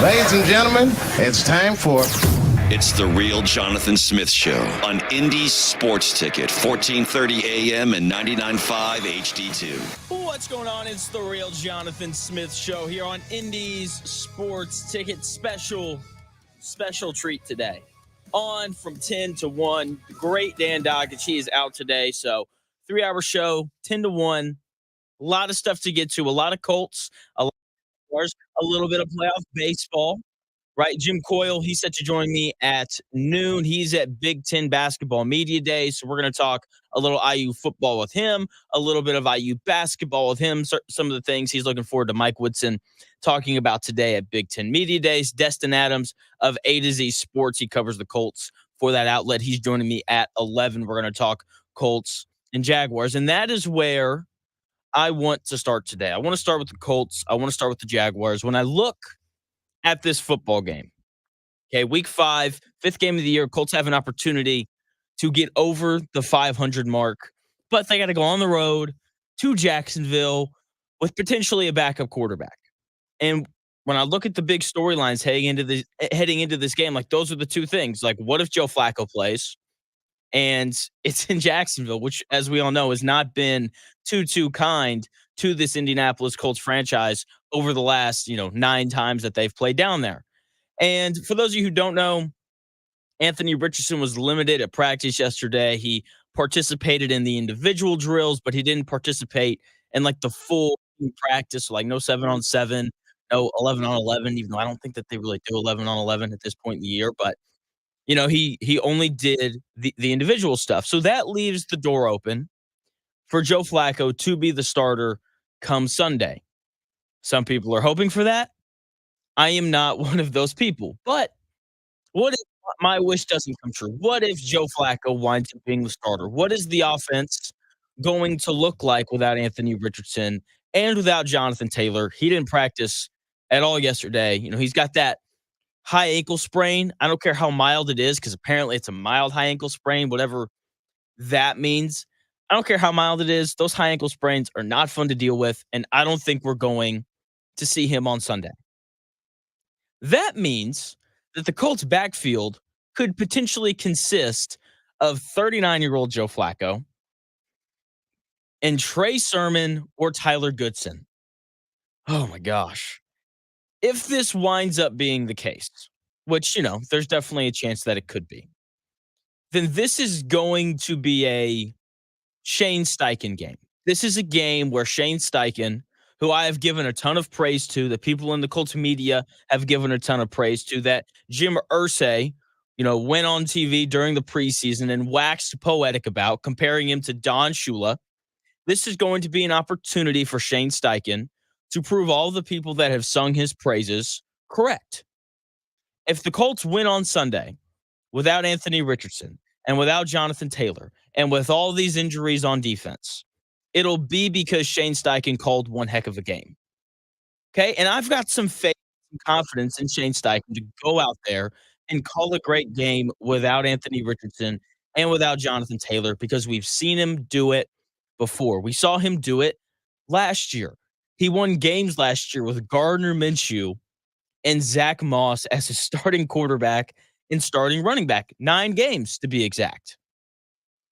Ladies and gentlemen, it's time for... It's the Real Jonathan Smith Show on Indy's Sports Ticket, 1430 AM and 99.5 HD2. What's going on? It's the Real Jonathan Smith Show here on Indy's Sports Ticket. Special treat today. On from 10 to 1. Great Dan Doggett. He is out today, so 3-hour show, 10 to 1. A lot of stuff to get to. A lot of Colts, a lot of Jaguars, a little bit of playoff baseball. Right, Jim Coyle, he's set to join me at noon. He's at Big Ten Basketball Media Day, so we're going to talk a little IU football with him, a little bit of IU basketball with him, some of the things he's looking forward to Mike Woodson talking about today at Big Ten Media Days. Destin Adams of AtoZ Sports, he covers the Colts for that outlet. He's joining me at 11. We're going to talk Colts and Jaguars, and that is where I want to start today. I want to start with the Colts. I want to start with the Jaguars. When I look at this football game, okay, week 5, 5th game of the year, Colts have an opportunity to get over the 500 mark, but they got to go on the road to Jacksonville with potentially a backup quarterback. And when I look at the big storylines heading into this game, like those are the two things. Like, what if Joe Flacco plays? And it's in Jacksonville, which, as we all know, has not been too kind to this Indianapolis Colts franchise over the last, 9 times that they've played down there. And for those of you who don't know, Anthony Richardson was limited at practice yesterday. He participated in the individual drills, but he didn't participate in like the full practice, like no 7-on-7, no 11-on-11, even though I don't think that they really do 11-on-11 at this point in the year. But, he only did the individual stuff. So that leaves the door open for Joe Flacco to be the starter come Sunday. Some people are hoping for that. I am not one of those people. But what if my wish doesn't come true? What if Joe Flacco winds up being the starter? What is the offense going to look like without Anthony Richardson and without Jonathan Taylor? He didn't practice at all yesterday. He's got that high ankle sprain. I don't care how mild it is, because apparently it's a mild high ankle sprain, whatever that means. I don't care how mild it is. Those high ankle sprains are not fun to deal with, and I don't think we're going to see him on Sunday. That means that the Colts backfield could potentially consist of 39-year-old Joe Flacco and Trey Sermon or Tyler Goodson. Oh, my gosh. If this winds up being the case, which, there's definitely a chance that it could be, then this is going to be a Shane Steichen game. This is a game where Shane Steichen, who I have given a ton of praise to, that people in the Colts media have given a ton of praise to, that Jim Irsay, went on TV during the preseason and waxed poetic about, comparing him to Don Shula. This is going to be an opportunity for Shane Steichen to prove all the people that have sung his praises correct. If the Colts win on Sunday without Anthony Richardson and without Jonathan Taylor and with all these injuries on defense, it'll be because Shane Steichen called one heck of a game. Okay? And I've got some faith and confidence in Shane Steichen to go out there and call a great game without Anthony Richardson and without Jonathan Taylor, because we've seen him do it before. We saw him do it last year. He won games last year with Gardner Minshew and Zach Moss as his starting quarterback and starting running back. 9 games, to be exact.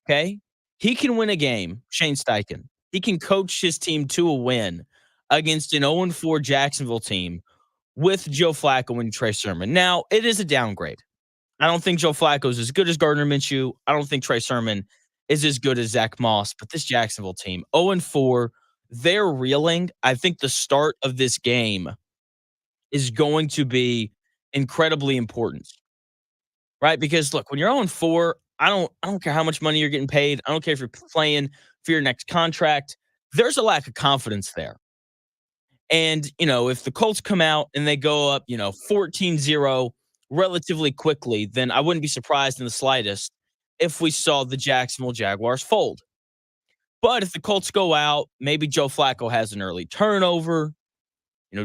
Okay? He can win a game, Shane Steichen. He can coach his team to a win against an 0-4 Jacksonville team with Joe Flacco and Trey Sermon. Now, it is a downgrade. I don't think Joe Flacco is as good as Gardner Minshew. I don't think Trey Sermon is as good as Zach Moss. But this Jacksonville team, 0-4, they're reeling. I think the start of this game is going to be incredibly important, right? Because look, when you're 0-4, I don't care how much money you're getting paid. I don't care if you're playing for your next contract. There's a lack of confidence there. And, if the Colts come out and they go up, 14-0 relatively quickly, then I wouldn't be surprised in the slightest if we saw the Jacksonville Jaguars fold. But if the Colts go out, maybe Joe Flacco has an early turnover,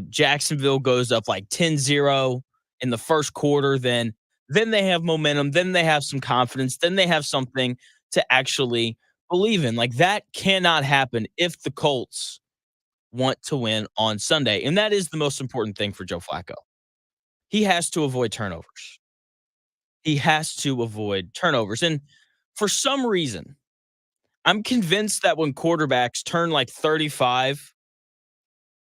Jacksonville goes up like 10-0 in the first quarter, then they have momentum, then they have some confidence, then they have something to actually believe in. Like, that cannot happen if the Colts want to win on Sunday. And that is the most important thing for Joe Flacco. he has to avoid turnovers. He has to avoid turnovers. And for some reason, I'm convinced that when quarterbacks turn like 35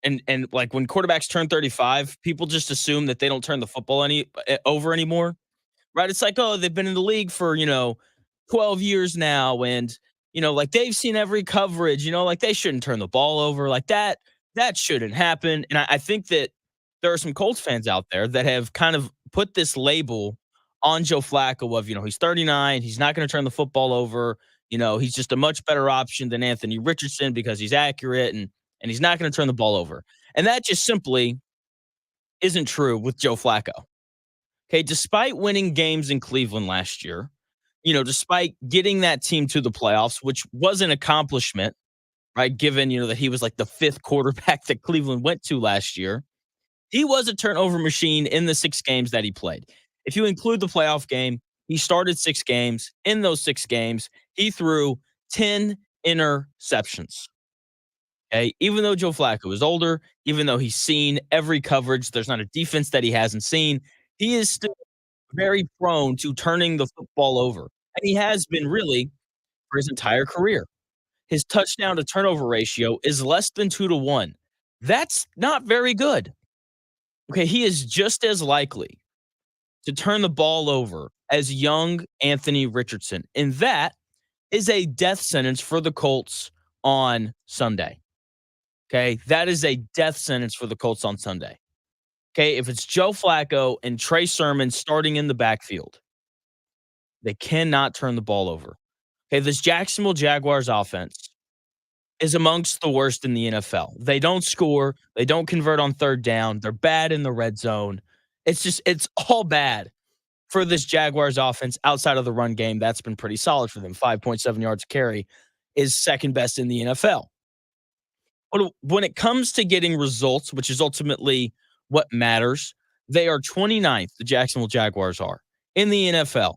and like when quarterbacks turn 35, people just assume that they don't turn the football over anymore. Right? It's like, oh, they've been in the league for, 12 years now. And, like they've seen every coverage, like they shouldn't turn the ball over like that shouldn't happen. And I think that there are some Colts fans out there that have kind of put this label on Joe Flacco of, he's 39, he's not going to turn the football over. He's just a much better option than Anthony Richardson because he's accurate and he's not going to turn the ball over. And that just simply isn't true with Joe Flacco. Okay, despite winning games in Cleveland last year, despite getting that team to the playoffs, which was an accomplishment, right? Given, that he was like the fifth quarterback that Cleveland went to last year, he was a turnover machine in the 6 games that he played. If you include the playoff game, he started 6 games. In those 6 games, he threw 10 interceptions. Okay, even though Joe Flacco is older, even though he's seen every coverage, there's not a defense that he hasn't seen. He is still very prone to turning the football over. And he has been really for his entire career. His touchdown to turnover ratio is less than 2-1. That's not very good. Okay, he is just as likely to turn the ball over as young Anthony Richardson. And that is a death sentence for the Colts on Sunday. Okay, that is a death sentence for the Colts on Sunday. Okay, if it's Joe Flacco and Trey Sermon starting in the backfield, they cannot turn the ball over. Okay, this Jacksonville Jaguars offense is amongst the worst in the NFL. They don't score, they don't convert on third down, they're bad in the red zone. It's all bad for this Jaguars offense outside of the run game. That's been pretty solid for them. 5.7 yards a carry is second best in the NFL. But when it comes to getting results, which is ultimately what matters, they are 29th, the Jacksonville Jaguars are, in the NFL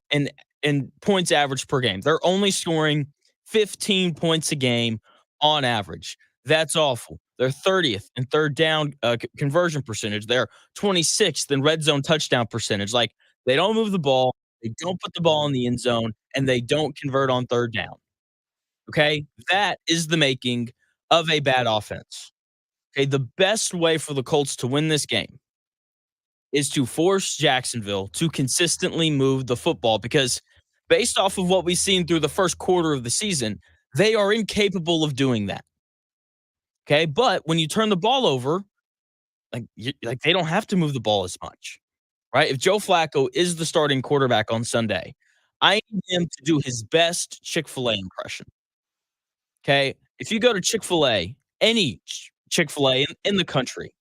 in points average per game. They're only scoring 15 points a game on average. That's awful. They're 30th in third down conversion percentage. They're 26th in red zone touchdown percentage. Like, they don't move the ball, they don't put the ball in the end zone, and they don't convert on third down. Okay? That is the making of a bad offense. Okay, the best way for the Colts to win this game is to force Jacksonville to consistently move the football because based off of what we've seen through the first quarter of the season, they are incapable of doing that. Okay, but when you turn the ball over, like they don't have to move the ball as much, right? If Joe Flacco is the starting quarterback on Sunday, I need him to do his best Chick-fil-A impression. Okay, if you go to Chick-fil-A, any Chick-fil-A in the country,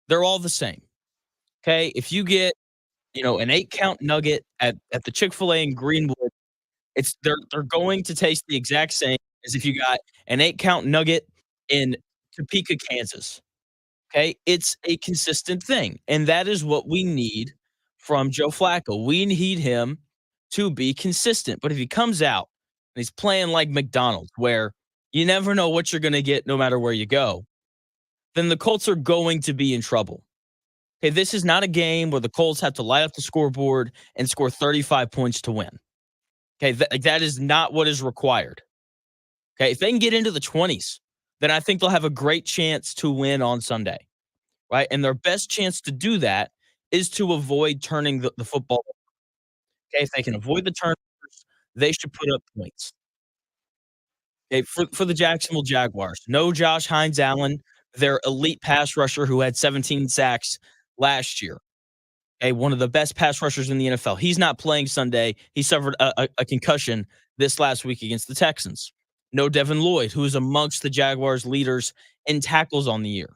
they're all the same. Okay, if you get an 8-count nugget at the Chick-fil-A in Greenwood, they're going to taste the exact same as if you got an 8-count nugget in Topeka, Kansas. Okay, it's a consistent thing, and that is what we need from Joe Flacco. We need him to be consistent. But if he comes out and he's playing like McDonald's, where you never know what you're going to get no matter where you go, then the Colts are going to be in trouble. Okay, this is not a game where the Colts have to light up the scoreboard and score 35 points to win. Okay, that is not what is required. Okay, if they can get into the 20s, then I think they'll have a great chance to win on Sunday, right? And their best chance to do that is to avoid turning the football. Okay, if they can avoid the turnovers, they should put up points. Okay, for the Jacksonville Jaguars, no Josh Hines Allen, their elite pass rusher who had 17 sacks last year. Okay, one of the best pass rushers in the NFL. He's not playing Sunday. He suffered a concussion this last week against the Texans. No Devin Lloyd, who is amongst the Jaguars' leaders in tackles on the year.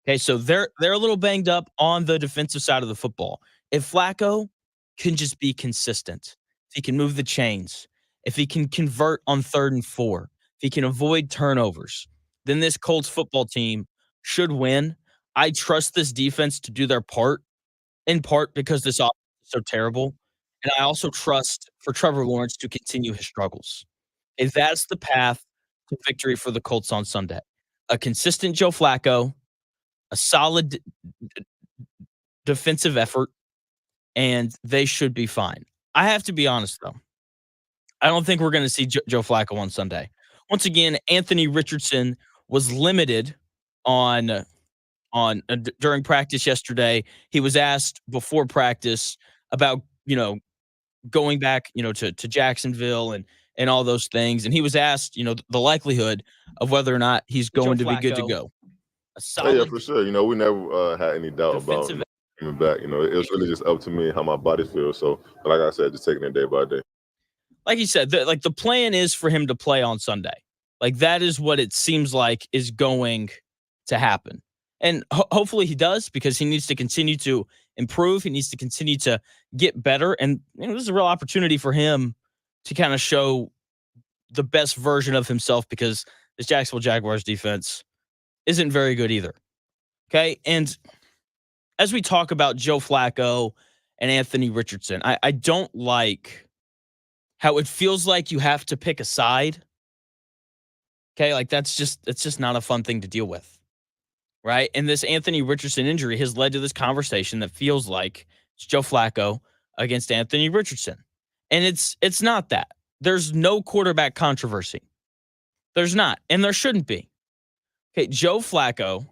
Okay, so they're a little banged up on the defensive side of the football. If Flacco can just be consistent, if he can move the chains, if he can convert on 3rd and 4, if he can avoid turnovers, then this Colts football team should win. I trust this defense to do their part, in part because this offense is so terrible. And I also trust for Trevor Lawrence to continue his struggles. And that's the path to victory for the Colts on Sunday. A consistent Joe Flacco, a solid defensive effort, and they should be fine. I have to be honest, though. I don't think we're going to see Joe Flacco on Sunday. Once again, Anthony Richardson was limited on during practice yesterday. He was asked before practice about going back to Jacksonville and all those things, and he was asked the likelihood of whether or not he's going to be good to go. A Oh, yeah, solid for sure. We never had any doubt about defensive. coming back. It was really just up to me and how my body feels. So, like I said, just taking it day by day. Like you said, the plan is for him to play on Sunday. Like that is what it seems like is going to happen. And hopefully he does, because he needs to continue to improve. He needs to continue to get better. And this is a real opportunity for him to kind of show the best version of himself, because this Jacksonville Jaguars defense isn't very good either. Okay. And as we talk about Joe Flacco and Anthony Richardson, I don't like how it feels like you have to pick a side. Okay, like it's just not a fun thing to deal with, right? And this Anthony Richardson injury has led to this conversation that feels like it's Joe Flacco against Anthony Richardson. And it's not that. There's no quarterback controversy. There's not, and there shouldn't be. Okay, Joe Flacco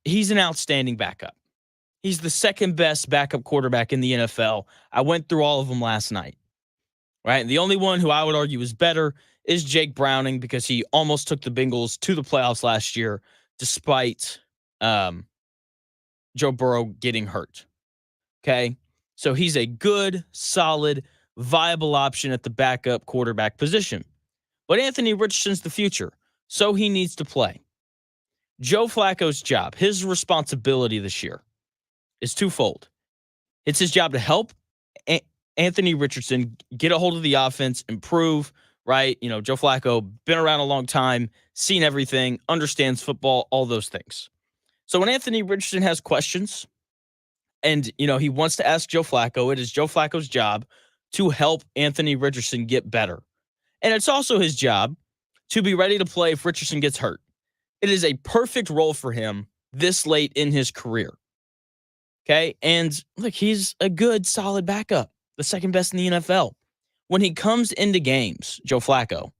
he's an outstanding backup. He's the second best backup quarterback in the NFL. I went through all of them last night. Right. And the only one who I would argue is better is Jake Browning, because he almost took the Bengals to the playoffs last year despite Joe Burrow getting hurt. Okay. So he's a good, solid, viable option at the backup quarterback position. But Anthony Richardson's the future, so he needs to play. Joe Flacco's job, his responsibility this year is twofold. It's his job to help Anthony Richardson get a hold of the offense, improve, right? Joe Flacco, been around a long time, seen everything, understands football, all those things. So when Anthony Richardson has questions and, he wants to ask Joe Flacco, it is Joe Flacco's job to help Anthony Richardson get better. And it's also his job to be ready to play if Richardson gets hurt. It is a perfect role for him this late in his career. Okay? And look, he's a good, solid backup. The second best in the NFL. When he comes into games, Joe Flacco,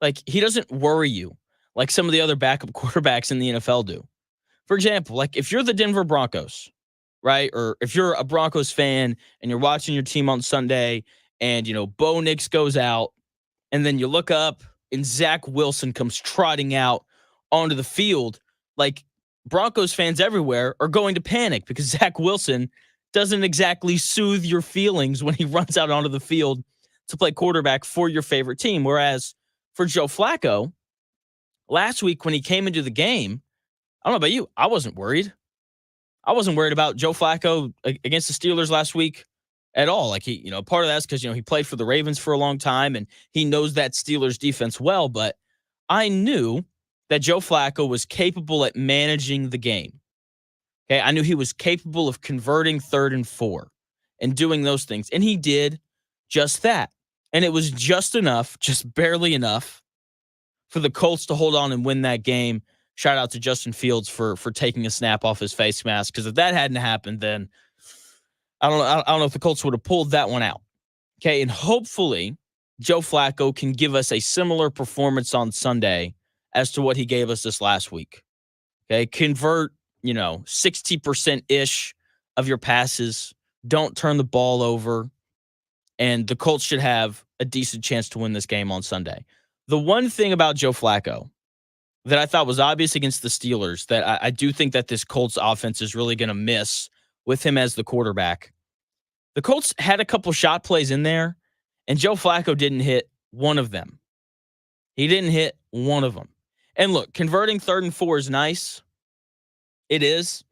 like he doesn't worry you like some of the other backup quarterbacks in the NFL do. For example, like if you're the Denver Broncos, right? Or if you're a Broncos fan and you're watching your team on Sunday and, Bo Nix goes out, and then you look up and Zach Wilson comes trotting out onto the field, like Broncos fans everywhere are going to panic because Zach Wilson doesn't exactly soothe your feelings when he runs out onto the field to play quarterback for your favorite team. Whereas for Joe Flacco, last week when he came into the game, I don't know about you, I wasn't worried. I wasn't worried about Joe Flacco against the Steelers last week at all. Like he, part of that's because, he played for the Ravens for a long time and he knows that Steelers defense well, but I knew that Joe Flacco was capable at managing the game. Okay, I knew he was capable of converting 3rd and 4 and doing those things. And he did just that. And it was just enough, just barely enough, for the Colts to hold on and win that game. Shout out to Justin Fields for taking a snap off his face mask, because if that hadn't happened, then I don't know if the Colts would have pulled that one out. Okay, and hopefully Joe Flacco can give us a similar performance on Sunday as to what he gave us this last week. Okay, convert 60%-ish of your passes. Don't turn the ball over. And the Colts should have a decent chance to win this game on Sunday. The one thing about Joe Flacco that I thought was obvious against the Steelers that I do think that this Colts offense is really going to miss with him as the quarterback. The Colts had a couple shot plays in there, and Joe Flacco didn't hit one of them. He didn't hit one of them. And look, converting 3rd and 4 is nice. It is.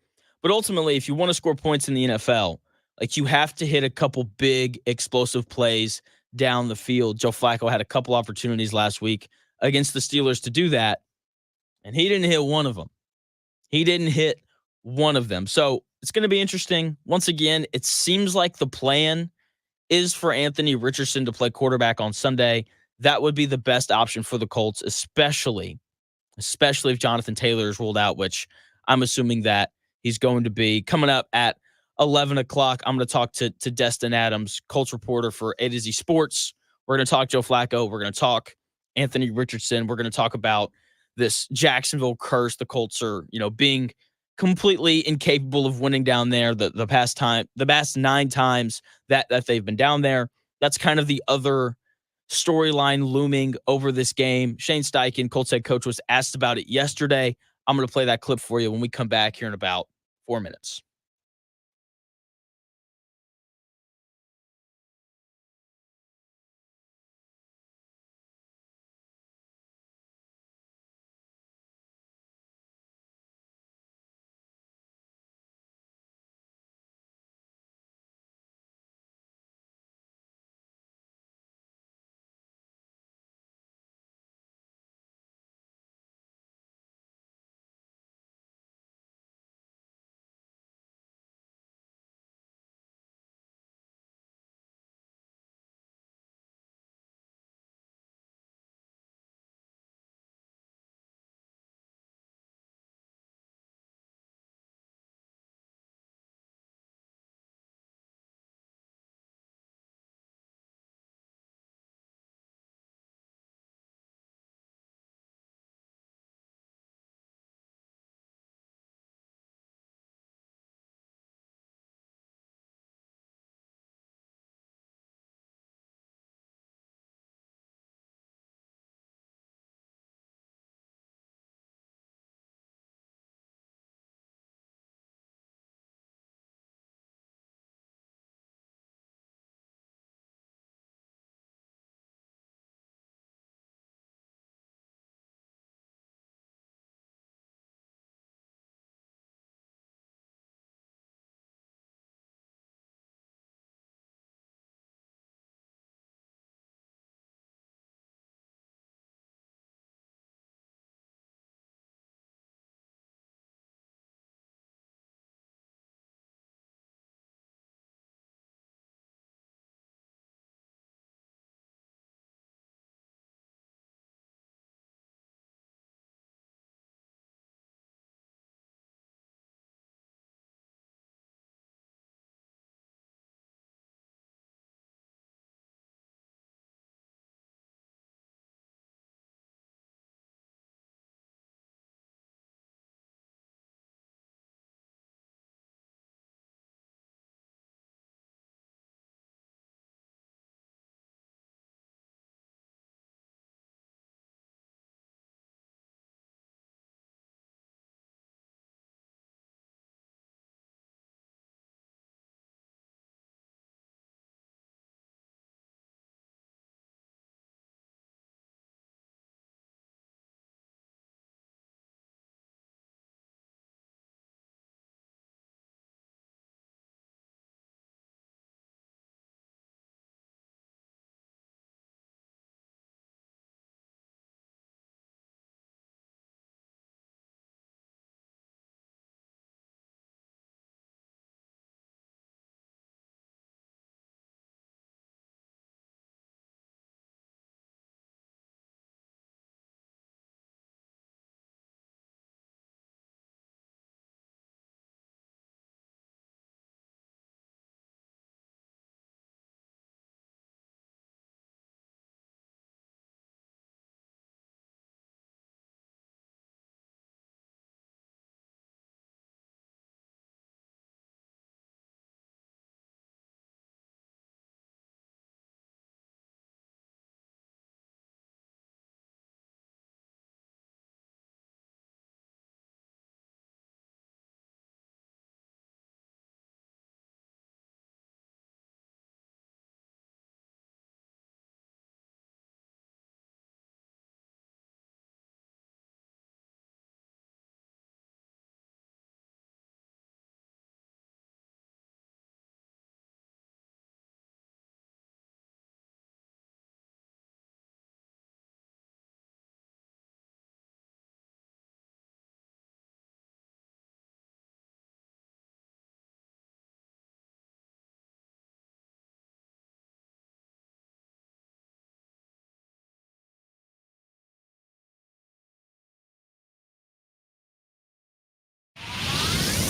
But ultimately, if you want to score points in the NFL, like you have to hit a couple big explosive plays down the field. Joe Flacco had a couple opportunities last week against the Steelers to do that, and he didn't hit one of them. He didn't hit one of them. So it's going to be interesting. Once again, it seems like the plan is for Anthony Richardson to play quarterback on Sunday. That would be the best option for the Colts, especially if Jonathan Taylor is ruled out, which I'm assuming that he's going to be. Coming up at 11 o'clock, I'm going to talk to Destin Adams, Colts reporter for AtoZ Sports. We're going to talk Joe Flacco. We're going to talk Anthony Richardson. We're going to talk about this Jacksonville curse. The Colts are, being completely incapable of winning down there the past 9 times that they've been down there. That's kind of the other storyline looming over this game. Shane Steichen, Colts head coach, was asked about it yesterday. I'm going to play that clip for you when we come back here in about 4 minutes.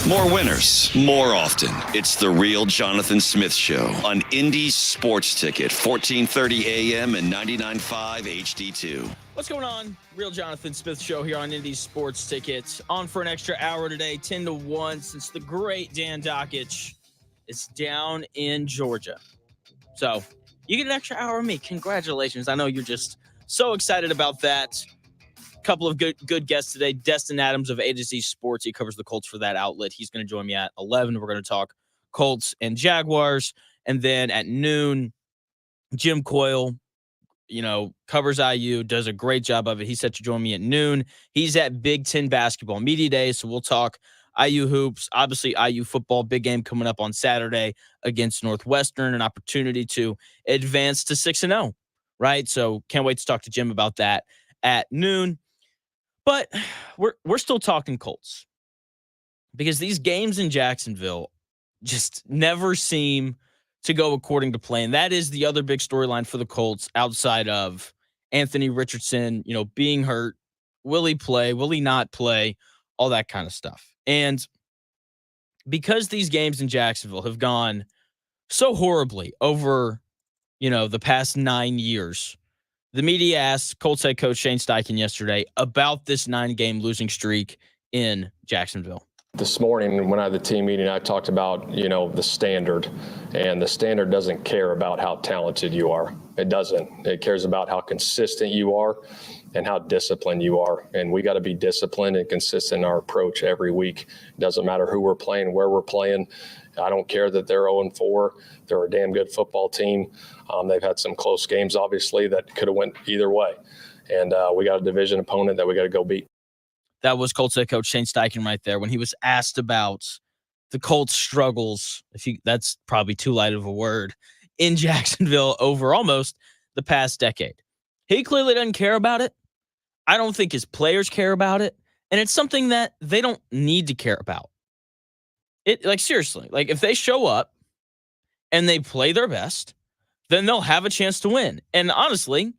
More winners, more often. It's the real Jonathan Smith Show on Indy's Sports Ticket, 1430 AM and 99.5 HD2. What's going on? Real Jonathan Smith Show here on Indy's Sports Ticket. On for an extra hour today, 10 to 1, since the great Dan Dakich is down in Georgia. So you get an extra hour of me. Congratulations. I know you're just so excited about that. Couple of good guests today. Destin Adams of AtoZ Sports. He covers the Colts for that outlet. He's going to join me at 11. We're going to talk Colts and Jaguars. And then at noon, Jim Coyle, covers IU, does a great job of it. He's set to join me at noon. He's at Big Ten Basketball Media Day, so we'll talk IU hoops. Obviously, IU football, big game coming up on Saturday against Northwestern, an opportunity to advance to 6-0, right? So can't wait to talk to Jim about that at noon. But we're still talking Colts because these games in Jacksonville just never seem to go according to plan. That is the other big storyline for the Colts outside of Anthony Richardson, being hurt. Will he play? Will he not play? All that kind of stuff. And because these games in Jacksonville have gone so horribly over, the past 9 years, the media asked Colts head coach Shane Steichen yesterday about this 9-game losing streak in Jacksonville. This morning when I had the team meeting, I talked about, the standard, and the standard doesn't care about how talented you are. It doesn't. It cares about how consistent you are and how disciplined you are. And we got to be disciplined and consistent in our approach every week. It doesn't matter who we're playing, where we're playing. I don't care that they're 0-4. They're a damn good football team. They've had some close games, obviously, that could have went either way. And we got a division opponent that we got to go beat. That was Colts head coach Shane Steichen right there when he was asked about the Colts' struggles. That's probably too light of a word in Jacksonville over almost the past decade. He clearly doesn't care about it. I don't think his players care about it, and it's something that they don't need to care about. Seriously, if they show up and they play their best, then they'll have a chance to win. And honestly,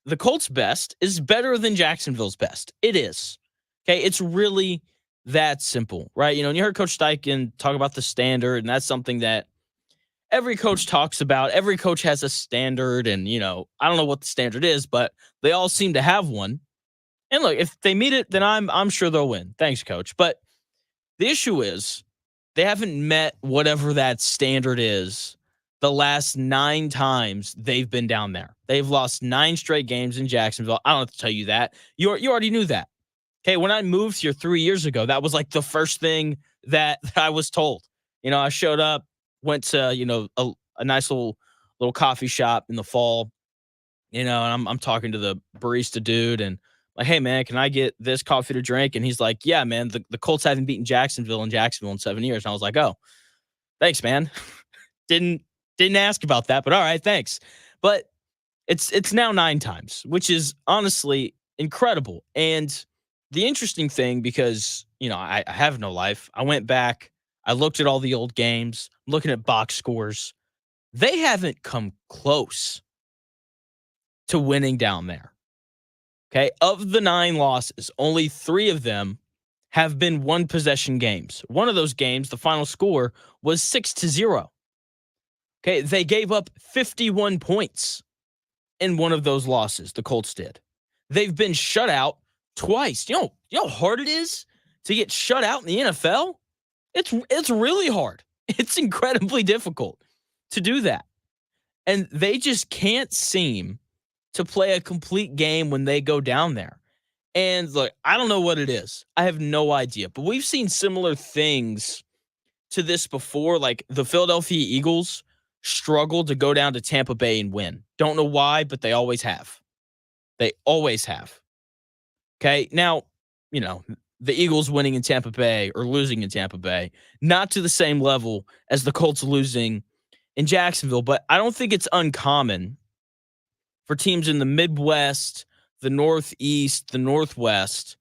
the Colts' best is better than Jacksonville's best. It is. Okay, it's really that simple, right? And you heard Coach Steichen talk about the standard, and that's something that every coach talks about. Every coach has a standard, and, I don't know what the standard is, but they all seem to have one. And look, if they meet it, then I'm sure they'll win. Thanks, Coach. But the issue is they haven't met whatever that standard is the last 9 times they've been down there. They've lost 9 straight games in Jacksonville. I don't have to tell you that. You already knew that. Okay, when I moved here 3 years ago, that was the first thing that I was told. I showed up, went to, a nice little coffee shop in the fall, and I'm talking to the barista dude and hey, man, can I get this coffee to drink? And he's like, yeah, man, the Colts haven't beaten Jacksonville in 7 years. And I was like, oh, thanks, man. Didn't ask about that, but all right, thanks. But it's now 9 times, which is honestly incredible. And the interesting thing, because, I have no life. I went back. I looked at all the old games, looking at box scores. They haven't come close to winning down there. Okay, of the 9 losses, only 3 of them have been one-possession games. One of those games, the final score was 6-0. Okay, they gave up 51 points in one of those losses, the Colts did. They've been shut out twice. You know how hard it is to get shut out in the NFL? It's really hard. It's incredibly difficult to do that. And they just can't seem to play a complete game when they go down there. And look, I don't know what it is. I have no idea. But we've seen similar things to this before. The Philadelphia Eagles struggled to go down to Tampa Bay and win. Don't know why, but they always have. They always have. Okay, now, the Eagles winning in Tampa Bay or losing in Tampa Bay, not to the same level as the Colts losing in Jacksonville, but I don't think it's uncommon for teams in the Midwest, the Northeast, the Northwest.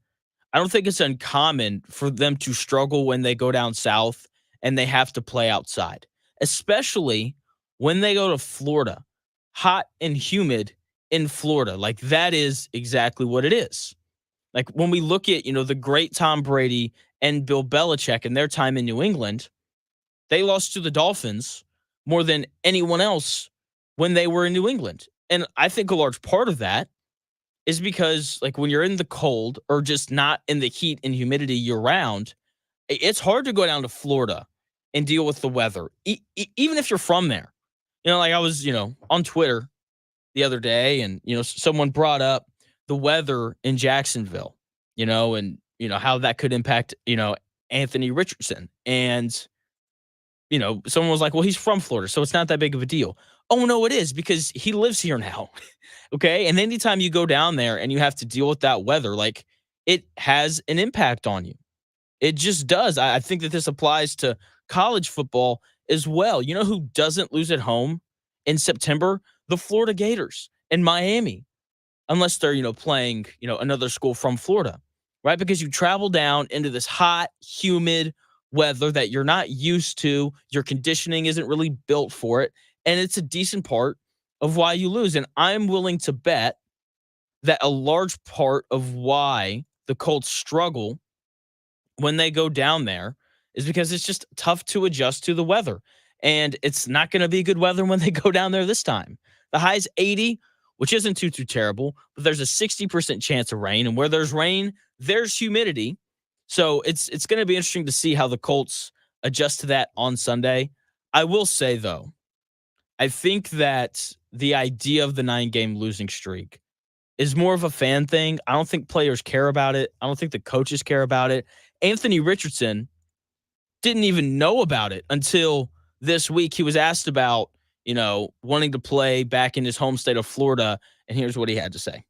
I don't think it's uncommon for them to struggle when they go down south and they have to play outside, especially when they go to Florida, hot and humid in Florida. That is exactly what it is. Like when we look at, the great Tom Brady and Bill Belichick and their time in New England, they lost to the Dolphins more than anyone else when they were in New England. And I think a large part of that is because, like, when you're in the cold or just not in the heat and humidity year round, it's hard to go down to Florida and deal with the weather, even if you're from there. Like I was, on Twitter the other day, and, someone brought up the weather in Jacksonville, and, how that could impact, Anthony Richardson. And, someone was like, well, he's from Florida, so it's not that big of a deal. Oh, no, it is, because he lives here now. Okay. And anytime you go down there and you have to deal with that weather, like, it has an impact on you. It just does. I think that this applies to college football as well. You know who doesn't lose at home in September? The Florida Gators in Miami, unless they're, playing, another school from Florida, right? Because you travel down into this hot, humid weather that you're not used to. Your conditioning isn't really built for it. And it's a decent part of why you lose. And I'm willing to bet that a large part of why the Colts struggle when they go down there is because it's just tough to adjust to the weather. And it's not going to be good weather when they go down there this time. The high's 80, which isn't too terrible, but there's a 60% chance of rain. And where there's rain, there's humidity. So it's going to be interesting to see how the Colts adjust to that on Sunday. I will say, though, I think that the idea of the 9-game losing streak is more of a fan thing. I don't think players care about it. I don't think the coaches care about it. Anthony Richardson didn't even know about it until this week. He was asked about, wanting to play back in his home state of Florida, and here's what he had to say.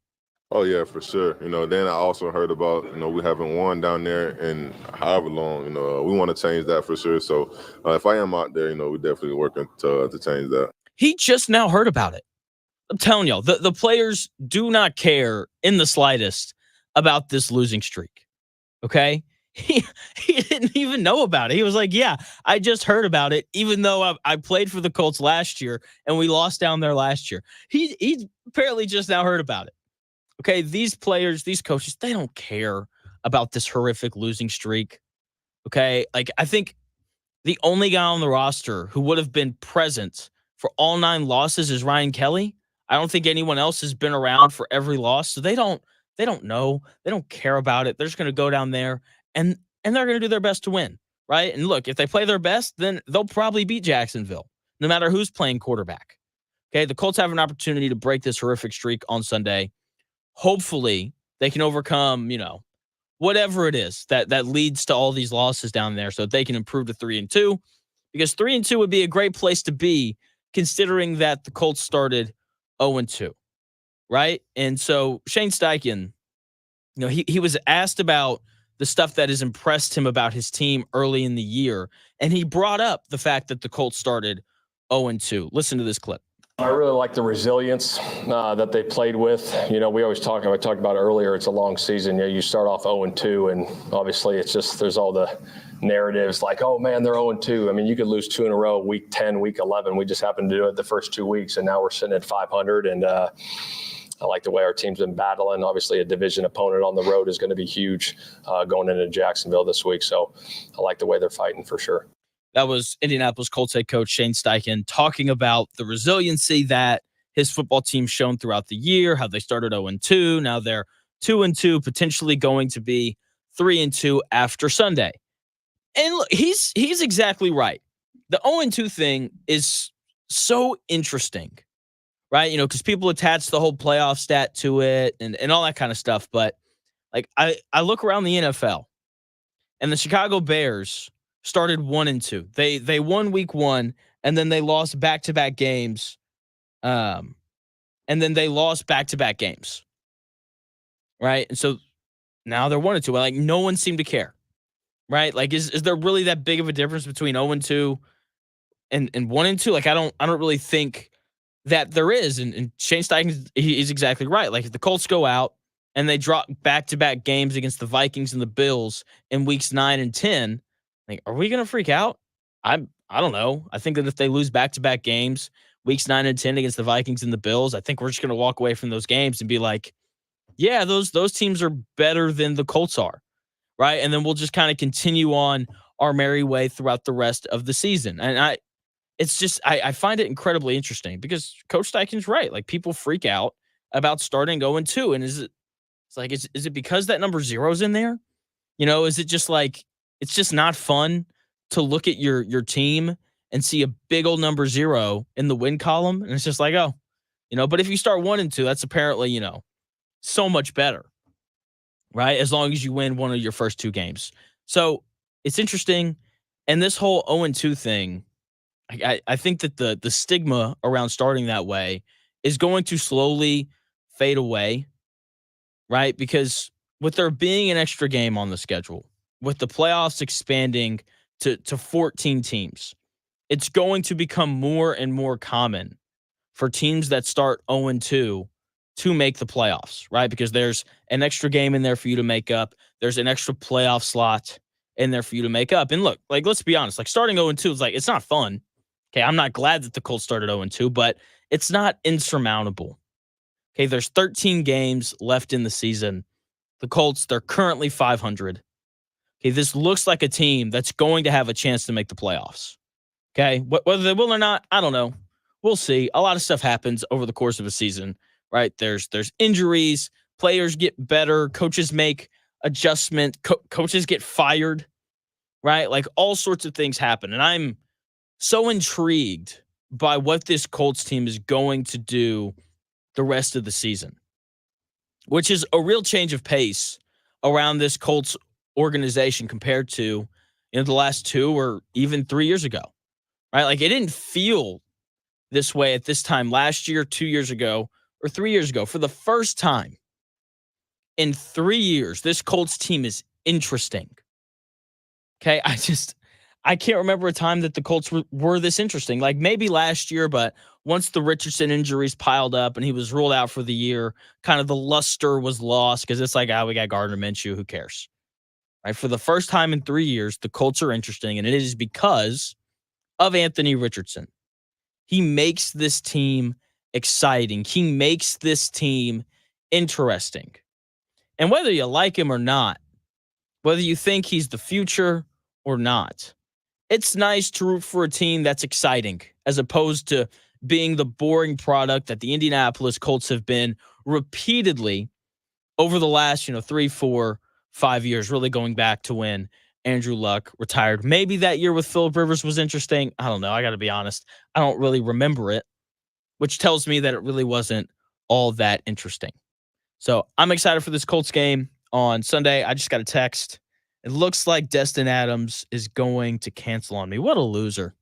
Oh, yeah, for sure. Then I also heard about, we haven't won down there in however long. We want to change that for sure. So if I am out there, we definitely working to change that. He just now heard about it. I'm telling y'all, the players do not care in the slightest about this losing streak. Okay? He didn't even know about it. He was like, yeah, I just heard about it, even though I played for the Colts last year and we lost down there last year. He apparently just now heard about it. Okay, these players, these coaches, they don't care about this horrific losing streak. Okay, like, I think the only guy on the roster who would have been present for all 9 losses is Ryan Kelly. I don't think anyone else has been around for every loss, so they don't know. They don't care about it. They're just going to go down there and they're going to do their best to win, right? And look, if they play their best, then they'll probably beat Jacksonville, no matter who's playing quarterback. Okay, the Colts have an opportunity to break this horrific streak on Sunday. Hopefully, they can overcome, whatever it is that leads to all these losses down there, so that they can improve to 3-2. Because 3-2 would be a great place to be, considering that the Colts started 0-2, right? And so Shane Steichen, he was asked about the stuff that has impressed him about his team early in the year, and he brought up the fact that the Colts started 0-2. Listen to this clip. I really like the resilience that they played with. We always I talked about it earlier, it's a long season. You start off 0-2, and obviously it's just, there's all the narratives like, oh man, they're 0-2. I mean, you could lose 2 in a row, week 10, week 11. We just happened to do it the first 2 weeks, and now we're sitting at 500. And I like the way our team's been battling. Obviously, a division opponent on the road is going to be huge going into Jacksonville this week. So I like the way they're fighting for sure. That was Indianapolis Colts head coach Shane Steichen talking about the resiliency that his football team's shown throughout the year, how they started 0-2. Now they're 2-2, potentially going to be 3-2 after Sunday. And look, he's exactly right. The 0-2 thing is so interesting, right? Because people attach the whole playoff stat to it and all that kind of stuff. But like, I look around the NFL, and the Chicago Bears started 1-2. They won week 1, and then they lost back-to-back games. And then they lost back-to-back games. Right? And so now they're 1-2. Like, no one seemed to care. Right? Like, is there really that big of a difference between 0-2 and 1-2? Like, I don't really think that there is. And Shane Steichen, he's exactly right. Like, if the Colts go out and they drop back-to-back games against the Vikings and the Bills in weeks 9 and 10, like, are we going to freak out? I don't know. I think that if they lose back-to-back games, weeks 9 and 10 against the Vikings and the Bills, I think we're just going to walk away from those games and be like, yeah, those teams are better than the Colts are, right? And then we'll just kind of continue on our merry way throughout the rest of the season. And I find it incredibly interesting because Coach Steichen's right. Like, people freak out about starting 0-2. And is it because that number 0's in there? Is it just like, it's just not fun to look at your team and see a big old number 0 in the win column? And it's just like, oh, but if you start 1-2, that's apparently, so much better, right? As long as you win one of your first 2 games. So it's interesting. And this whole 0-2 thing, I think that the stigma around starting that way is going to slowly fade away, right? Because with there being an extra game on the schedule, with the playoffs expanding to 14 teams, it's going to become more and more common for teams that start 0-2 to make the playoffs, right? Because there's an extra game in there for you to make up. There's an extra playoff slot in there for you to make up. And look, like, let's be honest, like, starting 0-2 is like, it's not fun. Okay, I'm not glad that the Colts started 0-2, but it's not insurmountable. Okay, there's 13 games left in the season. The Colts, they're currently 500. Okay, this looks like a team that's going to have a chance to make the playoffs. Okay, whether they will or not, I don't know. We'll see. A lot of stuff happens over the course of a season, right? There's injuries, players get better, coaches make adjustment, coaches get fired, right? Like, all sorts of things happen. And I'm so intrigued by what this Colts team is going to do the rest of the season, which is a real change of pace around this Colts organization compared to the last 2 or even 3 years ago, right? Like, it didn't feel this way at this time last year, 2 years ago, or 3 years ago. For the first time in 3 years, this Colts team is interesting. Okay, I can't remember a time that the Colts were this interesting. Like, maybe last year, but once the Richardson injuries piled up and he was ruled out for the year, kind of the luster was lost because it's like, we got Gardner Minshew. Who cares? Right? For the first time in 3 years, the Colts are interesting, and it is because of Anthony Richardson. He makes this team exciting. He makes this team interesting. And whether you like him or not, whether you think he's the future or not, it's nice to root for a team that's exciting as opposed to being the boring product that the Indianapolis Colts have been repeatedly over the last, 3, 4, 5 years, really going back to when Andrew Luck retired. Maybe that year with Phillip Rivers was interesting. I don't know. I got to be honest. I don't really remember it, which tells me that it really wasn't all that interesting. So I'm excited for this Colts game on Sunday. I just got a text. It looks like Destin Adams is going to cancel on me. What a loser.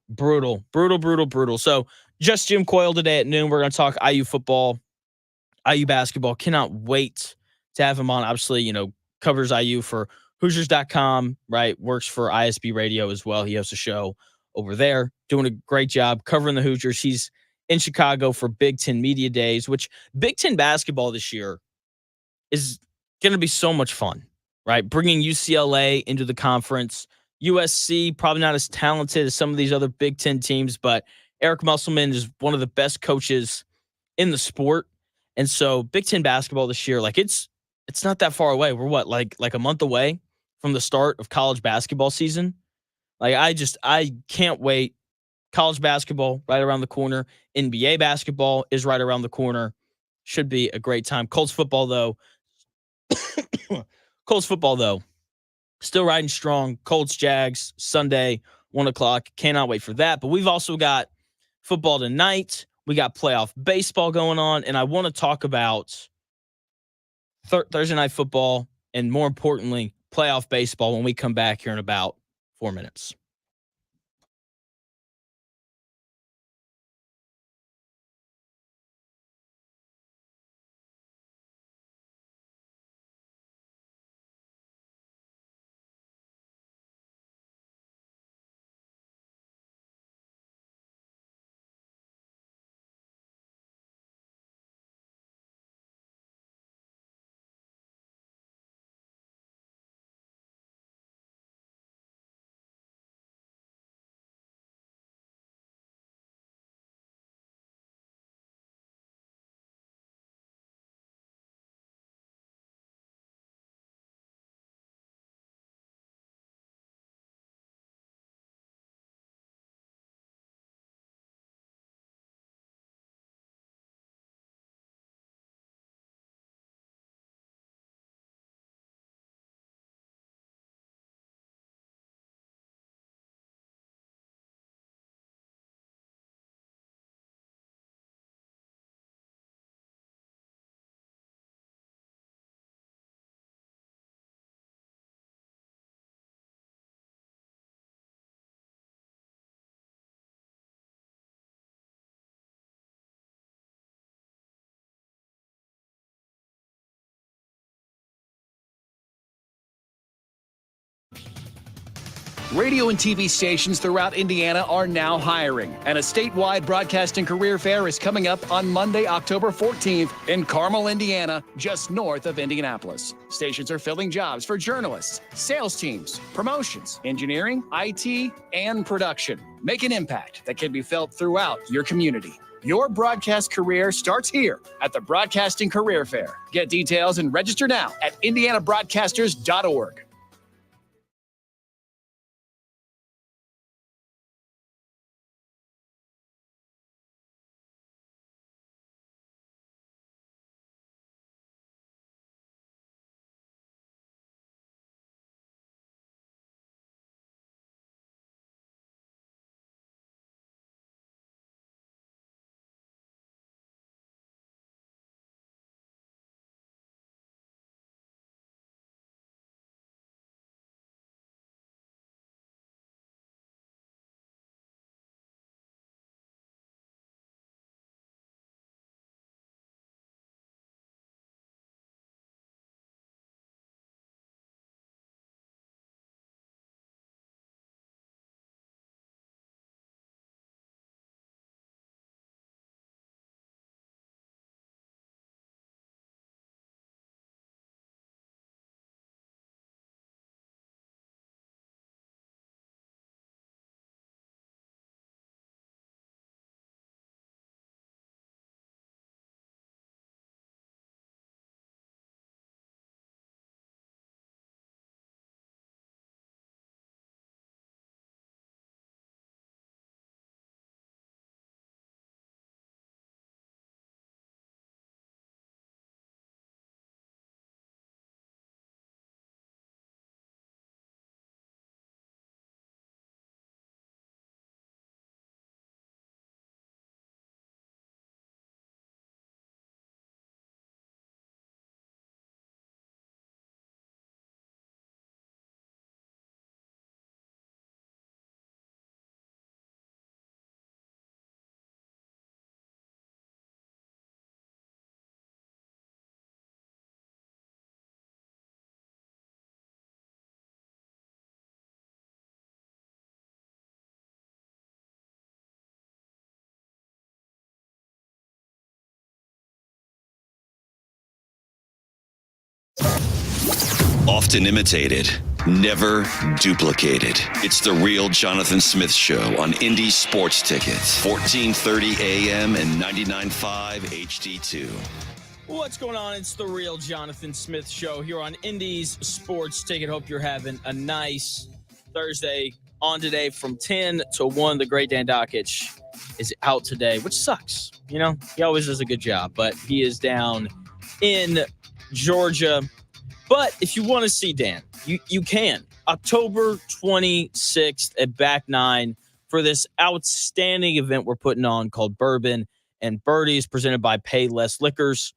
Brutal, brutal, brutal, brutal. So just Jim Coyle today at noon. We're going to talk IU football, IU basketball. Cannot wait to have him on. Obviously, covers IU for Hoosiers.com, right? Works for ISB Radio as well. He hosts a show over there, doing a great job covering the Hoosiers. He's in Chicago for Big Ten Media Days, which Big Ten basketball this year is going to be so much fun, right? Bringing UCLA into the conference. USC, probably not as talented as some of these other Big Ten teams, but Eric Musselman is one of the best coaches in the sport. And so Big Ten basketball this year, like, it's not that far away. We're like a month away from the start of college basketball season. Like, I can't wait. College basketball right around the corner. NBA basketball is right around the corner. Should be a great time. Colts football, though, still riding strong. Colts, Jags, Sunday, 1 o'clock. Cannot wait for that. But we've also got football tonight. We got playoff baseball going on. And I want to talk about Thursday night football and, more importantly, playoff baseball when we come back here in about 4 minutes. Radio and TV stations throughout Indiana are now hiring, and a statewide broadcasting career fair is coming up on Monday, October 14th in Carmel, Indiana, just north of Indianapolis. Stations are filling jobs for journalists, sales teams, promotions, engineering, IT, and production. Make an impact that can be felt throughout your community. Your broadcast career starts here at the Broadcasting Career Fair. Get details and register now at indianabroadcasters.org. Often imitated, never duplicated. It's the real Jonathan Smith Show on Indy Sports Tickets, 1430 AM and 99.5 HD2. What's going on? It's the real Jonathan Smith Show here on Indy's Sports Ticket. Hope you're having a nice Thursday. On today from 10 to 1, the great Dan Dakich is out today, which sucks. You know, he always does a good job, but he is down in Georgia. But if you want to see Dan, you can. October 26th at Back 9 for this outstanding event we're putting on called Bourbon and Birdies, presented by Payless Liquors.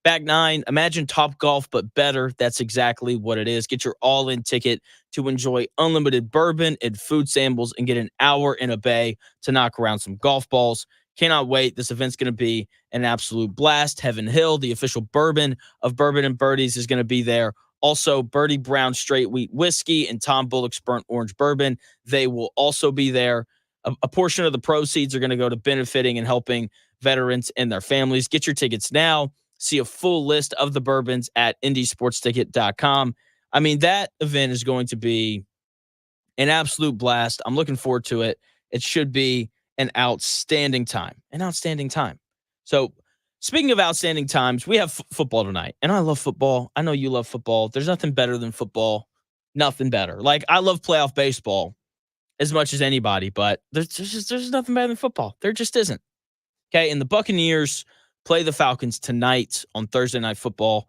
Back 9, imagine Top Golf, but better. That's exactly what it is. Get your all-in ticket to enjoy unlimited bourbon and food samples and get an hour in a bay to knock around some golf balls. Cannot wait. This event's going to be an absolute blast. Heaven Hill, the official bourbon of Bourbon and Birdies, is going to be there. Also, Birdie Brown Straight Wheat Whiskey and Tom Bullock's Burnt Orange Bourbon, they will also be there. A portion of the proceeds are going to go to benefiting and helping veterans and their families. Get your tickets now. See a full list of the bourbons at indysportsticket.com. I mean, that event is going to be an absolute blast. I'm looking forward to it. It should be an outstanding time. An outstanding time. So, speaking of outstanding times, we have football tonight. And I love football. I know you love football. There's nothing better than football. Nothing better. Like, I love playoff baseball as much as anybody, but there's nothing better than football. There just isn't. Okay, and the Buccaneers play the Falcons tonight on Thursday Night Football.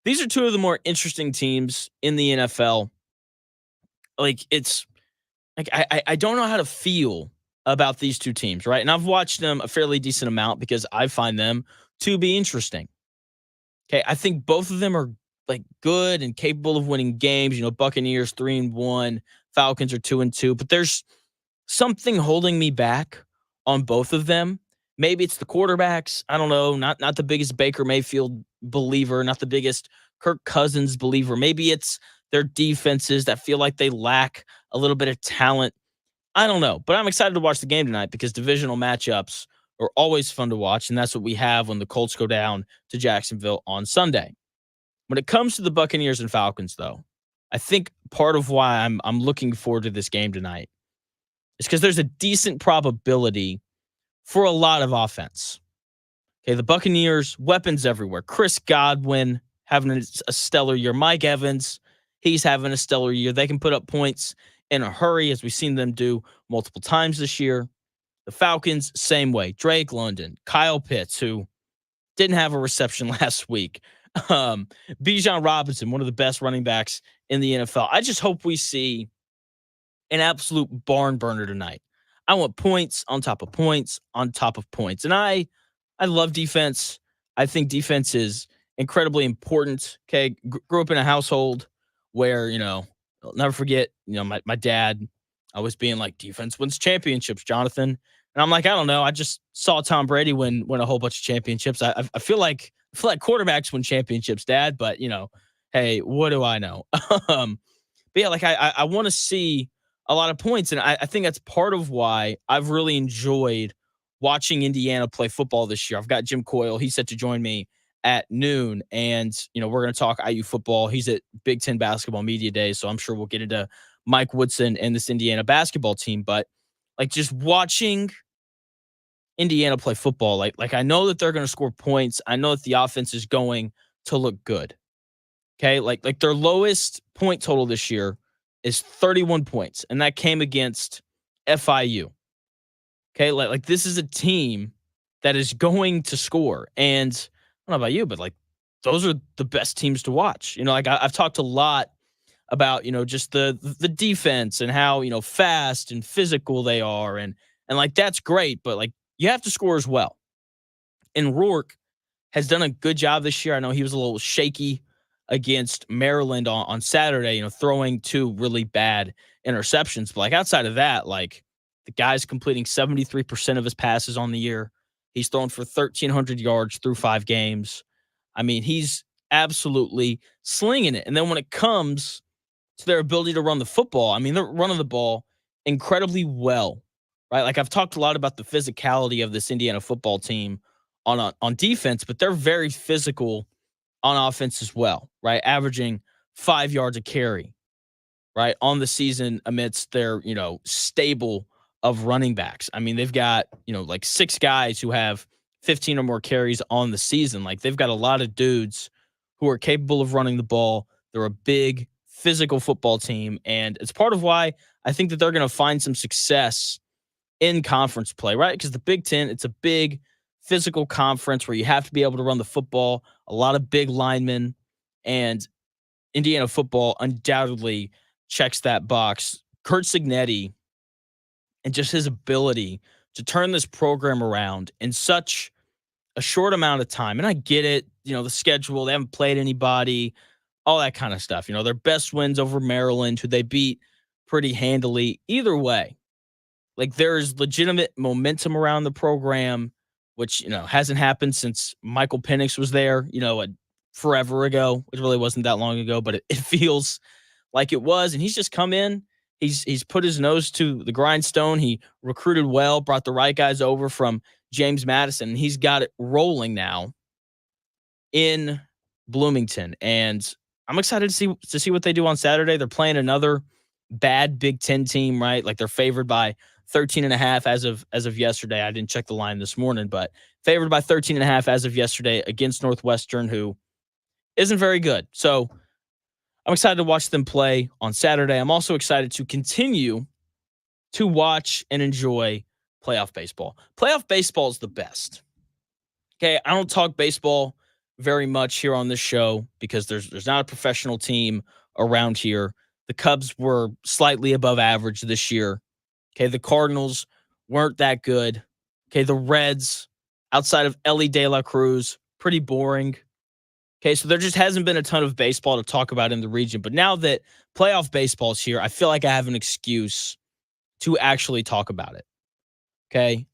These are two of the more interesting teams in the NFL. Like, it's like I don't know how to feel about these two teams, right? And I've watched them a fairly decent amount because I find them to be interesting. Okay, I think both of them are like good and capable of winning games. You know, Buccaneers 3-1, Falcons are 2-2, but there's something holding me back on both of them. Maybe it's the quarterbacks. I don't know. Not the biggest Baker Mayfield believer, not the biggest Kirk Cousins believer. Maybe it's their defenses that feel like they lack a little bit of talent. I don't know, but I'm excited to watch the game tonight because divisional matchups are always fun to watch, and that's what we have when the Colts go down to Jacksonville on Sunday. When it comes to the Buccaneers and Falcons, though, I think part of why I'm looking forward to this game tonight is because there's a decent probability for a lot of offense. Okay, the Buccaneers, weapons everywhere. Chris Godwin having a stellar year. Mike Evans, he's having a stellar year. They can put up points in a hurry, as we've seen them do multiple times this year. The Falcons, same way. Drake London, Kyle Pitts, who didn't have a reception last week. Bijan Robinson, one of the best running backs in the NFL. I just hope we see an absolute barn burner tonight. I want points on top of points on top of points. And I love defense. I think defense is incredibly important. Okay. Grew up in a household where, I'll never forget, my dad always being like, defense wins championships, Jonathan. And I'm like, I don't know. I just saw Tom Brady win a whole bunch of championships. I feel like quarterbacks win championships, Dad. But hey, what do I know? But yeah, like I want to see a lot of points, and I think that's part of why I've really enjoyed watching Indiana play football this year. I've got Jim Coyle. He's set to join me at noon, and we're going to talk IU football. He's at Big Ten Basketball Media Day, so I'm sure we'll get into Mike Woodson and this Indiana basketball team. But like just watching Indiana play football, like I know that they're going to score points. I know that the offense is going to look good. Okay, like their lowest point total this year is 31 points, and that came against FIU. Okay, like this is a team that is going to score, and I don't know about you, but like those are the best teams to watch. I've talked a lot about just the defense and how fast and physical they are, and like that's great, but like you have to score as well. And Rourke has done a good job this year. I know he was a little shaky against Maryland on Saturday, throwing 2 really bad interceptions. But like outside of that, like the guy's completing 73% of his passes on the year. He's thrown for 1,300 yards through 5 games. I mean, he's absolutely slinging it. And then when it comes to their ability to run the football, I mean, they're running the ball incredibly well, right? Like I've talked a lot about the physicality of this Indiana football team on defense, but they're very physical on offense as well, right? Averaging 5 yards a carry, right, on the season amidst their, stable of running backs. I mean, they've got, like 6 guys who have 15 or more carries on the season. Like they've got a lot of dudes who are capable of running the ball. They're a big physical football team, and it's part of why I think that they're going to find some success in conference play, right? Because the Big Ten, it's a big physical conference where you have to be able to run the football, a lot of big linemen, and Indiana football undoubtedly checks that box. Kurt Cignetti and just his ability to turn this program around in such a short amount of time. And I get it, the schedule, they haven't played anybody, all that kind of stuff. Their best wins over Maryland, who they beat pretty handily. Either way, like there's legitimate momentum around the program, which, hasn't happened since Michael Penix was there, forever ago. It really wasn't that long ago, but it feels like it was. And he's just come in. He's put his nose to the grindstone. He recruited well, brought the right guys over from James Madison, and he's got it rolling now in Bloomington. And I'm excited to see what they do on Saturday. They're playing another bad Big Ten team, right? Like they're favored by 13.5 as of yesterday. I didn't check the line this morning, but favored by 13.5 as of yesterday against Northwestern, who isn't very good. So I'm excited to watch them play on Saturday. I'm also excited to continue to watch and enjoy playoff baseball. Playoff baseball is the best. Okay, I don't talk baseball very much here on this show because there's not a professional team around here. The Cubs were slightly above average this year. Okay, the Cardinals weren't that good. Okay, the Reds, outside of Ellie De La Cruz, pretty boring. Okay, so there just hasn't been a ton of baseball to talk about in the region. But now that playoff baseball is here, I feel like I have an excuse to actually talk about it. Okay,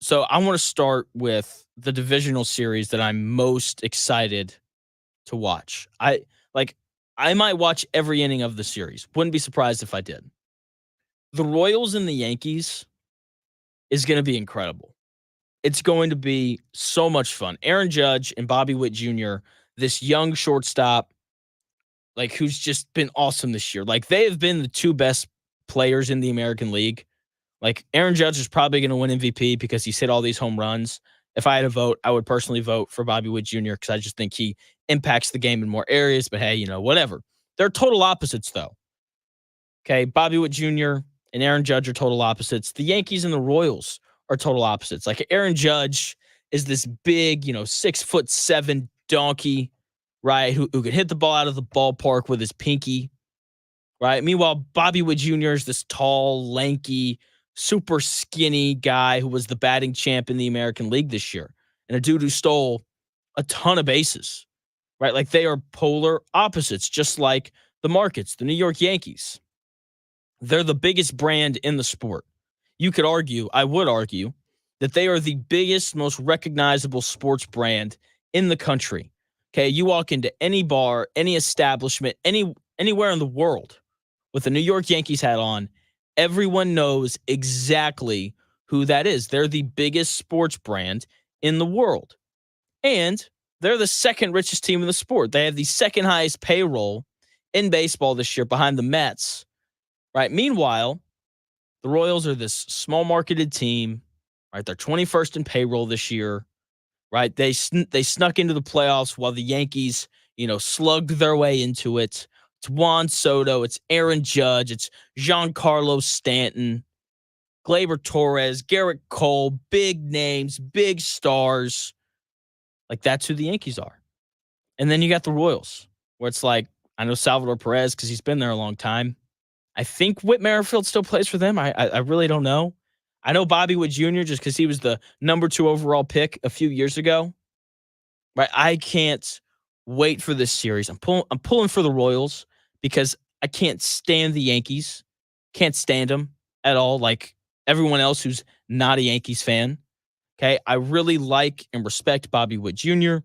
so I want to start with the divisional series that I'm most excited to watch. I might watch every inning of the series. Wouldn't be surprised if I did. The Royals and the Yankees is going to be incredible. It's going to be so much fun. Aaron Judge and Bobby Witt Jr., this young shortstop, like, who's just been awesome this year. Like, they have been the two best players in the American League. Like, Aaron Judge is probably going to win MVP because he's hit all these home runs. If I had a vote, I would personally vote for Bobby Witt Jr. because I just think he impacts the game in more areas. But hey, whatever. They're total opposites, though. Okay, Bobby Witt Jr. and Aaron Judge are total opposites. The Yankees and the Royals are total opposites. Like, Aaron Judge is this big, 6'7" donkey, right? Who can hit the ball out of the ballpark with his pinky, right? Meanwhile, Bobby Witt Jr. is this tall, lanky, super skinny guy who was the batting champ in the American League this year, and a dude who stole a ton of bases, right? Like, they are polar opposites, just like the markets, the New York Yankees. They're the biggest brand in the sport. You could argue, I would argue, that they are the biggest, most recognizable sports brand in the country. Okay, you walk into any bar, any establishment, anywhere in the world with a New York Yankees hat on, everyone knows exactly who that is. They're the biggest sports brand in the world. And they're the second richest team in the sport. They have the second highest payroll in baseball this year behind the Mets. Right. Meanwhile, the Royals are this small marketed team, right? They're 21st in payroll this year, right? They snuck into the playoffs while the Yankees, slugged their way into it. It's Juan Soto, it's Aaron Judge, it's Giancarlo Stanton, Gleyber Torres, Garrett Cole, big names, big stars. Like, that's who the Yankees are. And then you got the Royals, where it's like, I know Salvador Perez because he's been there a long time. I think Whit Merrifield still plays for them. I really don't know. I know Bobby Witt Jr. just because he was the number 2 overall pick a few years ago. Right? I can't wait for this series. I'm pulling for the Royals because I can't stand the Yankees. Can't stand them at all, like everyone else who's not a Yankees fan. Okay? I really like and respect Bobby Witt Jr.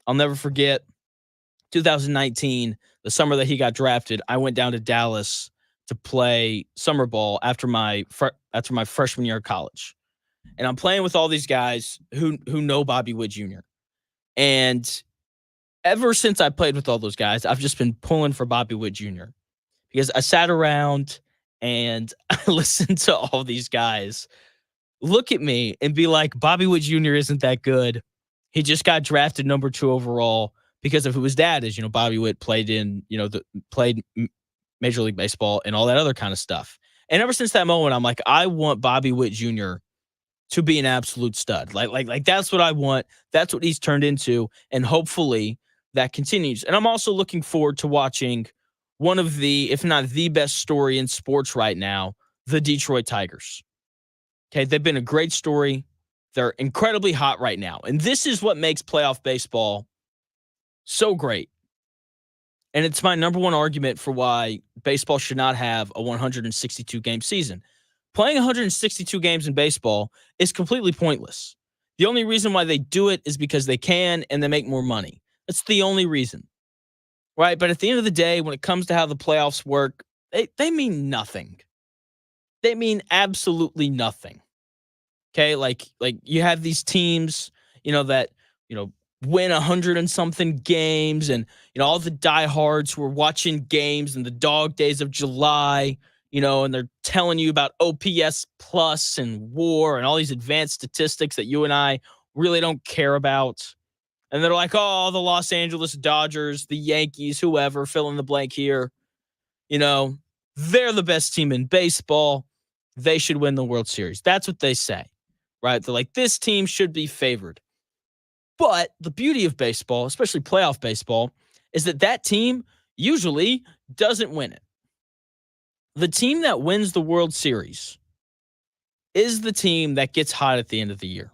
I'll never forget 2019, the summer that he got drafted. I went down to Dallas to play summer ball after my freshman year of college. And I'm playing with all these guys who know Bobby Witt Jr. And ever since I played with all those guys, I've just been pulling for Bobby Witt Jr. because I sat around and I listened to all these guys look at me and be like, Bobby Witt Jr. isn't that good. He just got drafted number 2 overall because of who his dad is. Bobby Witt played in, played Major League Baseball and all that other kind of stuff. And ever since that moment, I'm like, I want Bobby Witt Jr. to be an absolute stud. Like that's what I want. That's what he's turned into. And hopefully that continues. And I'm also looking forward to watching one of the, if not the best story in sports right now, the Detroit Tigers. Okay, they've been a great story. They're incredibly hot right now. And this is what makes playoff baseball so great. And it's my number one argument for why baseball should not have a 162-game season. Playing 162 games in baseball is completely pointless. The only reason why they do it is because they can and they make more money. That's the only reason. Right? But at the end of the day, when it comes to how the playoffs work, they mean nothing. They mean absolutely nothing. Okay? Like you have these teams, that, win 100 and something games, and all the diehards who are watching games in the dog days of July, and they're telling you about OPS plus and WAR and all these advanced statistics that you and I really don't care about. And they're like, oh, the Los Angeles Dodgers, the Yankees, whoever, fill in the blank here. They're the best team in baseball. They should win the World Series. That's what they say, right? They're like, this team should be favored. But the beauty of baseball, especially playoff baseball, is that team usually doesn't win it. The team that wins the World Series is the team that gets hot at the end of the year.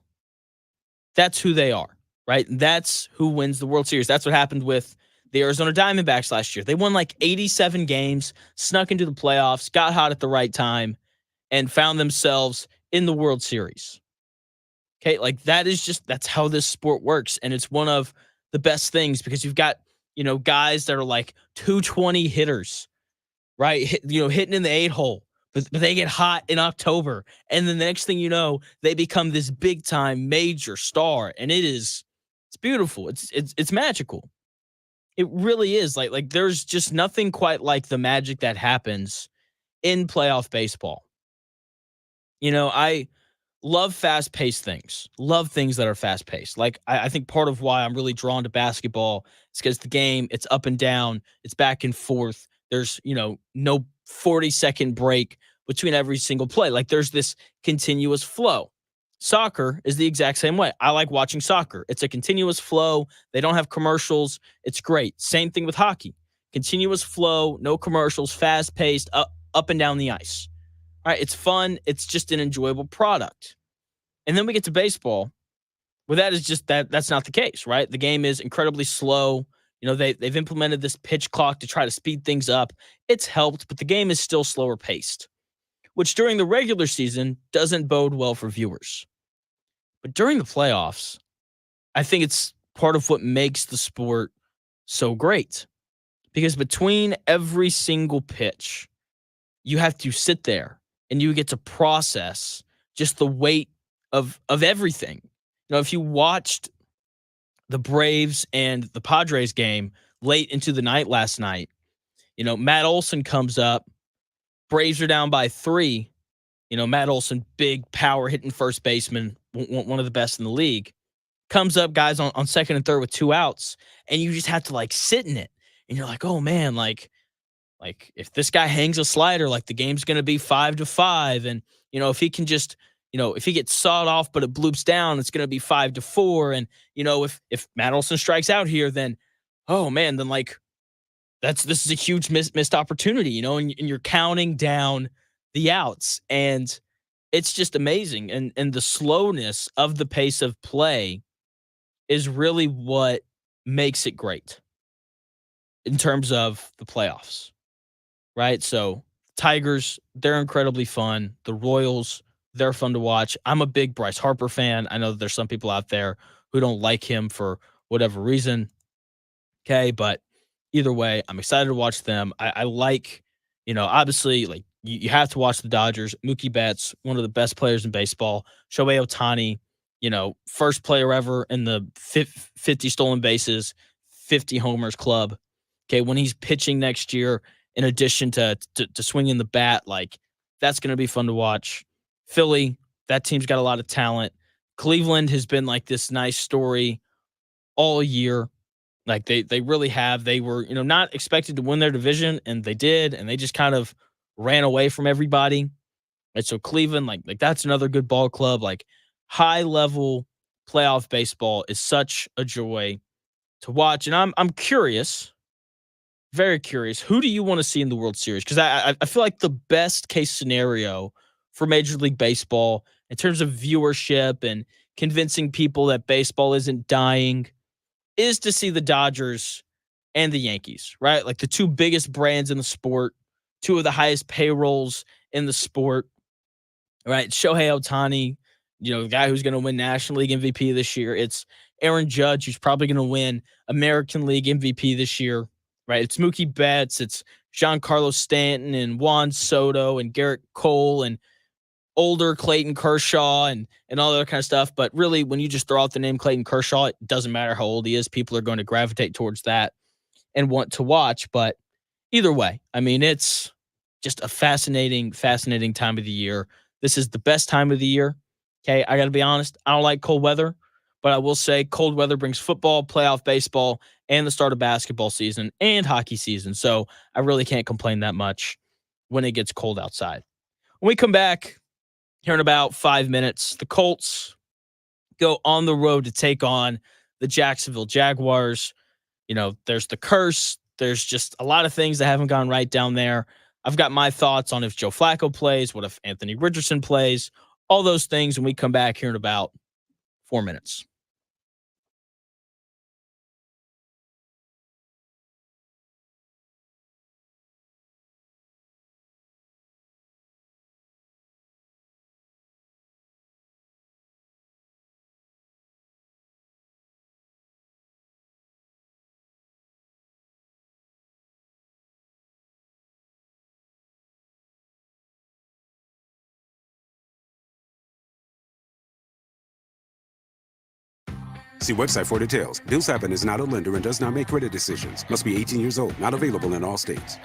That's who they are, right? That's who wins the World Series. That's what happened with the Arizona Diamondbacks last year. They won like 87 games, snuck into the playoffs, got hot at the right time, and found themselves in the World Series. Okay, like that's how this sport works. And it's one of the best things because you've got guys that are like 220 hitters, right? Hitting in the 8-hole, but they get hot in October. And then the next thing you know, they become this big time major star. And it's beautiful. It's magical. It really is. Like there's just nothing quite like the magic that happens in playoff baseball. I love fast-paced things. Love things that are fast-paced. Like I think part of why I'm really drawn to basketball is because the game, it's up and down, it's back and forth. There's, no 40-second break between every single play. Like there's this continuous flow. Soccer is the exact same way. I like watching soccer. It's a continuous flow. They don't have commercials. It's great. Same thing with hockey. Continuous flow, no commercials, fast-paced, up and down the ice. All right, it's fun. It's just an enjoyable product. And then we get to baseball, where that is just that's not the case, right? The game is incredibly slow. They've implemented this pitch clock to try to speed things up. It's helped, but the game is still slower paced, which during the regular season doesn't bode well for viewers. But during the playoffs, I think it's part of what makes the sport so great. Because between every single pitch, you have to sit there and you get to process just the weight of everything. If you watched the Braves and the Padres game late into the night last night, Matt Olson comes up, Braves are down by 3. Matt Olson, big power hitting first baseman, one of the best in the league, comes up, guys on second and third with 2 outs, and you just have to like sit in it. And you're like, oh man, like if this guy hangs a slider, like the game's going to be 5-5. And, if he can just, if he gets sawed off, but it bloops down, it's going to be 5-4. And, if Matt Olson strikes out here, then, oh man, then like this is a huge missed opportunity, and you're counting down the outs, and it's just amazing. And the slowness of the pace of play is really what makes it great in terms of the playoffs. Right? So Tigers, they're incredibly fun. The Royals, they're fun to watch. I'm a big Bryce Harper fan. I know that there's some people out there who don't like him for whatever reason. Okay, but either way, I'm excited to watch them. I like, obviously, like you have to watch the Dodgers. Mookie Betts, one of the best players in baseball. Shohei Ohtani, first player ever in the 50 stolen bases, 50 homers club. Okay, when he's pitching next year, in addition to swinging the bat, like that's going to be fun to watch. Philly, that team's got a lot of talent. Cleveland has been like this nice story all year. Like they really have. They were, not expected to win their division, and they did, and they just kind of ran away from everybody. And so Cleveland, like that's another good ball club. Like high level playoff baseball is such a joy to watch. And I'm curious. Very curious. Who do you want to see in the World Series? Because I feel like the best case scenario for Major League Baseball in terms of viewership and convincing people that baseball isn't dying is to see the Dodgers and the Yankees, right? Like the 2 biggest brands in the sport, 2 of the highest payrolls in the sport, right? Shohei Ohtani, the guy who's going to win National League MVP this year. It's Aaron Judge, who's probably going to win American League MVP this year. Right, it's Mookie Betts, it's Giancarlo Stanton and Juan Soto and Garrett Cole and older Clayton Kershaw and all that kind of stuff. But really, when you just throw out the name Clayton Kershaw, it doesn't matter how old he is. People are going to gravitate towards that and want to watch. But either way, I mean, it's just a fascinating time of the year. This is the best time of the year. Okay, I got to be honest. I don't like cold weather, but I will say cold weather brings football, playoff baseball, and the start of basketball season and hockey season. So I really can't complain that much when it gets cold outside. When we come back here in about 5 minutes, the Colts go on the road to take on the Jacksonville Jaguars. There's the curse. There's just a lot of things that haven't gone right down there. I've got my thoughts on if Joe Flacco plays, what if Anthony Richardson plays, all those things when we come back here in about 4 minutes. See website for details. Bill Sappin is not a lender and does not make credit decisions. Must be 18 years old. Not available in all states.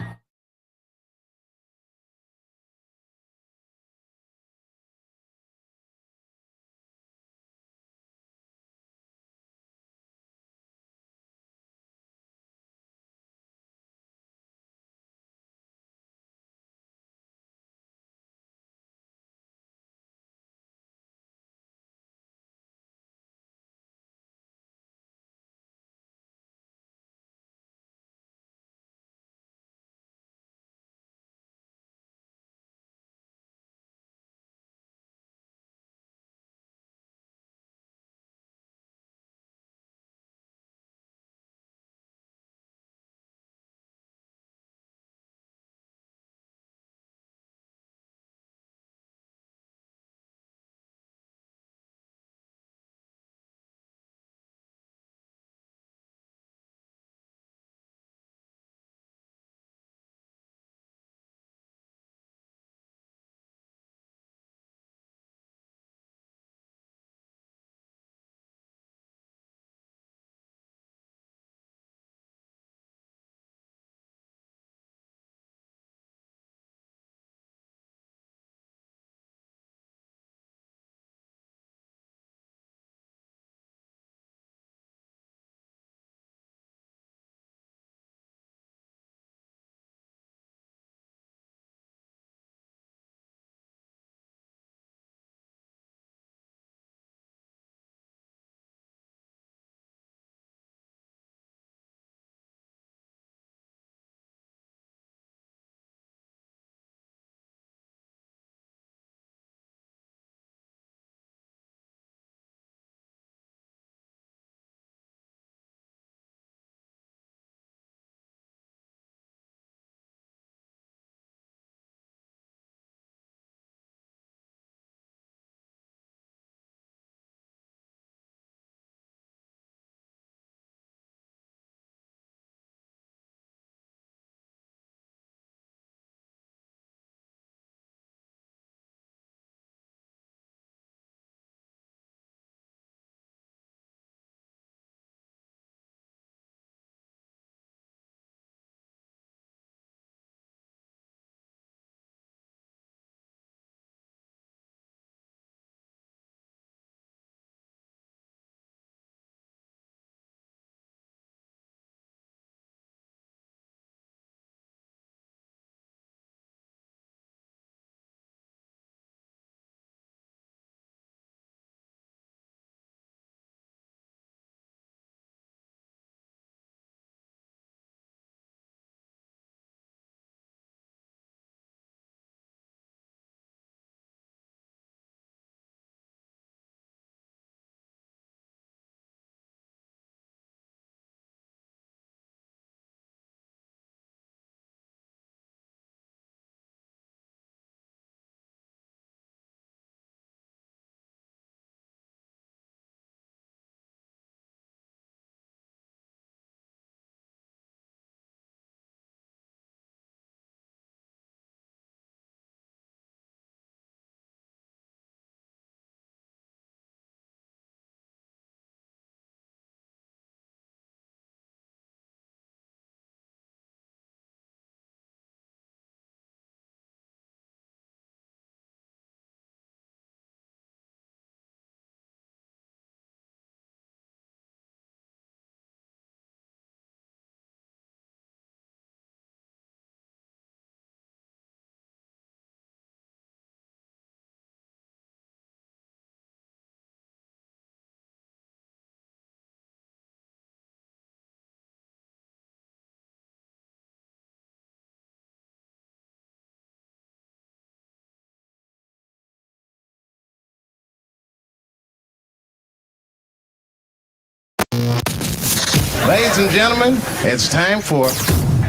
Ladies and gentlemen, it's time for...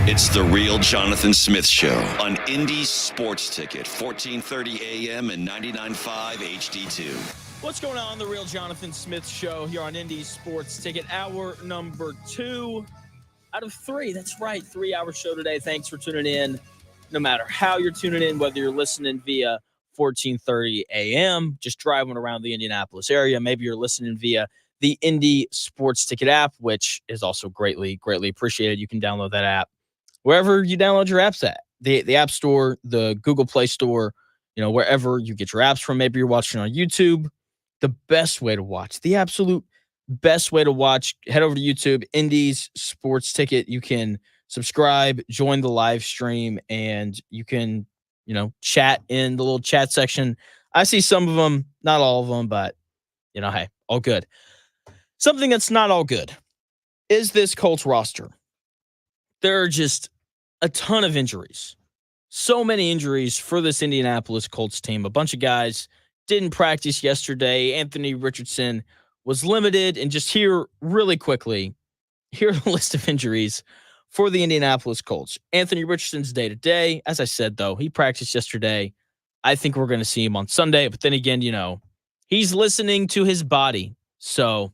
It's the Real Jonathan Smith Show on Indy Sports Ticket, 1430 AM and 99.5 HD2. What's going on? The Real Jonathan Smith Show here on Indy Sports Ticket, hour number 2 out of 3. That's right, 3-hour show today. Thanks for tuning in. No matter how you're tuning in, whether you're listening via 1430 AM, just driving around the Indianapolis area, maybe you're listening via the Indy Sports Ticket app, which is also greatly appreciated. You can download that app wherever you download your apps at. The App Store, the Google Play Store, wherever you get your apps from. Maybe you're watching on YouTube. The best way to watch, the absolute best way to watch, head over to YouTube, Indy's Sports Ticket. You can subscribe, join the live stream, and you can, chat in the little chat section. I see some of them, not all of them, but, hey, all good. Something that's not all good is this Colts roster. There are just a ton of injuries. So many injuries for this Indianapolis Colts team. A bunch of guys didn't practice yesterday. Anthony Richardson was limited. And just here, really quickly, here are the list of injuries for the Indianapolis Colts. Anthony Richardson's day-to-day. As I said, though, he practiced yesterday. I think we're going to see him on Sunday. But then again, he's listening to his body. So,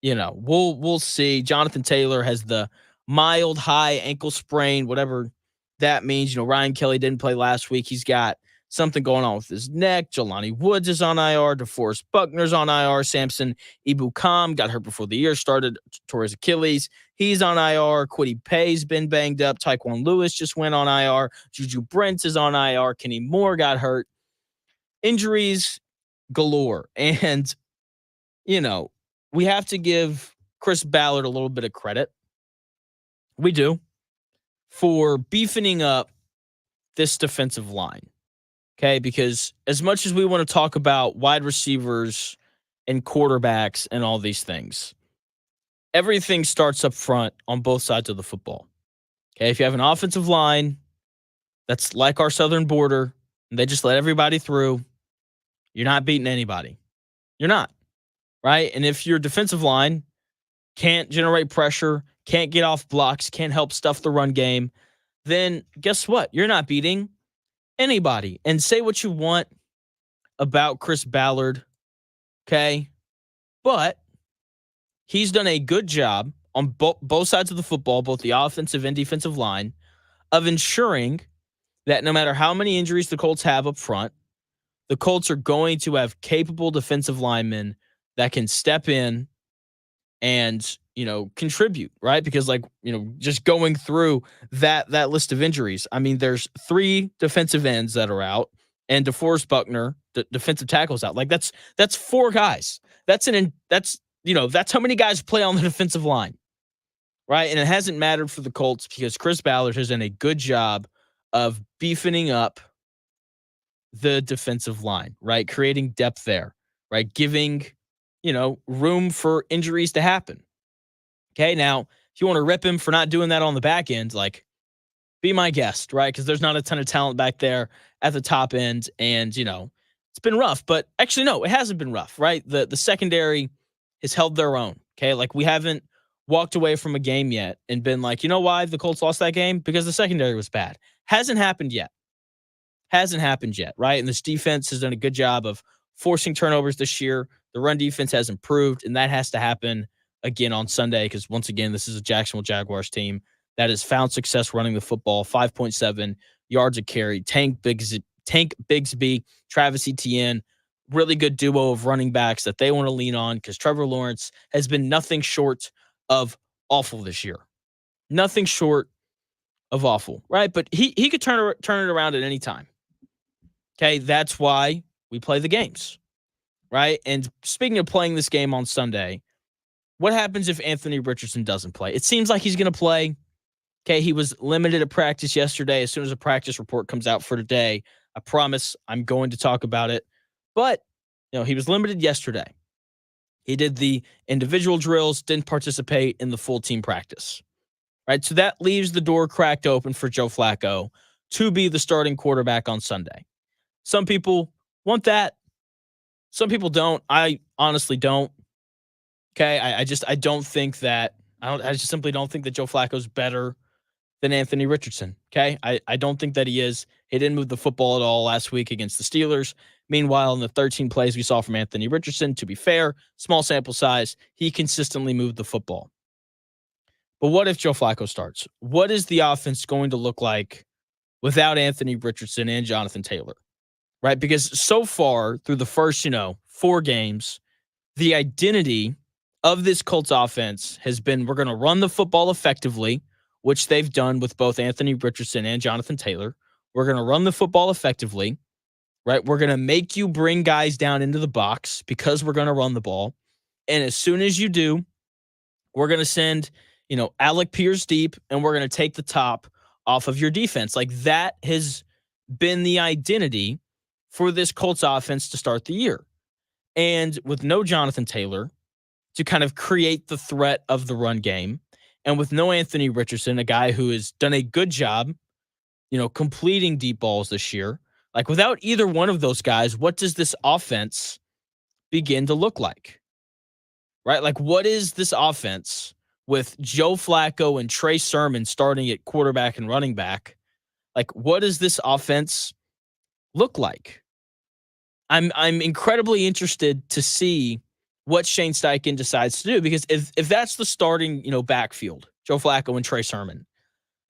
we'll see. Jonathan Taylor has the mild high ankle sprain, whatever that means. Ryan Kelly didn't play last week. He's got something going on with his neck. Jelani Woods is on IR. DeForest Buckner's on IR. Samson Ebukam got hurt before the year started, tore his Achilles. He's on IR. Kwity Paye's been banged up. Tyquan Lewis just went on IR. Juju Brents is on IR. Kenny Moore got hurt. Injuries galore. And, we have to give Chris Ballard a little bit of credit. We do. For beefing up this defensive line. Okay, because as much as we want to talk about wide receivers and quarterbacks and all these things, everything starts up front on both sides of the football. Okay, if you have an offensive line that's like our southern border, and they just let everybody through, you're not beating anybody. You're not, right? And if your defensive line can't generate pressure, can't get off blocks, can't help stuff the run game, then guess what? You're not beating anybody. And say what you want about Chris Ballard, okay? But he's done a good job on both sides of the football, both the offensive and defensive line, of ensuring that no matter how many injuries the Colts have up front, the Colts are going to have capable defensive linemen that can step in and, contribute, right? Because just going through that list of injuries, I mean, there's 3 defensive ends that are out and DeForest Buckner, defensive tackles out. That's 4 guys. That's how many guys play on the defensive line, right? And it hasn't mattered for the Colts because Chris Ballard has done a good job of beefing up the defensive line, right? Creating depth there, right? Giving, room for injuries to happen. Okay, now, if you want to rip him for not doing that on the back end, be my guest, right? Because there's not a ton of talent back there at the top end, and, it's been rough. But actually, no, it hasn't been rough, right? The secondary has held their own, okay? We haven't walked away from a game yet and been like, you know why the Colts lost that game? Because the secondary was bad. Hasn't happened yet, right? And this defense has done a good job of forcing turnovers this year. The run defense has improved, and that has to happen again on Sunday because, once again, this is a Jacksonville Jaguars team that has found success running the football, 5.7 yards a carry. Tank Bigsby, Travis Etienne, really good duo of running backs that they want to lean on because Trevor Lawrence has been nothing short of awful this year. Nothing short of awful, right? But he could turn it around at any time. Okay, that's why we play the games, right? And speaking of playing this game on Sunday, what happens if Anthony Richardson doesn't play? It seems like he's going to play. Okay, he was limited at practice yesterday. As soon as a practice report comes out for today, I promise I'm going to talk about it. But, he was limited yesterday. He did the individual drills, didn't participate in the full team practice. Right? So that leaves the door cracked open for Joe Flacco to be the starting quarterback on Sunday. Some people want that. Some people don't. I honestly don't. Okay, I just simply don't think that Joe Flacco's better than Anthony Richardson. Okay, I don't think that he is. He didn't move the football at all last week against the Steelers. Meanwhile, in the 13 plays we saw from Anthony Richardson, to be fair, small sample size, he consistently moved the football. But what if Joe Flacco starts? What is the offense going to look like without Anthony Richardson and Jonathan Taylor? Right? Because so far through the first, 4 games, the identity of this Colts offense has been, we're going to run the football effectively, which they've done with both Anthony Richardson and Jonathan Taylor. We're going to run the football effectively, right? We're going to make you bring guys down into the box because we're going to run the ball. And as soon as you do, we're going to send, Alec Pierce deep, and we're going to take the top off of your defense. Like, that has been the identity for this Colts offense to start the year. And with no Jonathan Taylor to kind of create the threat of the run game, and with no Anthony Richardson, a guy who has done a good job, completing deep balls this year, like, without either one of those guys, what does this offense begin to look like? Right? Like, what is this offense with Joe Flacco and Trey Sermon starting at quarterback and running back? Like, what does this offense look like? I'm incredibly interested to see what Shane Steichen decides to do, because if that's the starting, backfield, Joe Flacco and Trey Sermon,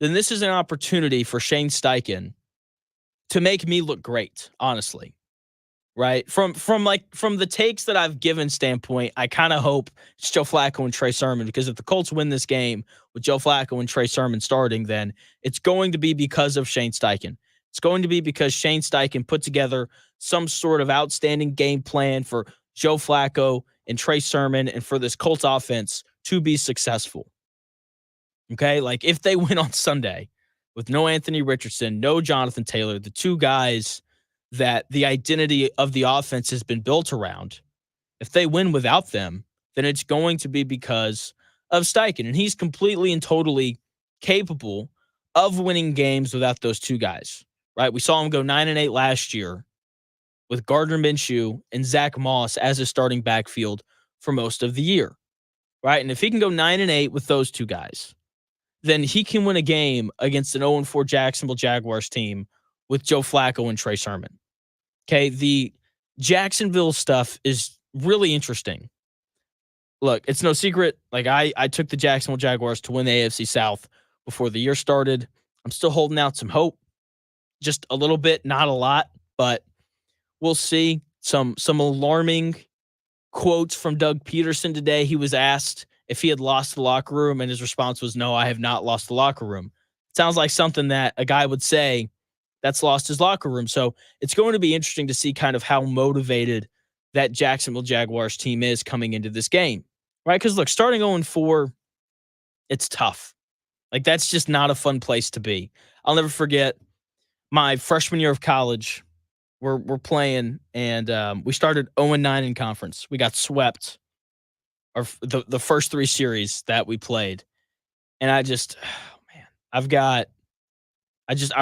then this is an opportunity for Shane Steichen to make me look great, honestly. Right? From the takes that I've given standpoint, I kind of hope it's Joe Flacco and Trey Sermon, because if the Colts win this game with Joe Flacco and Trey Sermon starting, then it's going to be because of Shane Steichen. It's going to be because Shane Steichen put together some sort of outstanding game plan for Joe Flacco and Trey Sermon and for this Colts offense to be successful. Okay? Like, if they win on Sunday with no Anthony Richardson, no Jonathan Taylor, the two guys that the identity of the offense has been built around, if they win without them, then it's going to be because of Steichen. And he's completely and totally capable of winning games without those two guys, right? We saw him go 9-8 last year with Gardner Minshew and Zach Moss as a starting backfield for most of the year, right? And if he can go 9-8 with those two guys, then he can win a game against an 0-4 Jacksonville Jaguars team with Joe Flacco and Trey Sermon. Okay, the Jacksonville stuff is really interesting. Look, it's no secret. Like, I took the Jacksonville Jaguars to win the AFC South before the year started. I'm still holding out some hope. Just a little bit, not a lot, but we'll see. Some alarming quotes from Doug Peterson today. He was asked if he had lost the locker room, and his response was, "No, I have not lost the locker room." Sounds like something that a guy would say that's lost his locker room. So it's going to be interesting to see kind of how motivated that Jacksonville Jaguars team is coming into this game, right? Because look, starting 0-4, it's tough. Like, that's just not a fun place to be. I'll never forget my freshman year of college. We're playing, and we started 0-9 in conference. We got swept the first three series that we played. And I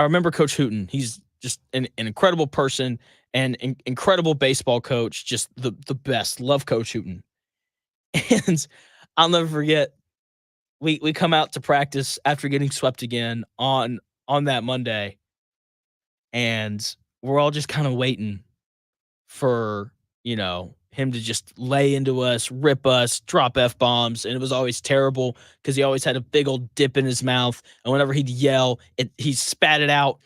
remember Coach Hooten. He's just an incredible person and an incredible baseball coach, just the best. Love Coach Hooten. And I'll never forget, we come out to practice after getting swept again on that Monday, and we're all just kind of waiting for, him to just lay into us, rip us, drop F-bombs. And it was always terrible because he always had a big old dip in his mouth. And whenever he'd yell, he spat it out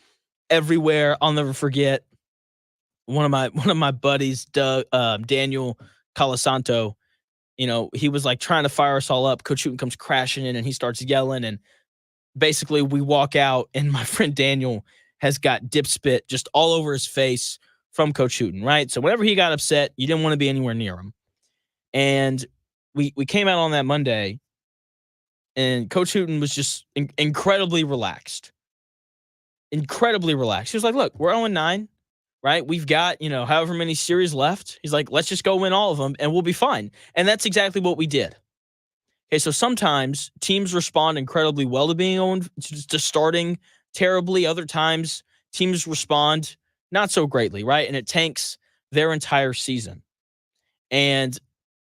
everywhere. I'll never forget one of my buddies, Daniel Colasanto. He was like trying to fire us all up. Coach Hooten comes crashing in and he starts yelling. And basically we walk out and my friend Daniel has got dip spit just all over his face from Coach Hooten, right? So whenever he got upset, you didn't want to be anywhere near him. And we came out on that Monday, and Coach Hooten was just incredibly relaxed. Incredibly relaxed. He was like, look, we're 0-9, right? We've got, however many series left. He's like, let's just go win all of them, and we'll be fine. And that's exactly what we did. Okay, so sometimes teams respond incredibly well to being to starting terribly. Other times teams respond not so greatly, right? And it tanks their entire season. And,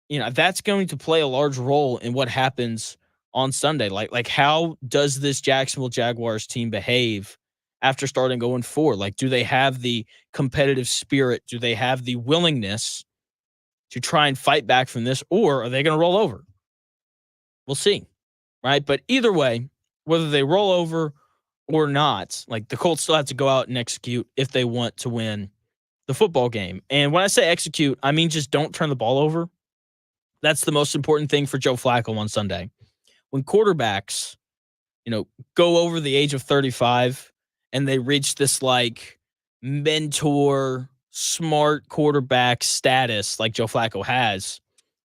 that's going to play a large role in what happens on Sunday. Like how does this Jacksonville Jaguars team behave after starting 0-4? Like, do they have the competitive spirit? Do they have the willingness to try and fight back from this? Or are they going to roll over? We'll see, right? But either way, whether they roll over or not, like, the Colts still have to go out and execute if they want to win the football game. And when I say execute, I mean just don't turn the ball over. That's the most important thing for Joe Flacco on Sunday. When quarterbacks, go over the age of 35 and they reach this like mentor, smart quarterback status like Joe Flacco has,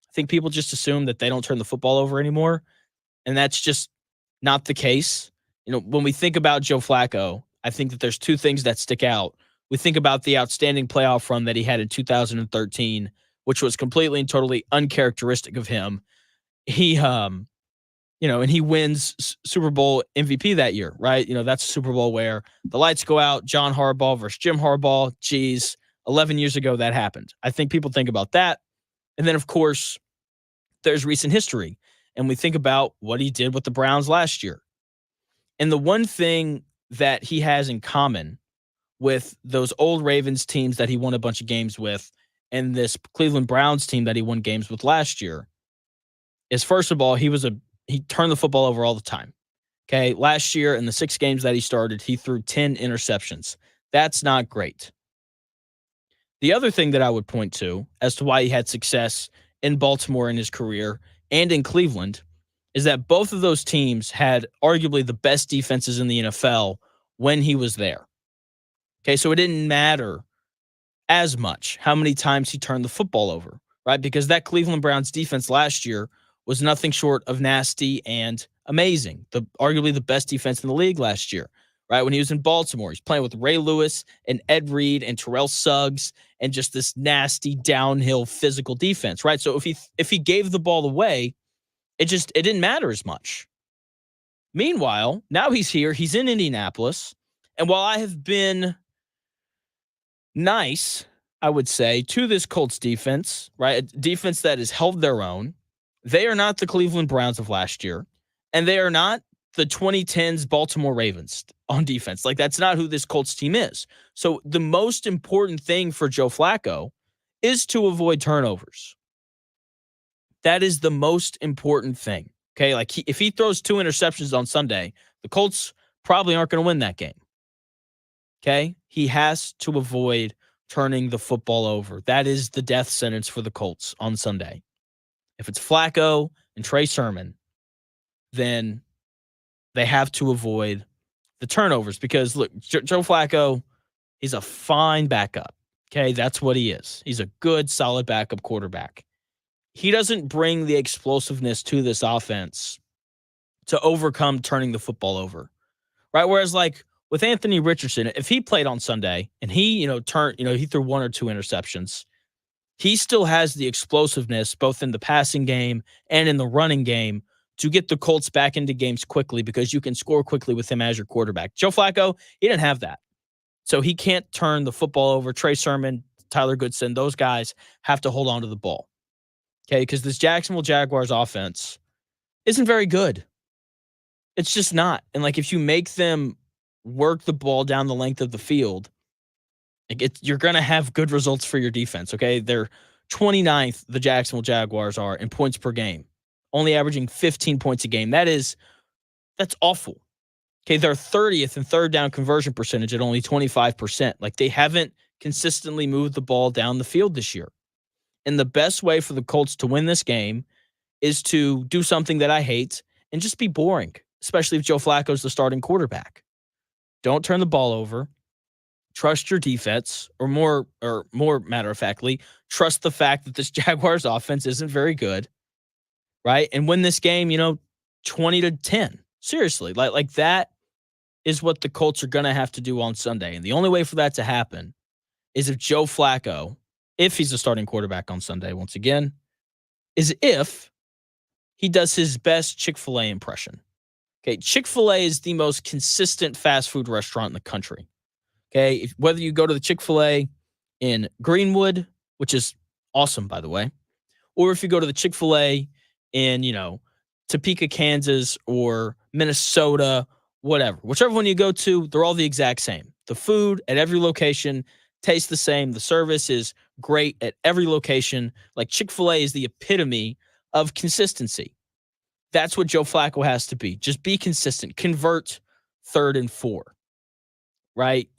I think people just assume that they don't turn the football over anymore. And that's just not the case. When we think about Joe Flacco, I think that there's two things that stick out. We think about the outstanding playoff run that he had in 2013, which was completely and totally uncharacteristic of him. He, and he wins Super Bowl MVP that year, right? That's a Super Bowl where the lights go out, John Harbaugh versus Jim Harbaugh. Geez, 11 years ago that happened. I think people think about that. And then, of course, there's recent history. And we think about what he did with the Browns last year. And the one thing that he has in common with those old Ravens teams that he won a bunch of games with and this Cleveland Browns team that he won games with last year is, first of all, he turned the football over all the time. Okay, last year in the 6 games that he started, he threw 10 interceptions. That's not great. The other thing that I would point to as to why he had success in Baltimore in his career and in Cleveland is that both of those teams had arguably the best defenses in the NFL when he was there. Okay, so it didn't matter as much how many times he turned the football over, right? Because that Cleveland Browns defense last year was nothing short of nasty and amazing. Arguably the best defense in the league last year, right? When he was in Baltimore, he's playing with Ray Lewis and Ed Reed and Terrell Suggs and just this nasty downhill physical defense, right? So if he gave the ball away, it didn't matter as much. Meanwhile, now he's here. He's in Indianapolis. And while I have been nice, I would say, to this Colts defense, right? A defense that has held their own. They are not the Cleveland Browns of last year, and they are not the 2010s Baltimore Ravens on defense. Like, that's not who this Colts team is. So the most important thing for Joe Flacco is to avoid turnovers. That is the most important thing. Okay, like if he throws 2 interceptions on Sunday, the Colts probably aren't going to win that game. Okay, he has to avoid turning the football over. That is the death sentence for the Colts on Sunday. If it's Flacco and Trey Sermon, then they have to avoid the turnovers because, look, Joe Flacco, he's a fine backup. Okay, that's what he is. He's a good, solid backup quarterback. He doesn't bring the explosiveness to this offense to overcome turning the football over, right? Whereas, like, with Anthony Richardson, if he played on Sunday and he, he threw 1 or 2 interceptions, he still has the explosiveness both in the passing game and in the running game to get the Colts back into games quickly because you can score quickly with him as your quarterback. Joe Flacco, he didn't have that. So he can't turn the football over. Trey Sermon, Tyler Goodson, those guys have to hold on to the ball. Okay, because this Jacksonville Jaguars offense isn't very good. It's just not. And like if you make them work the ball down the length of the field, you're going to have good results for your defense, okay? They're 29th, the Jacksonville Jaguars are, in points per game, only averaging 15 points a game. That's awful. Okay, they're 30th in third down conversion percentage at only 25%. Like, they haven't consistently moved the ball down the field this year. And the best way for the Colts to win this game is to do something that I hate and just be boring, especially if Joe Flacco's the starting quarterback. Don't turn the ball over. Trust your defense, or more matter-of-factly, trust the fact that this Jaguars offense isn't very good, right? And win this game, 20-10. Seriously, like that is what the Colts are going to have to do on Sunday. And the only way for that to happen is if Joe Flacco, if he's the starting quarterback on Sunday, once again, is if he does his best Chick-fil-A impression. Okay, Chick-fil-A is the most consistent fast food restaurant in the country. Okay, whether you go to the Chick-fil-A in Greenwood, which is awesome, by the way, or if you go to the Chick-fil-A in, Topeka, Kansas, or Minnesota, whatever. Whichever one you go to, they're all the exact same. The food at every location tastes the same. The service is great at every location. Like, Chick-fil-A is the epitome of consistency. That's what Joe Flacco has to be. Just be consistent. Convert 3rd and 4. Right?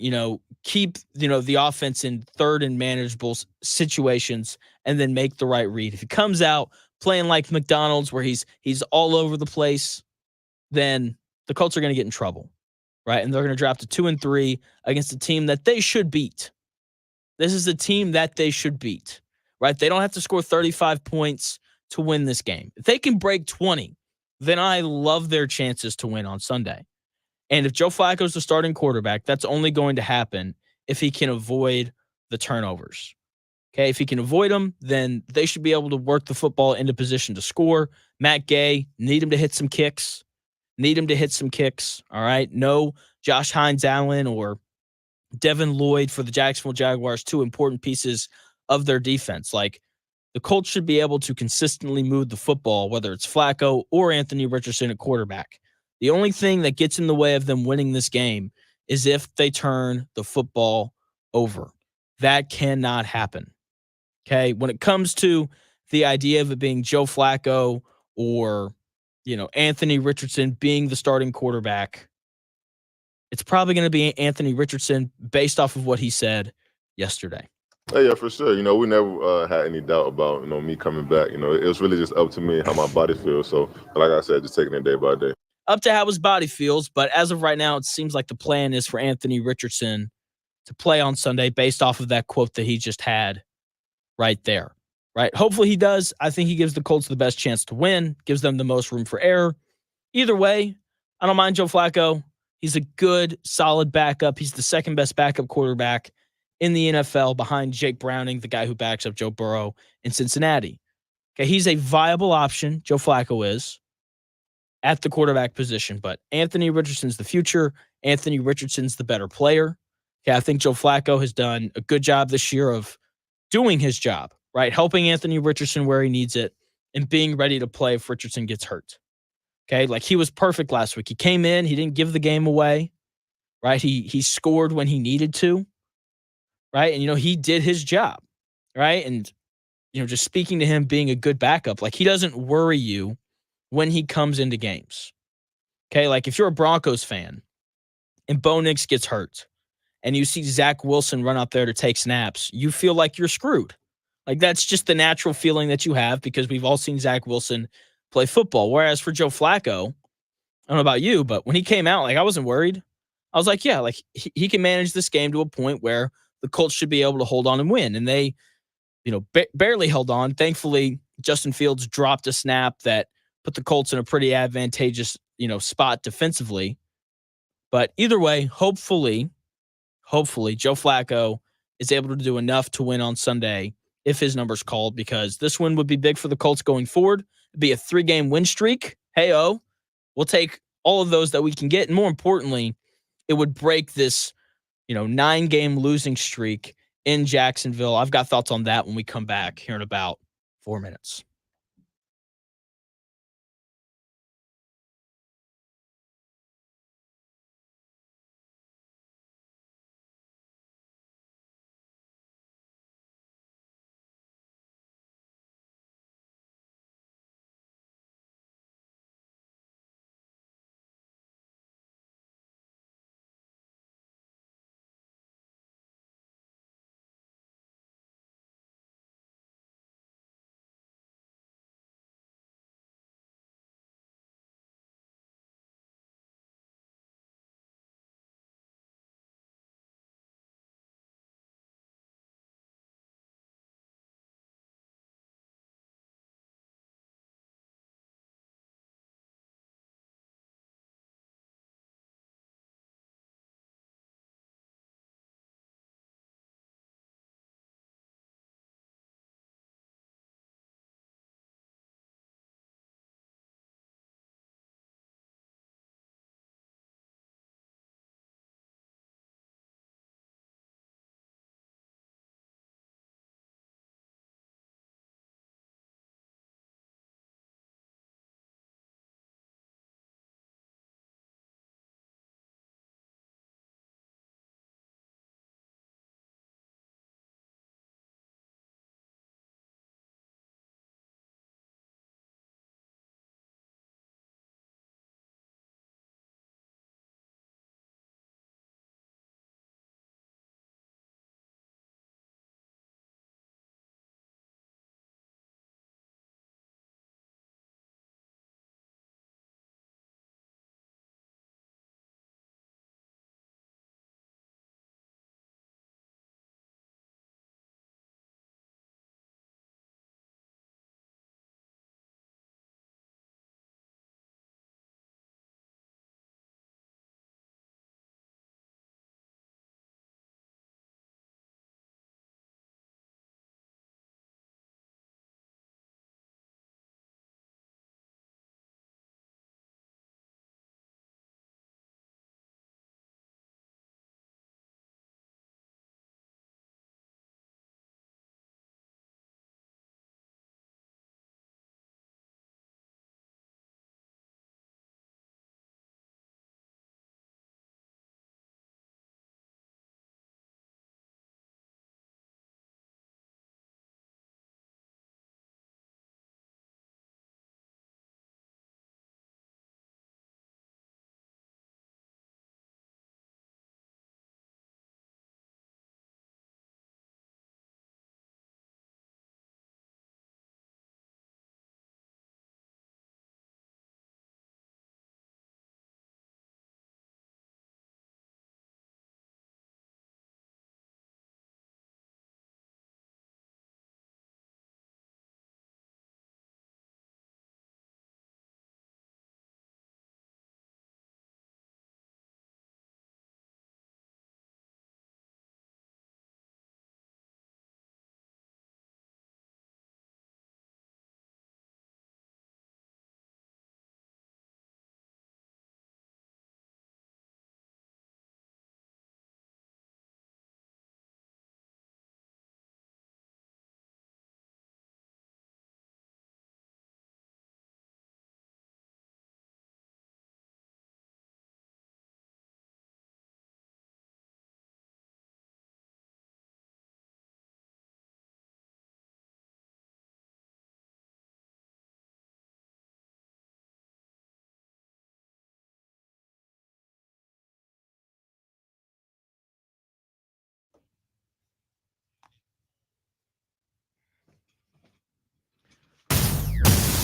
Keep, the offense in third and manageable situations and then make the right read. If he comes out, playing like McDonald's where he's all over the place, then the Colts are going to get in trouble, right? And they're going to drop to 2-3 against a team that they should beat. This is a team that they should beat, right? They don't have to score 35 points to win this game. If they can break 20, then I love their chances to win on Sunday. And if Joe Flacco is the starting quarterback, that's only going to happen if he can avoid the turnovers. Okay, if he can avoid them, then they should be able to work the football into position to score. Matt Gay, need him to hit some kicks. All right, no Josh Hines-Allen or Devin Lloyd for the Jacksonville Jaguars, two important pieces of their defense. Like, the Colts should be able to consistently move the football, whether it's Flacco or Anthony Richardson at quarterback. The only thing that gets in the way of them winning this game is if they turn the football over. That cannot happen. Okay, when it comes to the idea of it being Joe Flacco or, Anthony Richardson being the starting quarterback, it's probably going to be Anthony Richardson based off of what he said yesterday. Yeah, for sure. We never had any doubt about, me coming back. It was really just up to me how my body feels. So, like I said, just taking it day by day. Up to how his body feels, but as of right now, it seems like the plan is for Anthony Richardson to play on Sunday based off of that quote that he just had right there, right? Hopefully he does. I think he gives the Colts the best chance to win, gives them the most room for error. Either way, I don't mind Joe Flacco. He's a good, solid backup. He's the second best backup quarterback in the NFL behind Jake Browning, the guy who backs up Joe Burrow in Cincinnati. Okay, he's a viable option, Joe Flacco is, at the quarterback position, but Anthony Richardson's the future. Anthony Richardson's the better player. Okay, I think Joe Flacco has done a good job this year of doing his job, right? Helping Anthony Richardson where he needs it and being ready to play if Richardson gets hurt. Okay, like he was perfect last week. He came in, he didn't give the game away, right? He scored when he needed to, right? And, he did his job, right? And, just speaking to him being a good backup, like he doesn't worry you when he comes into games. Okay, like if you're a Broncos fan and Bo Nix gets hurt and you see Zach Wilson run out there to take snaps, you feel like you're screwed. Like that's just the natural feeling that you have because we've all seen Zach Wilson play football. Whereas for Joe Flacco, I don't know about you, but when he came out, like I wasn't worried. I was like, yeah, like he can manage this game to a point where the Colts should be able to hold on and win. And they, barely held on. Thankfully, Justin Fields dropped a snap that put the Colts in a pretty advantageous, spot defensively. But either way, hopefully, Joe Flacco is able to do enough to win on Sunday if his number's called, because this win would be big for the Colts going forward. It'd be a 3-game win streak. Hey-oh, we'll take all of those that we can get. And more importantly, it would break this, 9-game losing streak in Jacksonville. I've got thoughts on that when we come back here in about 4 minutes.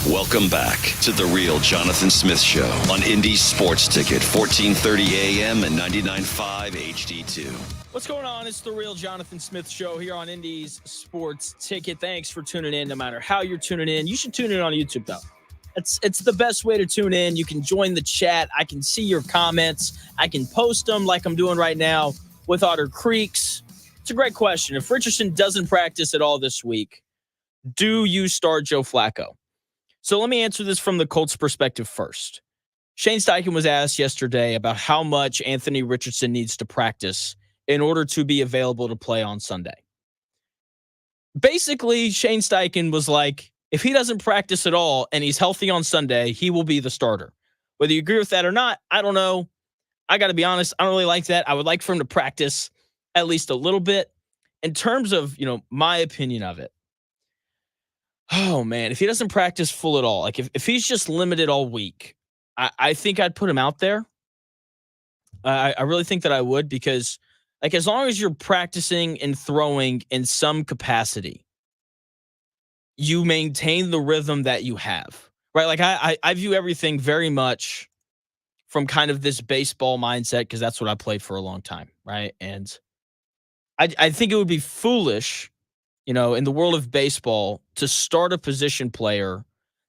Welcome back to the real Jonathan Smith Show on Indy Sports Ticket, 1430 AM and 99.5 HD2. What's going on? It's the real Jonathan Smith Show here on Indy's Sports Ticket. Thanks for tuning in. No matter how you're tuning in, you should tune in on YouTube, though. It's the best way to tune in. You can join the chat. I can see your comments. I can post them like I'm doing right now with Otter Creeks. It's a great question. If Richardson doesn't practice at all this week, do you start Joe Flacco? So let me answer this from the Colts' perspective first. Shane Steichen was asked yesterday about how much Anthony Richardson needs to practice in order to be available to play on Sunday. Basically, Shane Steichen was like, if he doesn't practice at all and he's healthy on Sunday, he will be the starter. Whether you agree with that or not, I don't know. I got to be honest, I don't really like that. I would like for him to practice at least a little bit. In terms of, my opinion of it, oh, man, if he doesn't practice full at all, like if he's just limited all week, I think I'd put him out there. I really think that I would because, like, as long as you're practicing and throwing in some capacity, you maintain the rhythm that you have, right? Like, I view everything very much from kind of this baseball mindset because that's what I played for a long time, right? And I think it would be foolish in the world of baseball to start a position player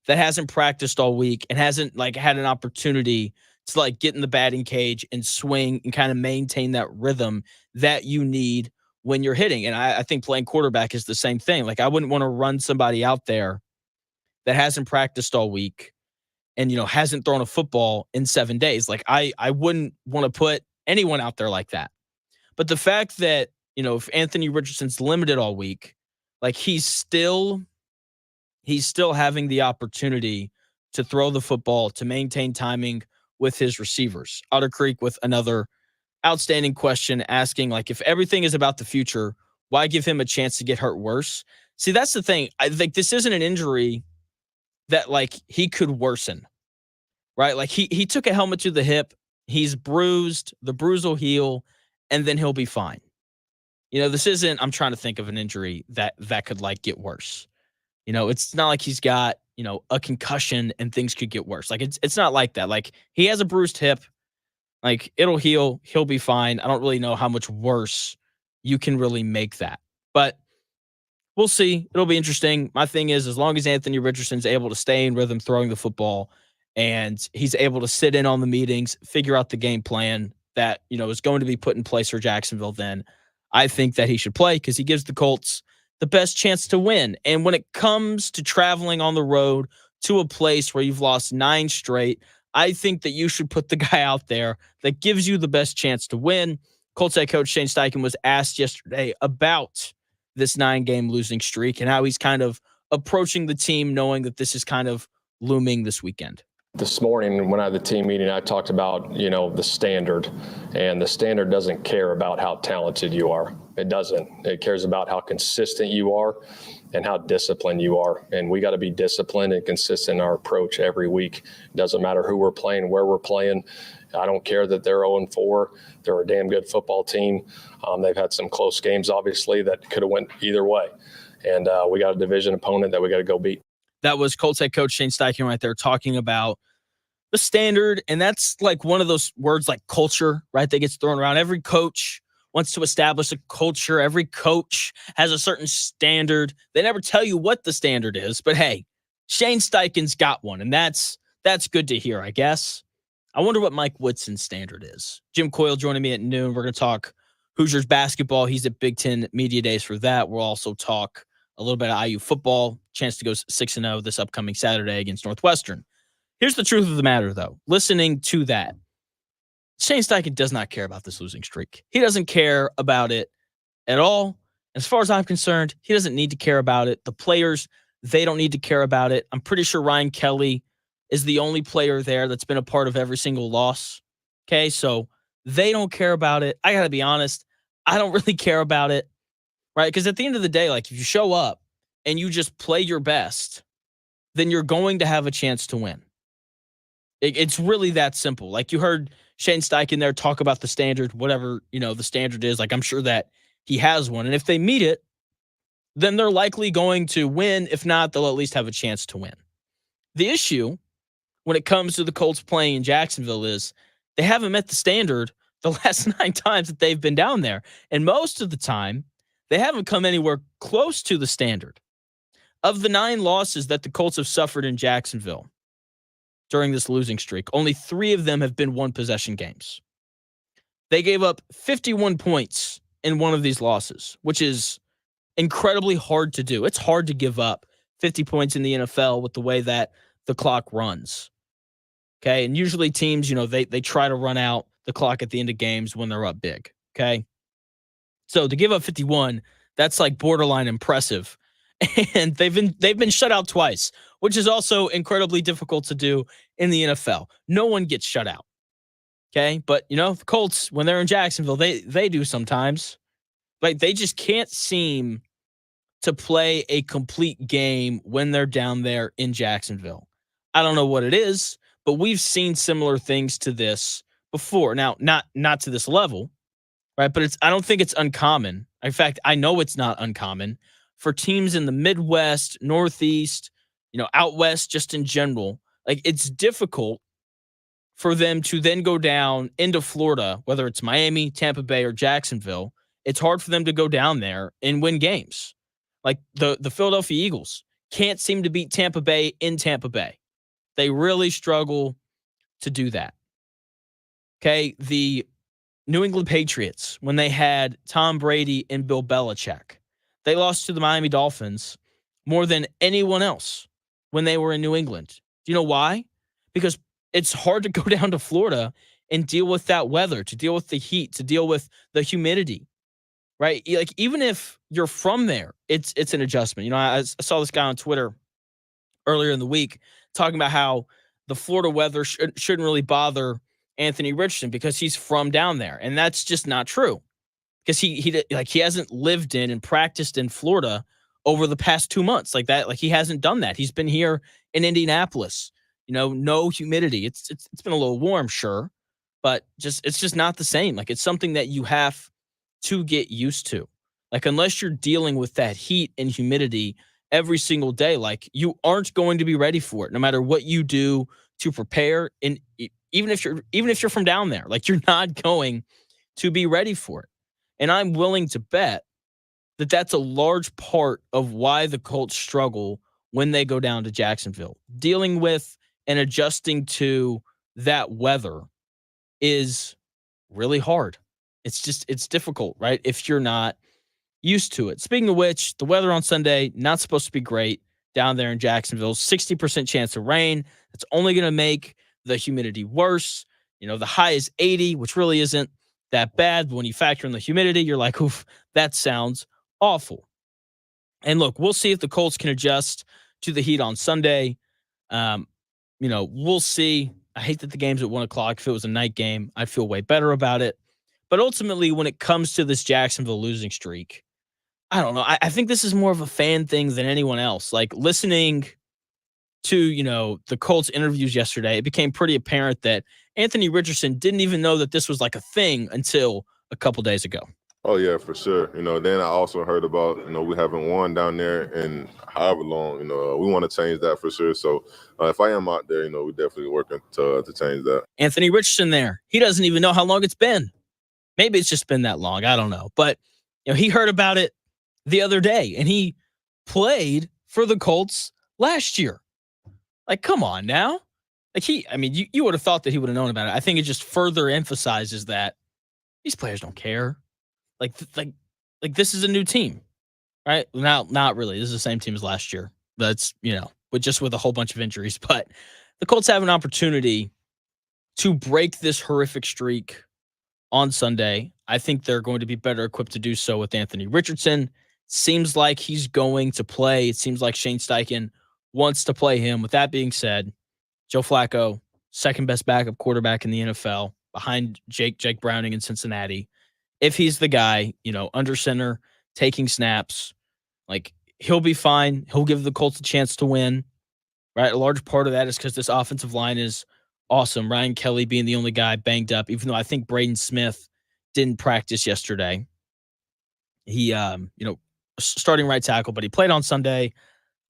that hasn't practiced all week and hasn't had an opportunity to get in the batting cage and swing and kind of maintain that rhythm that you need when you're hitting. And I think playing quarterback is the same thing. Like, I wouldn't want to run somebody out there that hasn't practiced all week and, hasn't thrown a football in 7 days. Like, I wouldn't want to put anyone out there like that. But the fact that, if Anthony Richardson's limited all week, he's still having the opportunity to throw the football, to maintain timing with his receivers. Otter Creek with another outstanding question asking, if everything is about the future, why give him a chance to get hurt worse? See, that's the thing. I think this isn't an injury that, he could worsen, right? He took a helmet to the hip. He's bruised. The bruise will heal, and then he'll be fine. This isn't, I'm trying to think of an injury that could get worse. It's not like he's got, a concussion and things could get worse. It's not like that. He has a bruised hip. It'll heal. He'll be fine. I don't really know how much worse you can really make that. But we'll see. It'll be interesting. My thing is, as long as Anthony Richardson's able to stay in rhythm throwing the football and he's able to sit in on the meetings, figure out the game plan that, is going to be put in place for Jacksonville, then I think that he should play because he gives the Colts the best chance to win. And when it comes to traveling on the road to a place where you've lost 9 straight, I think that you should put the guy out there that gives you the best chance to win. Colts head coach Shane Steichen was asked yesterday about this 9-game losing streak and how he's kind of approaching the team knowing that this is kind of looming this weekend. This morning when I had the team meeting, I talked about, the standard, and the standard doesn't care about how talented you are. It doesn't. It cares about how consistent you are and how disciplined you are. And we got to be disciplined and consistent in our approach every week. It doesn't matter who we're playing, where we're playing. I don't care that they're 0-4. They're a damn good football team. They've had some close games, obviously, that could have went either way. And we got a division opponent that we got to go beat. That was Colts head coach Shane Steichen right there talking about the standard. And that's one of those words like culture, right? That gets thrown around. Every coach wants to establish a culture. Every coach has a certain standard. They never tell you what the standard is, but hey, Shane Steichen's got one. And that's good to hear, I guess. I wonder what Mike Woodson's standard is. Jim Coyle joining me at noon. We're going to talk Hoosiers basketball. He's at Big Ten Media Days for that. We'll also talk a little bit of IU football, chance to go 6-0 this upcoming Saturday against Northwestern. Here's the truth of the matter, though. Listening to that, Shane Steichen does not care about this losing streak. He doesn't care about it at all. As far as I'm concerned, he doesn't need to care about it. The players, they don't need to care about it. I'm pretty sure Ryan Kelly is the only player there that's been a part of every single loss. Okay, so they don't care about it. I got to be honest, I don't really care about it. Right? Because at the end of the day, if you show up and you just play your best, then you're going to have a chance to win. It's really that simple. You heard Shane Steichen there talk about the standard, whatever, the standard is. I'm sure that he has one. And if they meet it, then they're likely going to win. If not, they'll at least have a chance to win. The issue when it comes to the Colts playing in Jacksonville is they haven't met the standard the last 9 times that they've been down there. And most of the time, they haven't come anywhere close to the standard. Of the 9 losses that the Colts have suffered in Jacksonville during this losing streak, only 3 of them have been one-possession games. They gave up 51 points in one of these losses, which is incredibly hard to do. It's hard to give up 50 points in the NFL with the way that the clock runs. Okay, and usually teams, they try to run out the clock at the end of games when they're up big. Okay, so to give up 51, that's like borderline impressive. And they've been shut out twice, which is also incredibly difficult to do in the NFL. No one gets shut out. Okay, but the Colts, when they're in Jacksonville, they do sometimes. Like, they just can't seem to play a complete game when they're down there in Jacksonville. I don't know what it is, but we've seen similar things to this before. Now, not to this level, right? But I don't think it's uncommon. In fact, I know it's not uncommon for teams in the Midwest, Northeast, out West, just in general. Like, it's difficult for them to then go down into Florida, whether it's Miami, Tampa Bay, or Jacksonville. It's hard for them to go down there and win games. Like the Philadelphia Eagles can't seem to beat Tampa Bay in Tampa Bay. They really struggle to do that. Okay, the New England Patriots, when they had Tom Brady and Bill Belichick, they lost to the Miami Dolphins more than anyone else when they were in New England. Do you know why? Because it's hard to go down to Florida and deal with that weather, to deal with the heat, to deal with the humidity, right? Like, even if you're from there, it's an adjustment. I saw this guy on Twitter earlier in the week talking about how the Florida weather shouldn't really bother Anthony Richardson because he's from down there. And that's just not true. Because he hasn't lived in and practiced in Florida over the past 2 months like that. Like, he hasn't done that. He's been here in Indianapolis. No humidity. It's been a little warm, sure, but it's just not the same. Like, it's something that you have to get used to. Like, unless you're dealing with that heat and humidity every single day, like, you aren't going to be ready for it, no matter what you do to prepare. And even if you're from down there, like, you're not going to be ready for it. And I'm willing to bet that that's a large part of why the Colts struggle when they go down to Jacksonville. Dealing with and adjusting to that weather is really hard. It's difficult, right? If you're not used to it. Speaking of which, the weather on Sunday, not supposed to be great down there in Jacksonville. 60% chance of rain. It's only going to make the humidity worse. The high is 80, which really isn't that bad. But when you factor in the humidity, you're like, oof, that sounds awful. And look, we'll see if the Colts can adjust to the heat on Sunday. We'll see. I hate that the game's at 1 o'clock. If it was a night game, I'd feel way better about it. But ultimately, when it comes to this Jacksonville losing streak, I don't know. I think this is more of a fan thing than anyone else. Like, listening to, the Colts interviews yesterday, it became pretty apparent that Anthony Richardson didn't even know that this was like a thing until a couple days ago. Oh, yeah, for sure. Then I also heard about, we haven't won down there in however long. We want to change that for sure. So if I am out there, we're definitely working to change that. Anthony Richardson there. He doesn't even know how long it's been. Maybe it's just been that long. I don't know. But, he heard about it the other day, and he played for the Colts last year. Like, come on now. Like, you would have thought that he would have known about it. I think it just further emphasizes that these players don't care. Like this is a new team, right? Now, not really. This is the same team as last year. That's, with a whole bunch of injuries. But the Colts have an opportunity to break this horrific streak on Sunday. I think they're going to be better equipped to do so with Anthony Richardson. Seems like he's going to play. It seems like Shane Steichen wants to play him. With that being said, Joe Flacco, second best backup quarterback in the NFL, behind Jake Browning in Cincinnati. If he's the guy, under center, taking snaps, like, he'll be fine. He'll give the Colts a chance to win, right? A large part of that is because this offensive line is awesome. Ryan Kelly being the only guy banged up, even though I think Braden Smith didn't practice yesterday. He, starting right tackle, but he played on Sunday.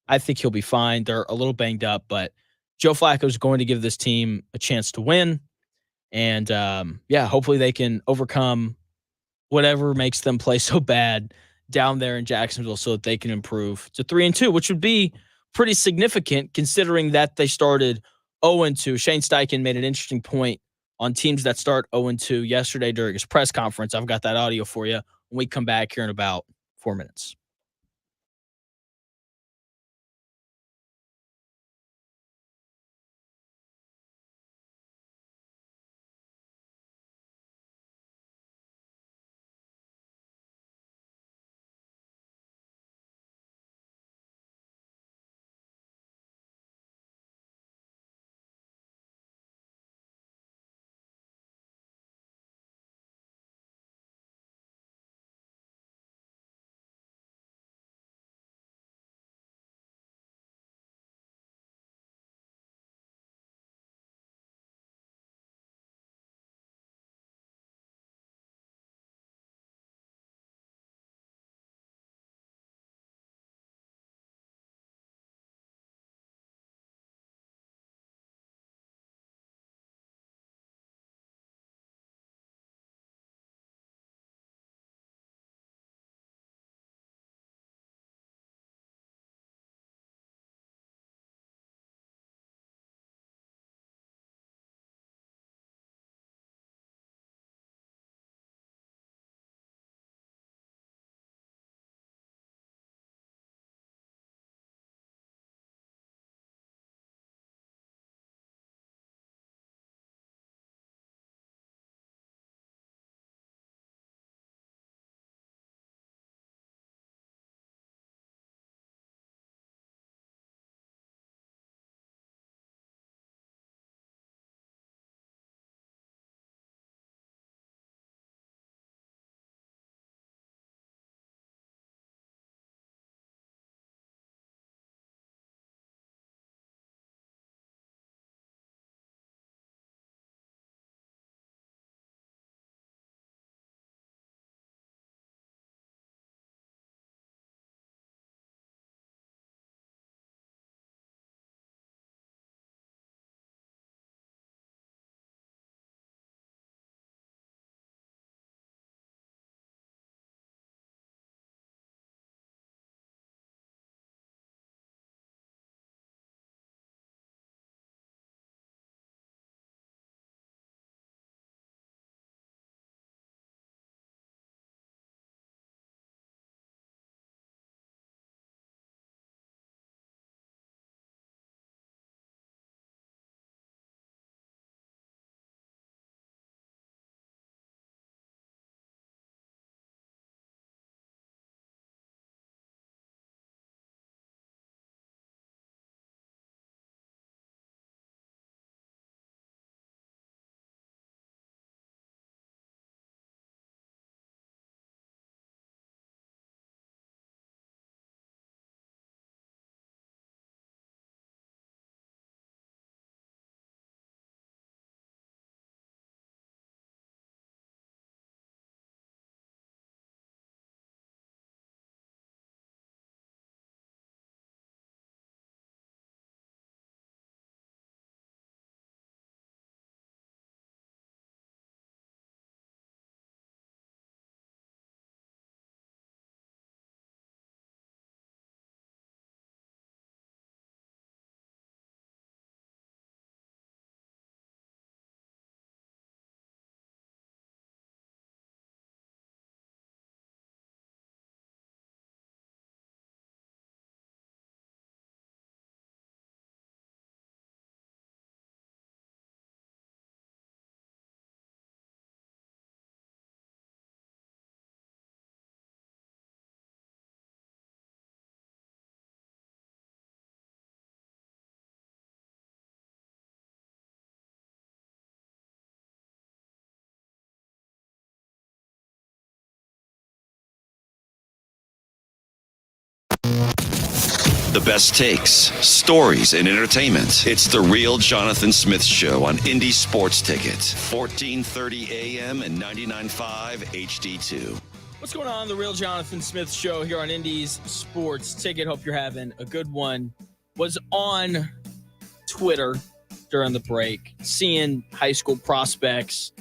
I think he'll be fine. They're a little banged up, but Joe Flacco is going to give this team a chance to win. And, hopefully they can overcome whatever makes them play so bad down there in Jacksonville so that they can improve to 3-2, which would be pretty significant considering that they started 0-2. Shane Steichen made an interesting point on teams that start 0-2 yesterday during his press conference. I've got that audio for you when we come back here in about 4 minutes. The best takes, stories, and entertainment. It's the Real Jonathan Smith Show on Indy Sports Ticket, 1430 AM and 99.5 HD2. What's going on? The Real Jonathan Smith Show here on Indy's Sports Ticket. Hope you're having a good one. Was on Twitter during the break, seeing high school prospects.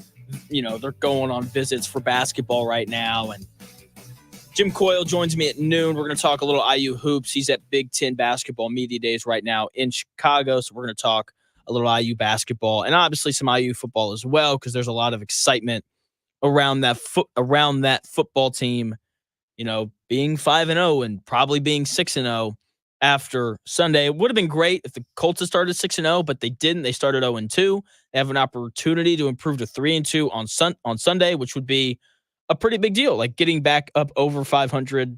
They're going on visits for basketball right now. And Jim Coyle joins me at noon. We're going to talk a little IU hoops. He's at Big Ten Basketball Media Days right now in Chicago. So we're going to talk a little IU basketball and obviously some IU football as well, because there's a lot of excitement around that football team, being 5-0 and probably being 6-0 after Sunday. It would have been great if the Colts had started 6-0, but they didn't. They started 0-2. They have an opportunity to improve to 3-2 on Sunday, which would be a pretty big deal, like getting back up over 500,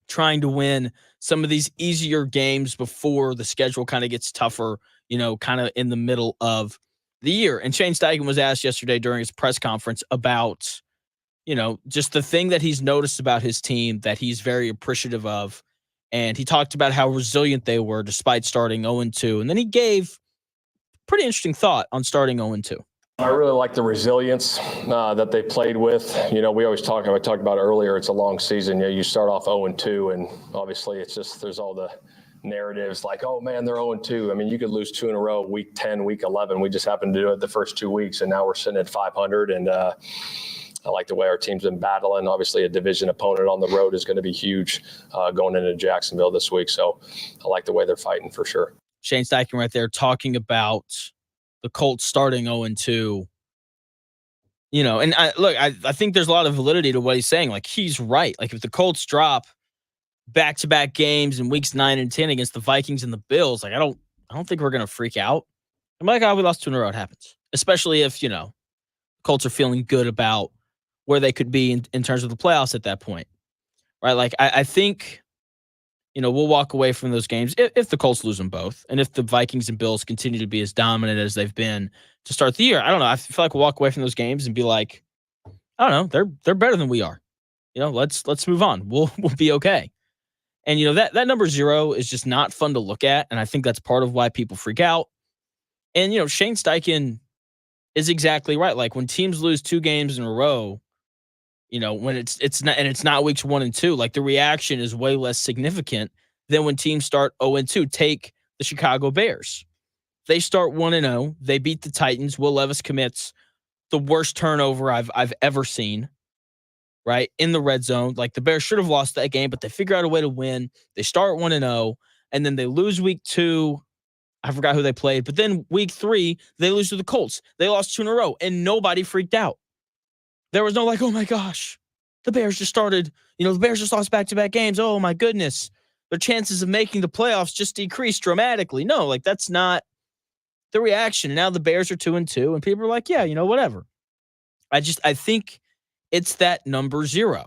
trying to win some of these easier games before the schedule kind of gets tougher, kind of in the middle of the year. And Shane Steichen was asked yesterday during his press conference about, just the thing that he's noticed about his team that he's very appreciative of. And he talked about how resilient they were despite starting 0-2. And then he gave pretty interesting thought on starting 0-2. I really like the resilience that they played with. We always I talked about it earlier, it's a long season. You start off 0-2, and obviously it's just there's all the narratives like, oh, man, they're 0-2. I mean, you could lose 2 in a row, week 10, week 11. We just happened to do it the first 2 weeks, and now we're sitting at 500. And I like the way our team's been battling. Obviously, a division opponent on the road is going to be huge going into Jacksonville this week. So I like the way they're fighting for sure. Shane Steichen right there talking about the Colts starting 0-2. And I think there's a lot of validity to what he's saying. Like, he's right. Like, if the Colts drop back-to-back games in weeks 9 and 10 against the Vikings and the Bills, like, I don't think we're going to freak out. I'm like, we lost 2 in a row. It happens. Especially if, Colts are feeling good about where they could be in terms of the playoffs at that point, right? Like, I think, we'll walk away from those games if the Colts lose them both, and if the Vikings and Bills continue to be as dominant as they've been to start the year. I don't know. I feel like we'll walk away from those games and be like, I don't know, they're better than we are. Let's move on. We'll be okay. And that number 0 is just not fun to look at, and I think that's part of why people freak out. And Shane Steichen is exactly right. Like, when teams lose 2 games in a row, when it's not weeks 1 and 2, like, the reaction is way less significant than when teams start 0-2. Take the Chicago Bears. They start 1-0. They beat the Titans. Will Levis commits the worst turnover I've ever seen, right, in the red zone. Like, the Bears should have lost that game, but they figure out a way to win. They start 1-0, and then they lose week 2. I forgot who they played, but then week 3, they lose to the Colts. They lost 2 in a row, and nobody freaked out. There was no like, oh my gosh, the Bears just started, the Bears just lost back-to-back games. Oh my goodness. Their chances of making the playoffs just decreased dramatically. No, like, that's not the reaction. Now the Bears are 2-2, and people are like, yeah, whatever. I think it's that number 0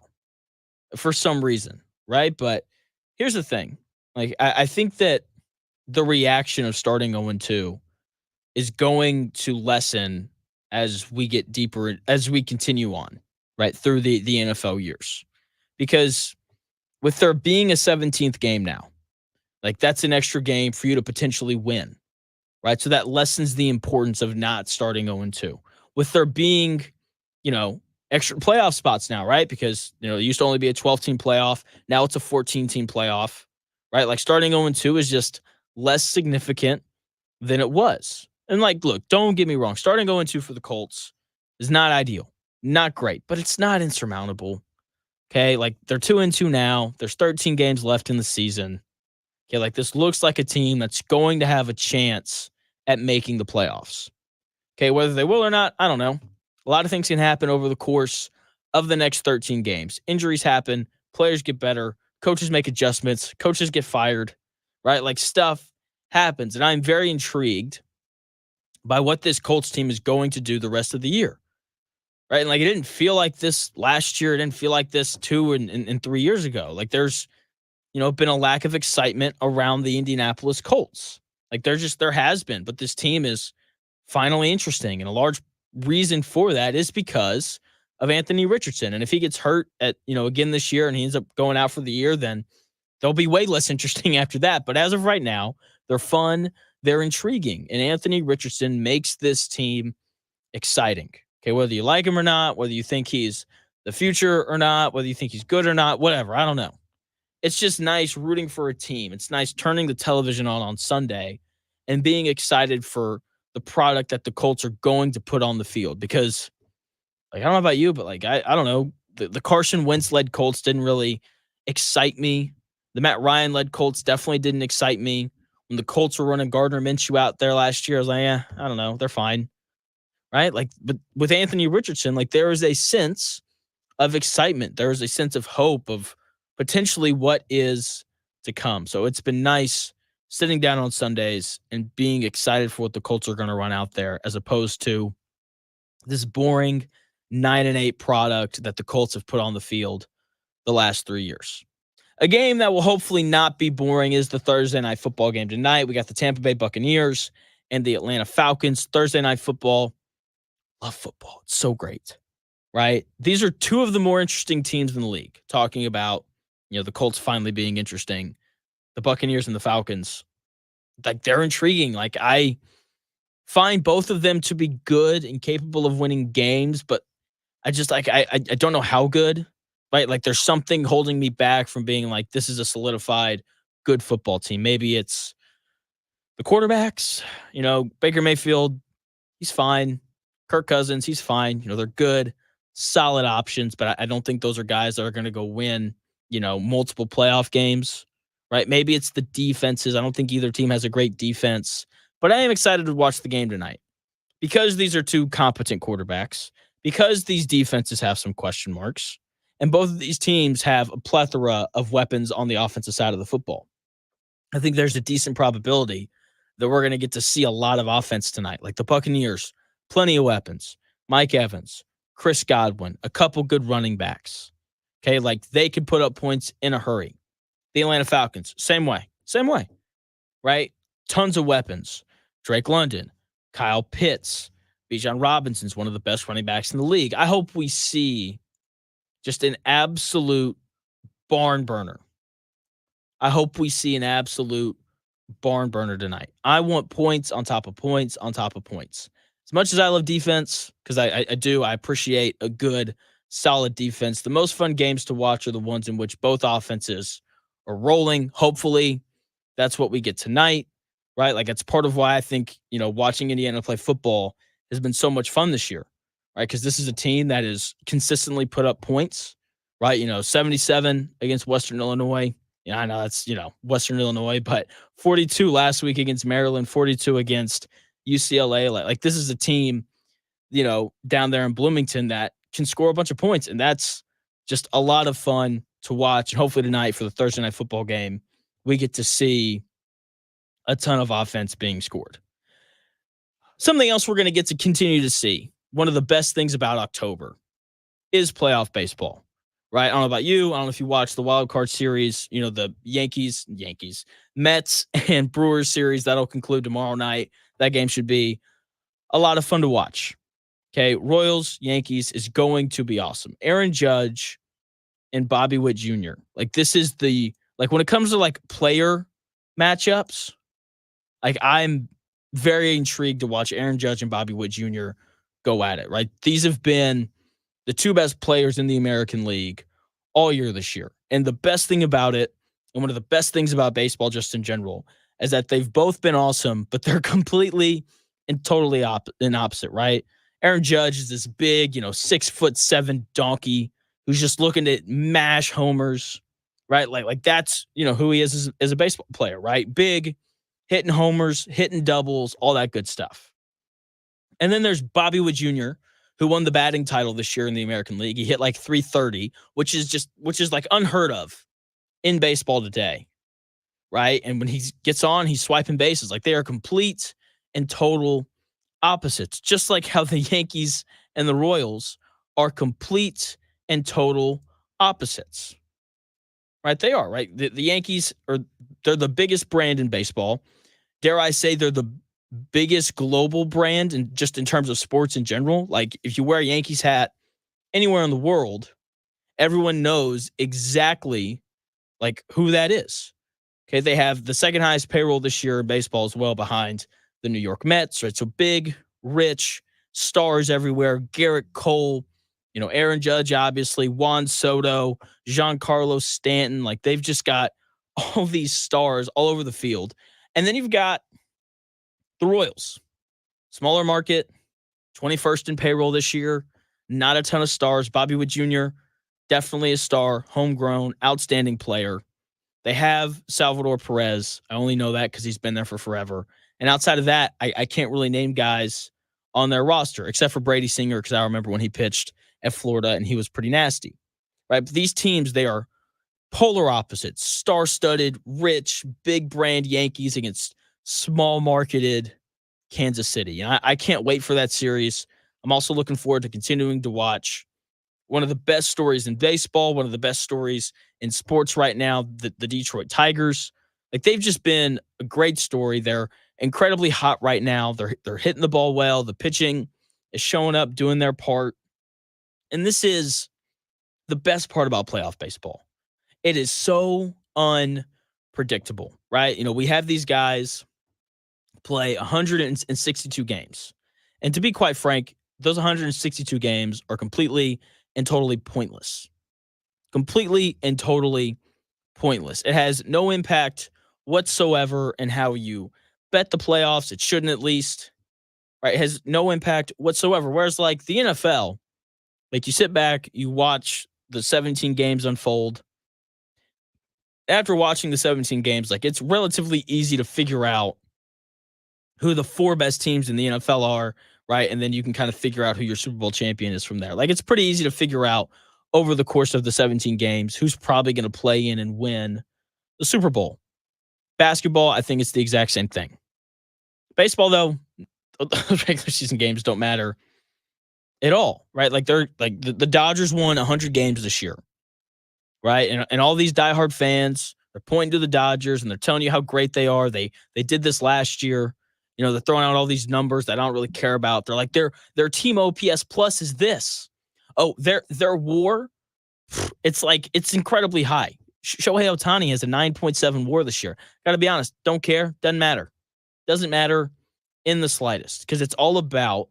for some reason, right? But here's the thing. Like, I think that the reaction of starting 0-2 is going to lessen as we get deeper, as we continue on, right, through the NFL years. Because with there being a 17th game now, like, that's an extra game for you to potentially win, right? So that lessens the importance of not starting 0-2. With there being, extra playoff spots now, right? Because, it used to only be a 12-team playoff. Now it's a 14-team playoff, right? Like, starting 0-2 is just less significant than it was. And, like, look, don't get me wrong. Starting 0-2 for the Colts is not ideal. Not great, but it's not insurmountable. Okay, like, they're 2-2 now. There's 13 games left in the season. Okay, like, this looks like a team that's going to have a chance at making the playoffs. Okay, whether they will or not, I don't know. A lot of things can happen over the course of the next 13 games. Injuries happen. Players get better. Coaches make adjustments. Coaches get fired, right? Like, stuff happens. And I'm very intrigued by what this Colts team is going to do the rest of the year, right? And, like, it didn't feel like this last year. It didn't feel like this 2 and 3 years ago. Like, there's, been a lack of excitement around the Indianapolis Colts. Like, there has been, but this team is finally interesting. And a large reason for that is because of Anthony Richardson. And if he gets hurt again this year and he ends up going out for the year, then they'll be way less interesting after that. But as of right now, they're fun. They're intriguing. And Anthony Richardson makes this team exciting. Okay, whether you like him or not, whether you think he's the future or not, whether you think he's good or not, whatever, I don't know. It's just nice rooting for a team. It's nice turning the television on Sunday and being excited for the product that the Colts are going to put on the field. Because, like, I don't know about you, but, like, I don't know. The Carson Wentz-led Colts didn't really excite me. The Matt Ryan-led Colts definitely didn't excite me. When the Colts were running Gardner Minshew out there last year, I was like, I don't know. They're fine. Right? Like, but with Anthony Richardson, like, there is a sense of excitement. There is a sense of hope of potentially what is to come. So it's been nice sitting down on Sundays and being excited for what the Colts are going to run out there, as opposed to this boring 9-8 product that the Colts have put on the field the last 3 years. A game that will hopefully not be boring is the Thursday night football game tonight. We got the Tampa Bay Buccaneers and the Atlanta Falcons. Thursday night football. Love football. It's so great, right? These are two of the more interesting teams in the league. Talking about, the Colts finally being interesting. The Buccaneers and the Falcons, like, they're intriguing. Like, I find both of them to be good and capable of winning games, but I just, like, I don't know how good, right? Like, there's something holding me back from being like, this is a solidified good football team. Maybe it's the quarterbacks, Baker Mayfield, he's fine. Kirk Cousins, he's fine. They're good, solid options, but I don't think those are guys that are going to go win, multiple playoff games, right? Maybe it's the defenses. I don't think either team has a great defense, but I am excited to watch the game tonight because these are two competent quarterbacks, because these defenses have some question marks, and both of these teams have a plethora of weapons on the offensive side of the football. I think there's a decent probability that we're going to get to see a lot of offense tonight. Like the Buccaneers, plenty of weapons. Mike Evans, Chris Godwin, a couple good running backs. Okay, like they could put up points in a hurry. The Atlanta Falcons, same way, right? Tons of weapons. Drake London, Kyle Pitts, Bijan Robinson's one of the best running backs in the league. I hope we see just an absolute barn burner. I hope we see an absolute barn burner tonight. I want points on top of points on top of points. As much as I love defense, because I appreciate a good, solid defense, the most fun games to watch are the ones in which both offenses are rolling. Hopefully, that's what we get tonight, right? Like, it's part of why I think, watching Indiana play football has been so much fun this year, right? Because this is a team that has consistently put up points, right? 77 against Western Illinois. Yeah, I know that's, Western Illinois, but 42 last week against Maryland, 42 against UCLA. Like this is a team, down there in Bloomington that can score a bunch of points. And that's just a lot of fun to watch. And hopefully tonight for the Thursday night football game, we get to see a ton of offense being scored. Something else we're going to get to continue to see. One of the best things about October is playoff baseball. Right? I don't know about you. I don't know if you watched the wild card series, the Yankees, Mets and Brewers series that'll conclude tomorrow night. That game should be a lot of fun to watch. Okay. Royals, Yankees is going to be awesome. Aaron Judge and Bobby Witt Jr. Like this is when it comes to like player matchups, like I'm very intrigued to watch Aaron Judge and Bobby Witt Jr. go at it, right? These have been the two best players in the American League all year this year. And the best thing about it, and one of the best things about baseball just in general, is that they've both been awesome, but they're completely and totally opposite, right? Aaron Judge is this big, 6'7" donkey who's just looking to mash homers, right? Like that's, who he is as a baseball player, right? Big, hitting homers, hitting doubles, all that good stuff. And then there's Bobby Witt Jr., who won the batting title this year in the American League. He hit like 330, which is like unheard of in baseball today, right? And when he gets on, he's swiping bases. Like they are complete and total opposites, just like how the Yankees and the Royals are complete and total opposites, right? They are, right? The Yankees they're the biggest brand in baseball. Dare I say they're the biggest global brand and just in terms of sports in general. Like if you wear a Yankees hat anywhere in the world, everyone knows exactly like who that is. Okay. They have the second highest payroll this year in baseball as well, behind the New York Mets, right? So big, rich stars everywhere. Garrett Cole, Aaron Judge, obviously, Juan Soto, Giancarlo Stanton. Like they've just got all these stars all over the field. And then you've got The Royals, smaller market, 21st in payroll this year, not a ton of stars. Bobby Witt Jr., definitely a star, homegrown, outstanding player. They have Salvador Perez. I only know that because he's been there for forever. And outside of that, I can't really name guys on their roster, except for Brady Singer, because I remember when he pitched at Florida and he was pretty nasty. Right? But these teams, they are polar opposites, star-studded, rich, big brand Yankees against small-marketed Kansas City. And I can't wait for that series. I'm also looking forward to continuing to watch one of the best stories in baseball, one of the best stories in sports right now, the Detroit Tigers. Like, they've just been a great story. They're incredibly hot right now. They're hitting the ball well. The pitching is showing up, doing their part. And this is the best part about playoff baseball. It is so unpredictable, right? You know, we have these guys play 162 games. And to be quite frank, those 162 games are completely and totally pointless. Completely and totally pointless. It has no impact whatsoever in how you bet the playoffs. It shouldn't, at least. Right? It has no impact whatsoever. Whereas, like, the NFL, like, you sit back, you watch the 17 games unfold. After watching the 17 games, like, it's relatively easy to figure out who the 4 best teams in the NFL are, right? And then you can kind of figure out who your Super Bowl champion is from there. Like, it's pretty easy to figure out over the course of the 17 games who's probably going to play in and win the Super Bowl. Basketball, I think it's the exact same thing. Baseball, though, regular season games don't matter at all, right? Like, they're like the Dodgers won 100 games this year, right? And all these diehard fans are pointing to the Dodgers and they're telling you how great they are. They did this last year. You know, they're throwing out all these numbers that I don't really care about. They're like, their team OPS plus is this. Oh, their WAR, it's incredibly high. Shohei Ohtani has a 9.7 WAR this year. Got to be honest, don't care, doesn't matter. Doesn't matter in the slightest, because it's all about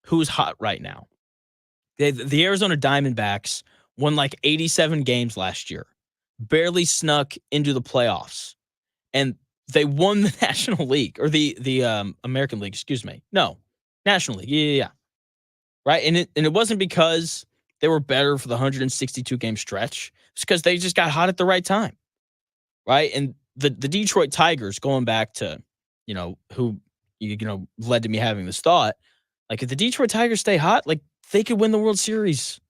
who's hot right now. The Arizona Diamondbacks won like 87 games last year, barely snuck into the playoffs, and they won the National League, or the American League, excuse me. No, National League. Yeah. Right? And it wasn't because they were better for the 162 game stretch. It's because they just got hot at the right time. Right? And the Detroit Tigers, going back to, you know, who led to me having this thought, like, if the Detroit Tigers stay hot, like, they could win the World Series.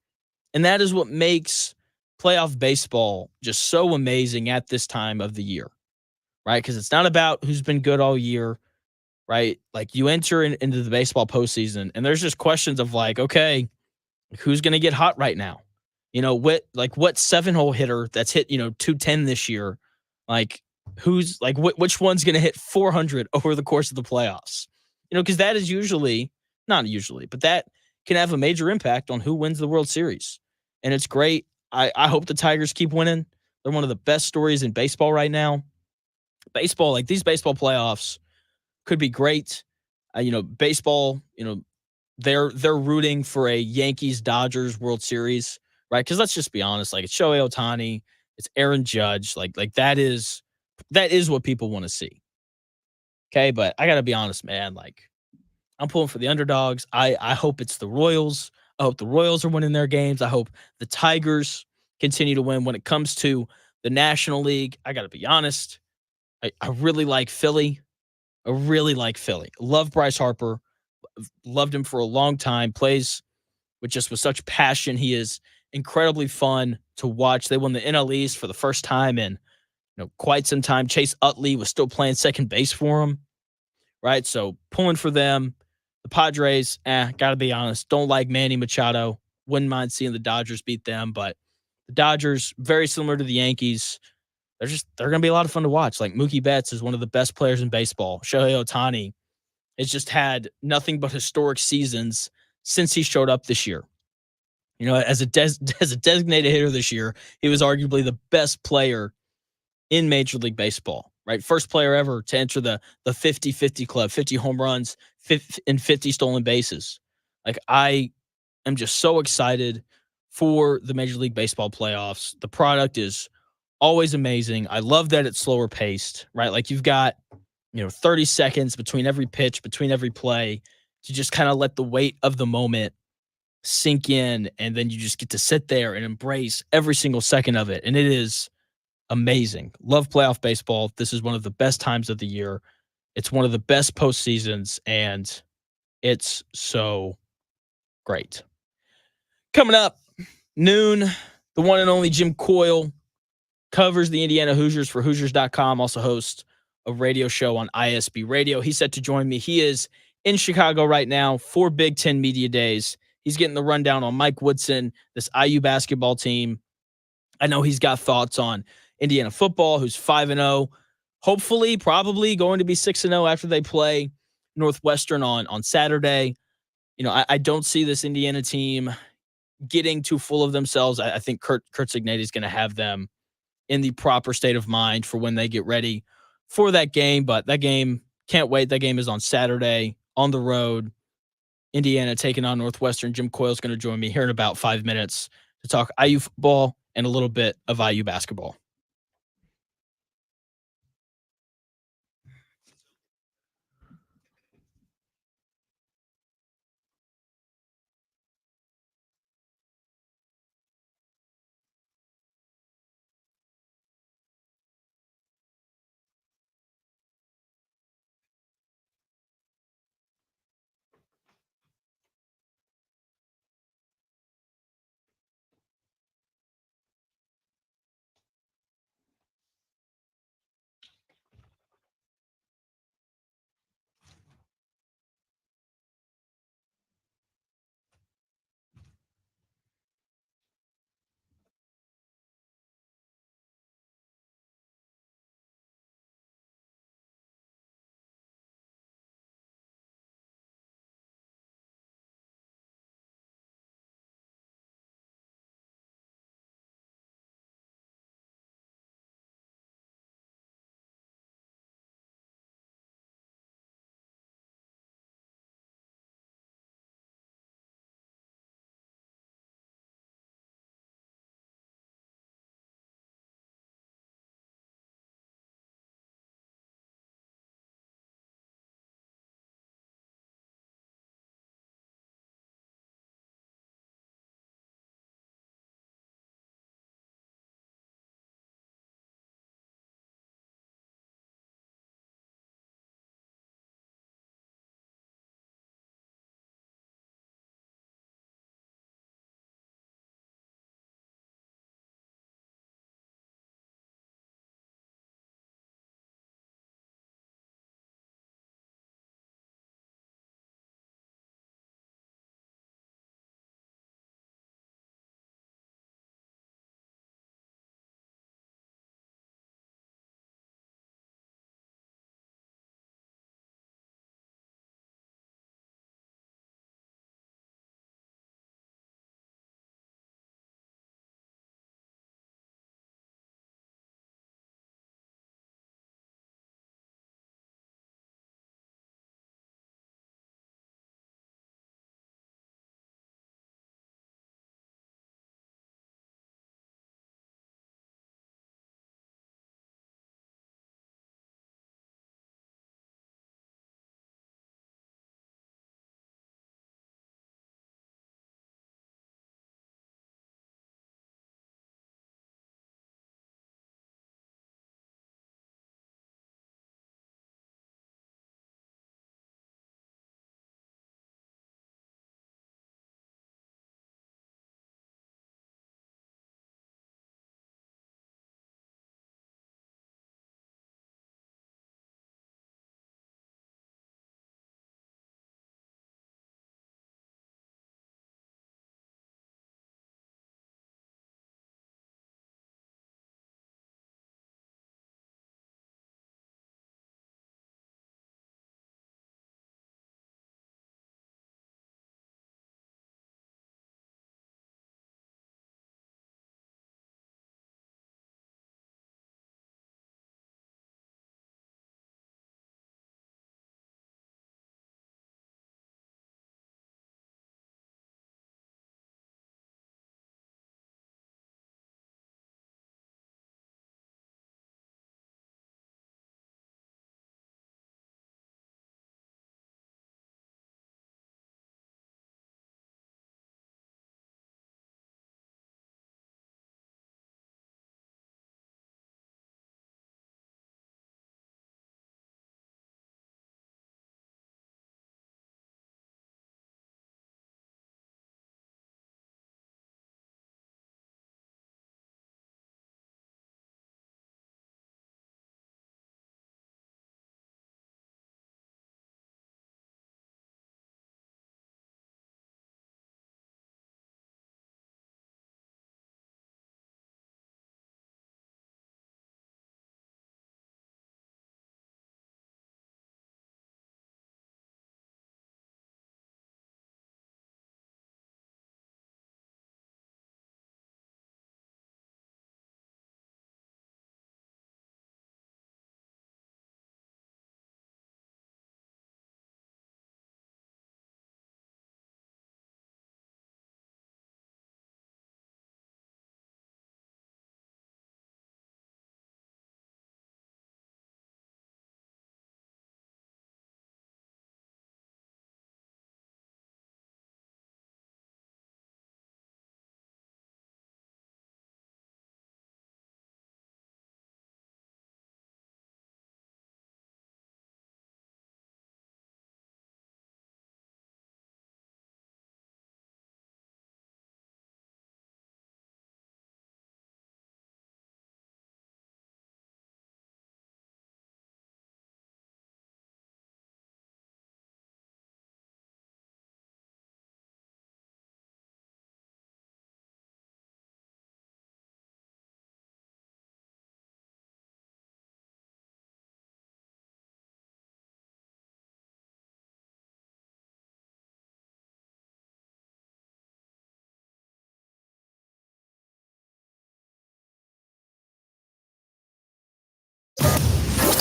And that is what makes playoff baseball just so amazing at this time of the year. Right? Because it's not about who's been good all year, right? Like, you enter into the baseball postseason, and there's just questions of, like, okay, who's going to get hot right now? You know, what 7-hole hitter that's hit, 210 this year, like, who's like, which one's going to hit 400 over the course of the playoffs? You know, because that is not usually, but that can have a major impact on who wins the World Series. And it's great. I hope the Tigers keep winning. They're one of the best stories in baseball right now. Baseball, like, these baseball playoffs could be great. Baseball, they're rooting for a Yankees-Dodgers World Series, right? Because let's just be honest, like, it's Shohei Ohtani, it's Aaron Judge, like that is what people want to see. Okay, but I gotta be honest, man. Like, I'm pulling for the underdogs. I hope it's the Royals. I hope the Royals are winning their games. I hope the Tigers continue to win. When it comes to the National League, I gotta be honest. I really like Philly. Love Bryce Harper. Loved him for a long time. Plays with such passion. He is incredibly fun to watch. They won the NL East for the first time in quite some time. Chase Utley was still playing second base for him. Right? So pulling for them. The Padres, gotta be honest, don't like Manny Machado. Wouldn't mind seeing the Dodgers beat them, but the Dodgers, very similar to the Yankees, they're going to be a lot of fun to watch. Like, Mookie Betts is one of the best players in baseball. Shohei Ohtani has just had nothing but historic seasons since he showed up this year. You know, as a designated hitter this year, he was arguably the best player in Major League Baseball, right? First player ever to enter the 50-50 club, 50 home runs, 50 stolen bases. Like, I am just so excited for the Major League Baseball playoffs. The product is always amazing. I love that it's slower paced, right? Like, you've got 30 seconds between every pitch, between every play, to just kind of let the weight of the moment sink in, and then you just get to sit there and embrace every single second of it. And it is amazing. Love playoff baseball. This is one of the best times of the year. It's one of the best postseasons, and it's so great. Coming up, noon, the one and only Jim Coyle covers the Indiana Hoosiers for Hoosiers.com, also hosts a radio show on ISB Radio. He's set to join me. He is in Chicago right now for Big Ten Media Days. He's getting the rundown on Mike Woodson, this IU basketball team. I know he's got thoughts on Indiana football, who's 5-0, hopefully, probably going to be 6-0 after they play Northwestern on Saturday. I don't see this Indiana team getting too full of themselves. I think Kurt Cignetti is going to have them in the proper state of mind for when they get ready for that game. But that game, can't wait. That game is on Saturday on the road. Indiana taking on Northwestern. Jim Coyle is going to join me here in about 5 minutes to talk IU football and a little bit of IU basketball.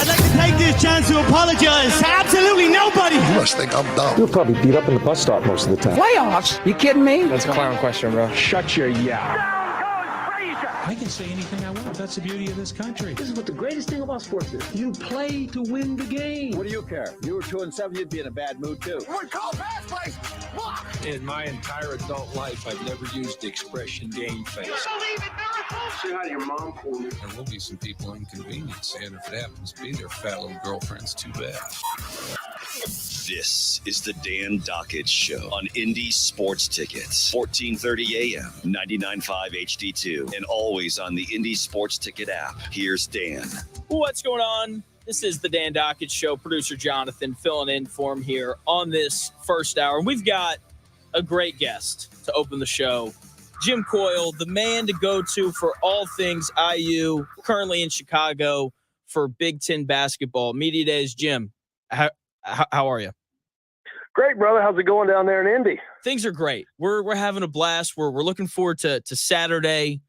I'd like to take this chance to apologize to absolutely nobody. You must think I'm dumb. You're probably beat up in the bus stop most of the time. Playoffs? You kidding me? That's a clown question, bro. Shut your yap. I can say anything I want. That's the beauty of this country. This is what the greatest thing about sports is. You play to win the game. What do you care? You were 2-7, you'd be in a bad mood too. You would call pass plays. In my entire adult life, I've never used the expression game face. You believe in miracles? Say hi to your mom for me. There will be some people inconvenienced, and if it happens to be their fat little girlfriends, too bad. This is the Dan Dockett Show on Indy Sports Tickets, 1430 AM, 99.5 HD2, and always on the Indy Sports Ticket app. Here's Dan. What's going on? This is the Dan Dockett Show. Producer Jonathan filling in for him here on this first hour. We've got a great guest to open the show. Jim Coyle, the man to go to for all things IU, currently in Chicago for Big Ten basketball. Media Days. Jim, how are you? Great, brother. How's it going down there in Indy? Things are great. We're having a blast. We're looking forward to Saturday.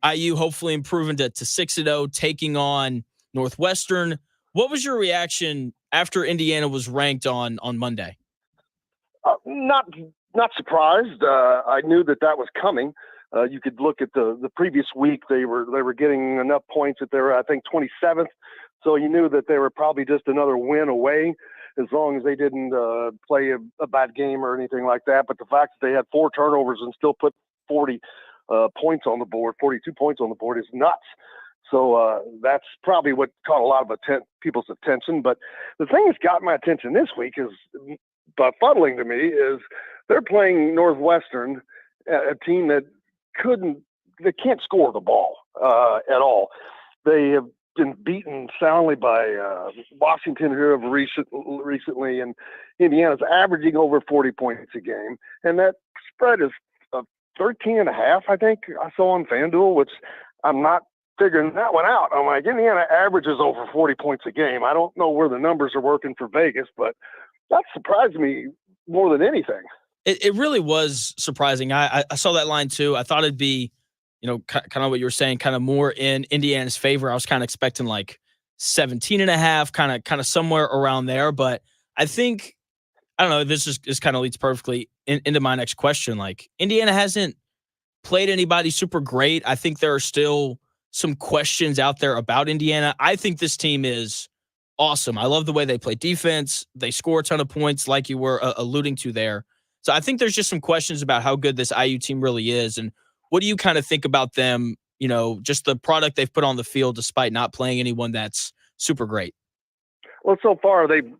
IU hopefully improving to 6-0, taking on Northwestern. What was your reaction after Indiana was ranked on Monday? Not surprised. I knew that was coming. You could look at the previous week. They were getting enough points that they were, I think, 27th. So you knew that they were probably just another win away, as long as they didn't play a bad game or anything like that. But the fact that they had 4 turnovers and still put 40 points on the board, 42 points on the board, is nuts. So that's probably what caught a lot of people's attention. But the thing that's got my attention this week is befuddling to me is they're playing Northwestern, a team that can't score the ball at all. They have been beaten soundly by Washington here recently, and Indiana's averaging over 40 points a game. And that spread is 13.5, I think I saw on FanDuel, which I'm not figuring that one out. I'm like, Indiana averages over 40 points a game. I don't know where the numbers are working for Vegas, but that surprised me more than anything. It really was surprising. I saw that line too. I thought it'd be, kind of what you were saying, kind of more in Indiana's favor. I was kind of expecting like 17.5, kind of somewhere around there. But I think, I don't know, this kind of leads perfectly into my next question. Like, Indiana hasn't played anybody super great. I think there are still some questions out there about Indiana. I think this team is awesome. I love the way they play defense. They score a ton of points, like you were alluding to there. So I think there's just some questions about how good this IU team really is. And what do you kind of think about them, just the product they've put on the field despite not playing anyone that's super great? Well, so far they've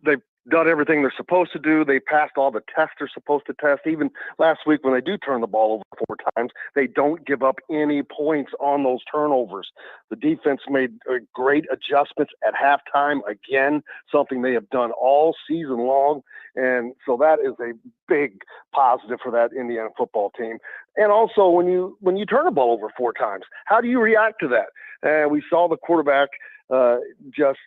done everything they're supposed to do. They passed all the tests they're supposed to test. Even last week when they do turn the ball over 4 times, they don't give up any points on those turnovers. The defense made great adjustments at halftime, again, something they have done all season long. And so that is a big positive for that Indiana football team. And also when you turn the ball over 4 times, how do you react to that? We saw the quarterback just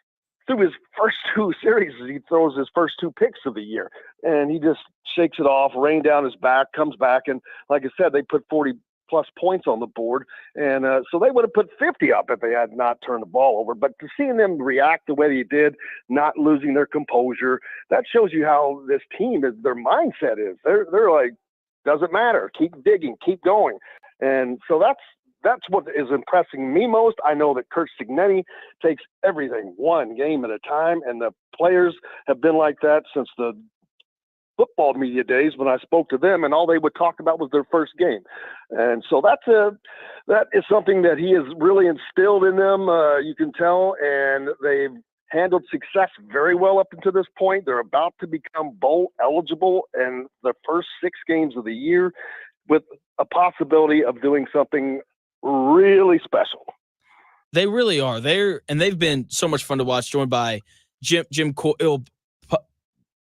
through his first 2 series, he throws his first 2 picks of the year, and he just shakes it off, rain down his back, comes back, and like I said, they put 40-plus points on the board, and so they would have put 50 up if they had not turned the ball over. But to seeing them react the way they did, not losing their composure, that shows you how this team is. Their mindset is. They're like, doesn't matter, keep digging, keep going, and so that's what is impressing me most. I know that Kurt Signetti takes everything one game at a time, and the players have been like that since the football media days when I spoke to them, and all they would talk about was their first game. And so that is something that he has really instilled in them, you can tell, and they've handled success very well up until this point. They're about to become bowl eligible in the first 6 games of the year with a possibility of doing something really special. They really are. They've been so much fun to watch, joined by Jim Coyle,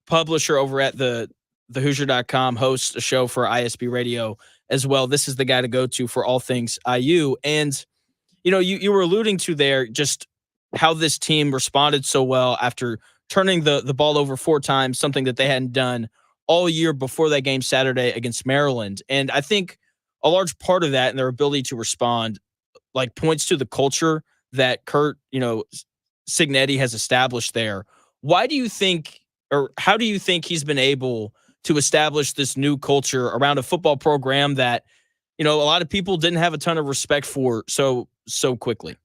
publisher over at the Hoosier.com, hosts a show for ISB Radio as well. This is the guy to go to for all things IU. And, you were alluding to there just how this team responded so well after turning the ball over 4 times, something that they hadn't done all year before that game Saturday against Maryland. And I think a large part of that and their ability to respond, like, points to the culture that Kurt, Cignetti has established there. Why do you think, or how do you think he's been able to establish this new culture around a football program that, a lot of people didn't have a ton of respect for so quickly?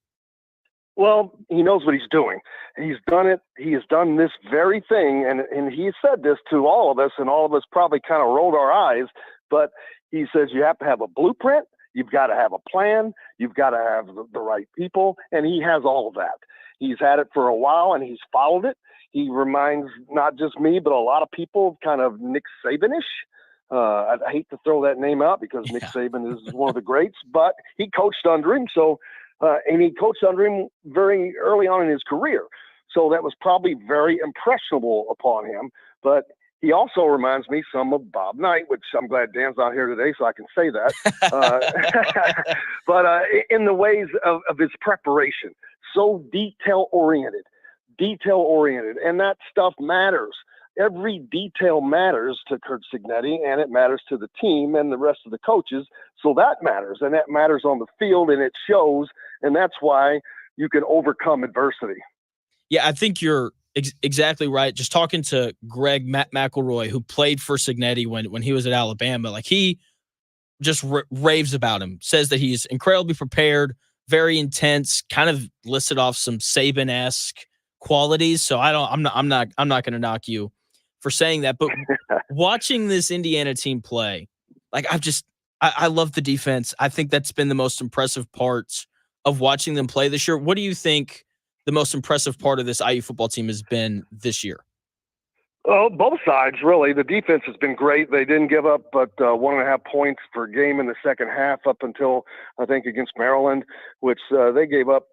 Well, he knows what he's doing. He's done it. He has done this very thing, and he said this to all of us, and all of us probably kind of rolled our eyes, but he says you have to have a blueprint, you've got to have a plan, you've got to have the right people, and he has all of that. He's had it for a while, and he's followed it. He reminds not just me, but a lot of people kind of Nick Saban-ish. I hate to throw that name out because Nick Saban is one of the greats, but he coached under him, and he coached under him very early on in his career. So that was probably very impressionable upon him. But he also reminds me some of Bob Knight, which I'm glad Dan's not here today so I can say that. But in the ways of his preparation, so detail-oriented. And that stuff matters. Every detail matters to Curt Cignetti, and it matters to the team and the rest of the coaches. So that matters, and that matters on the field, and it shows, and that's why you can overcome adversity. Yeah, I think you're exactly right. Just talking to Greg McElroy, who played for Cignetti when he was at Alabama, like he just raves about him, says that he's incredibly prepared, very intense, kind of listed off some Saban-esque qualities. So I'm not going to knock you for saying that, but watching this Indiana team play, like I love the defense. I think that's been the most impressive parts of watching them play this year. What do you think the most impressive part of this IU football team has been this year? Well, both sides, really. The defense has been great. They didn't give up but 1.5 points per game in the second half up until, I think, against Maryland, which they gave up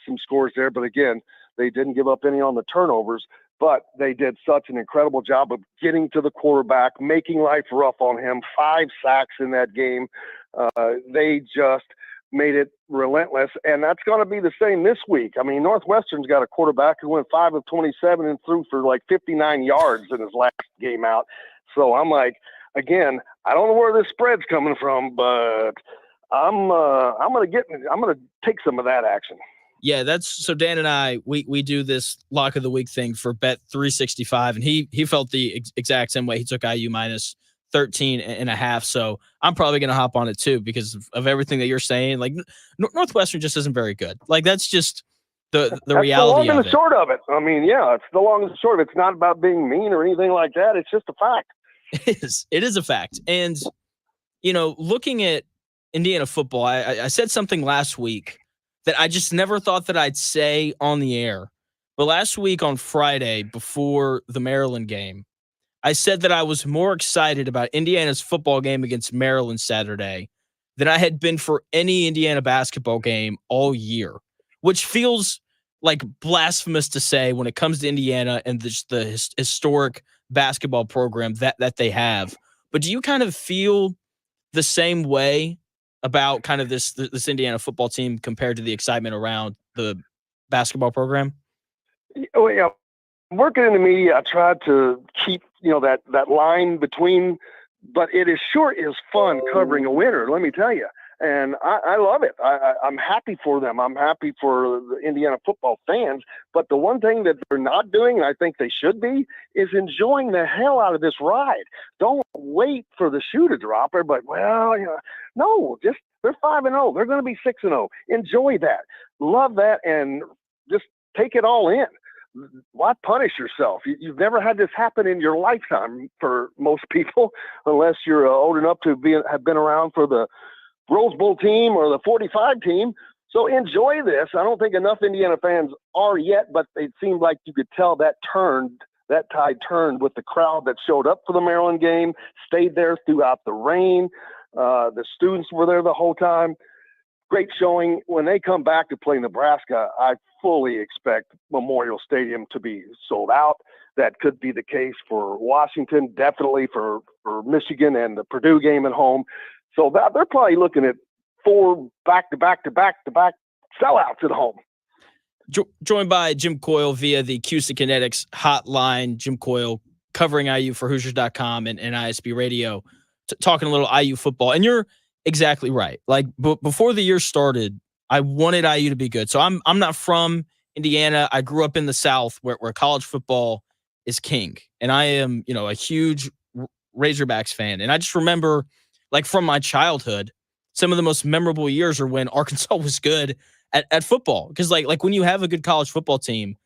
some scores there. But again, they didn't give up any on the turnovers. But they did such an incredible job of getting to the quarterback, making life rough on him, 5 sacks in that game. They just made it relentless, and that's going to be the same this week. I mean, Northwestern's got a quarterback who went 5 of 27 and threw for like 59 yards in his last game out. So I'm like, again, I don't know where this spread's coming from, but I'm going to take some of that action. Yeah, that's so Dan and I, we do this lock of the week thing for Bet 365, and he felt the exact same way. He took IU minus 13.5. So I'm probably going to hop on it too because of everything that you're saying. Like Northwestern just isn't very good. Like that's just the reality the long of and it. the short of it. I mean, yeah, it's the long and the short of it. It's not about being mean or anything like that. It's just a fact. It is a fact. And, looking at Indiana football, I said something last week that I just never thought that I'd say on the air. But last week on Friday, before the Maryland game, I said that I was more excited about Indiana's football game against Maryland Saturday than I had been for any Indiana basketball game all year, which feels like blasphemous to say when it comes to Indiana and the historic basketball program that they have. But do you kind of feel the same way about kind of this Indiana football team compared to the excitement around the basketball program? Oh, yeah. Working in the media, I tried to keep, that line between, but it is sure is fun covering a winner, let me tell you. And I love it. I'm happy for them. I'm happy for the Indiana football fans. But the one thing that they're not doing, and I think they should be, is enjoying the hell out of this ride. Don't wait for the shoe to drop. Everybody, no, just they're 5-0. They're going to be 6-0. Enjoy that. Love that, and just take it all in. Why punish yourself? You've never had this happen in your lifetime for most people, unless you're old enough to have been around for the Rose Bowl team or the 45 team. So enjoy this. I don't think enough Indiana fans are yet, but it seemed like you could tell that tide turned with the crowd that showed up for the Maryland game, stayed there throughout the rain. The students were there the whole time. Great showing. When they come back to play Nebraska, I fully expect Memorial Stadium to be sold out. That could be the case for Washington, definitely for Michigan and the Purdue game at home. So they're probably looking at 4 back-to-back sellouts at home. Joined by Jim Coyle via the QC Kinetics hotline. Jim Coyle covering IU for Hoosiers.com and ISB Radio, talking a little IU football. And you're exactly right. Like before the year started, I wanted IU to be good. So I'm not from Indiana, I grew up in the South where college football is king. And I am, a huge Razorbacks fan. And I just remember, like, from my childhood, some of the most memorable years are when Arkansas was good at football. Because, like when you have a good college football team,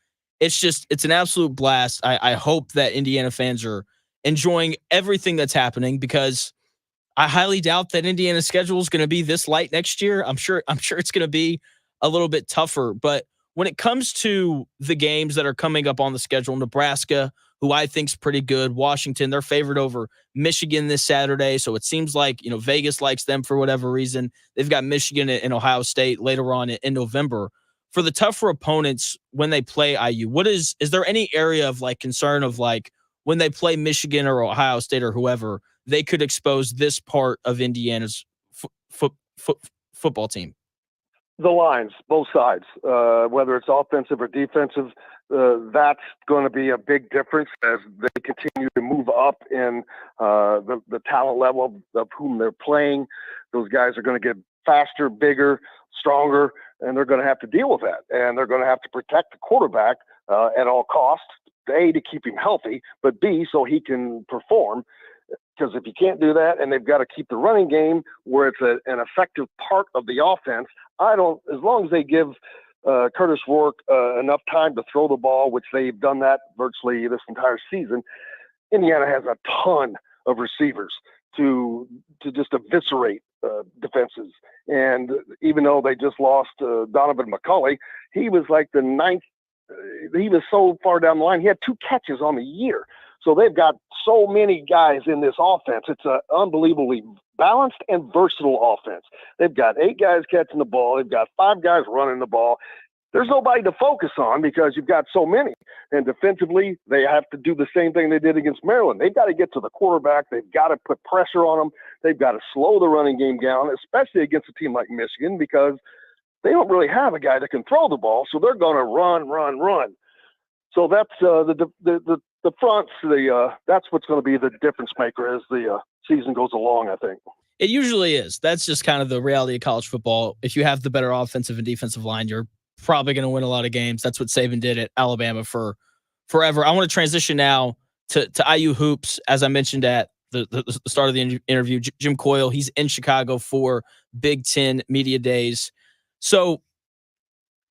it's an absolute blast. I hope that Indiana fans are enjoying everything that's happening, because I highly doubt that Indiana's schedule is going to be this light next year. I'm sure it's going to be a little bit tougher. But when it comes to the games that are coming up on the schedule, Nebraska, who I think is pretty good, Washington, they're favored over Michigan this Saturday. So it seems like, Vegas likes them for whatever reason. They've got Michigan and Ohio State later on in November. For the tougher opponents when they play IU, is there any area of like concern of like when they play Michigan or Ohio State or whoever, they could expose this part of Indiana's football team? The lines, both sides, whether it's offensive or defensive, that's going to be a big difference as they continue to move up in the talent level of whom they're playing. Those guys are going to get faster, bigger, stronger, and they're going to have to deal with that. And they're going to have to protect the quarterback at all costs, A, to keep him healthy, but B, so he can perform. Because if you can't do that, and they've got to keep the running game where it's an effective part of the offense, as long as they give Curtis Rourke enough time to throw the ball, which they've done that virtually this entire season, Indiana has a ton of receivers to just eviscerate defenses. And even though they just lost Donovan McCulley, he was like the ninth. He was so far down the line. He had 2 catches on the year. So they've got so many guys in this offense. It's an unbelievably balanced and versatile offense. They've got 8 guys catching the ball. They've got 5 guys running the ball. There's nobody to focus on because you've got so many. And defensively, they have to do the same thing they did against Maryland. They've got to get to the quarterback. They've got to put pressure on them. They've got to slow the running game down, especially against a team like Michigan, because they don't really have a guy that can throw the ball. So they're going to run. So that's the fronts. That's what's going to be the difference maker as the season goes along, I think. It usually is. That's just kind of the reality of college football. If you have the better offensive and defensive line, you're probably going to win a lot of games. That's what Saban did at Alabama for forever. I want to transition now to IU hoops. As I mentioned at the start of the interview, Jim Coyle, he's in Chicago for Big Ten Media Days. So,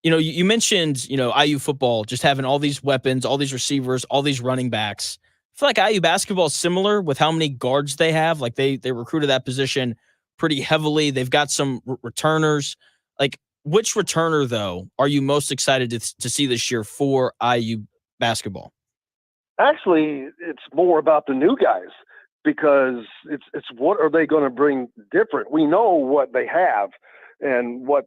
you mentioned, IU football, just having all these weapons, all these receivers, all these running backs. I feel like IU basketball is similar with how many guards they have. Like they recruited that position pretty heavily. They've got some returners. Like, which returner, though, are you most excited to see this year for IU basketball? Actually, it's more about the new guys because it's what are they going to bring different? We know what they have and what,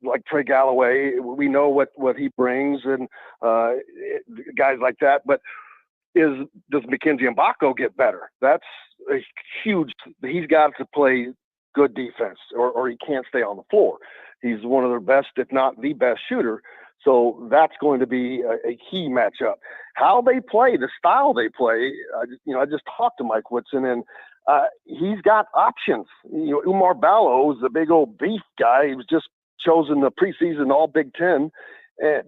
like Trey Galloway, we know what he brings and guys like that. But does Mackenzie Mbako get better? That's a huge. He's got to play good defense, or he can't stay on the floor. He's one of their best, if not the best shooter. So that's going to be a key matchup. How they play, the style they play. I just talked to Mike Woodson, and he's got options. Umar Ballo is the big old beef guy. He was just chosen the preseason All Big Ten,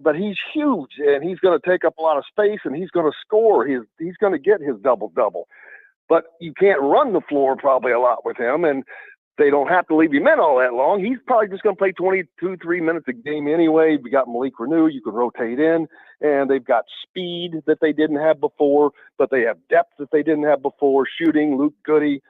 but he's huge, and he's going to take up a lot of space, and he's going to score. He's going to get his double-double. But you can't run the floor probably a lot with him, and they don't have to leave him in all that long. He's probably just going to play 22-3 minutes a game anyway. We got Malik Renew. You can rotate in, and they've got speed that they didn't have before, but they have depth that they didn't have before. Shooting, Luke Goody,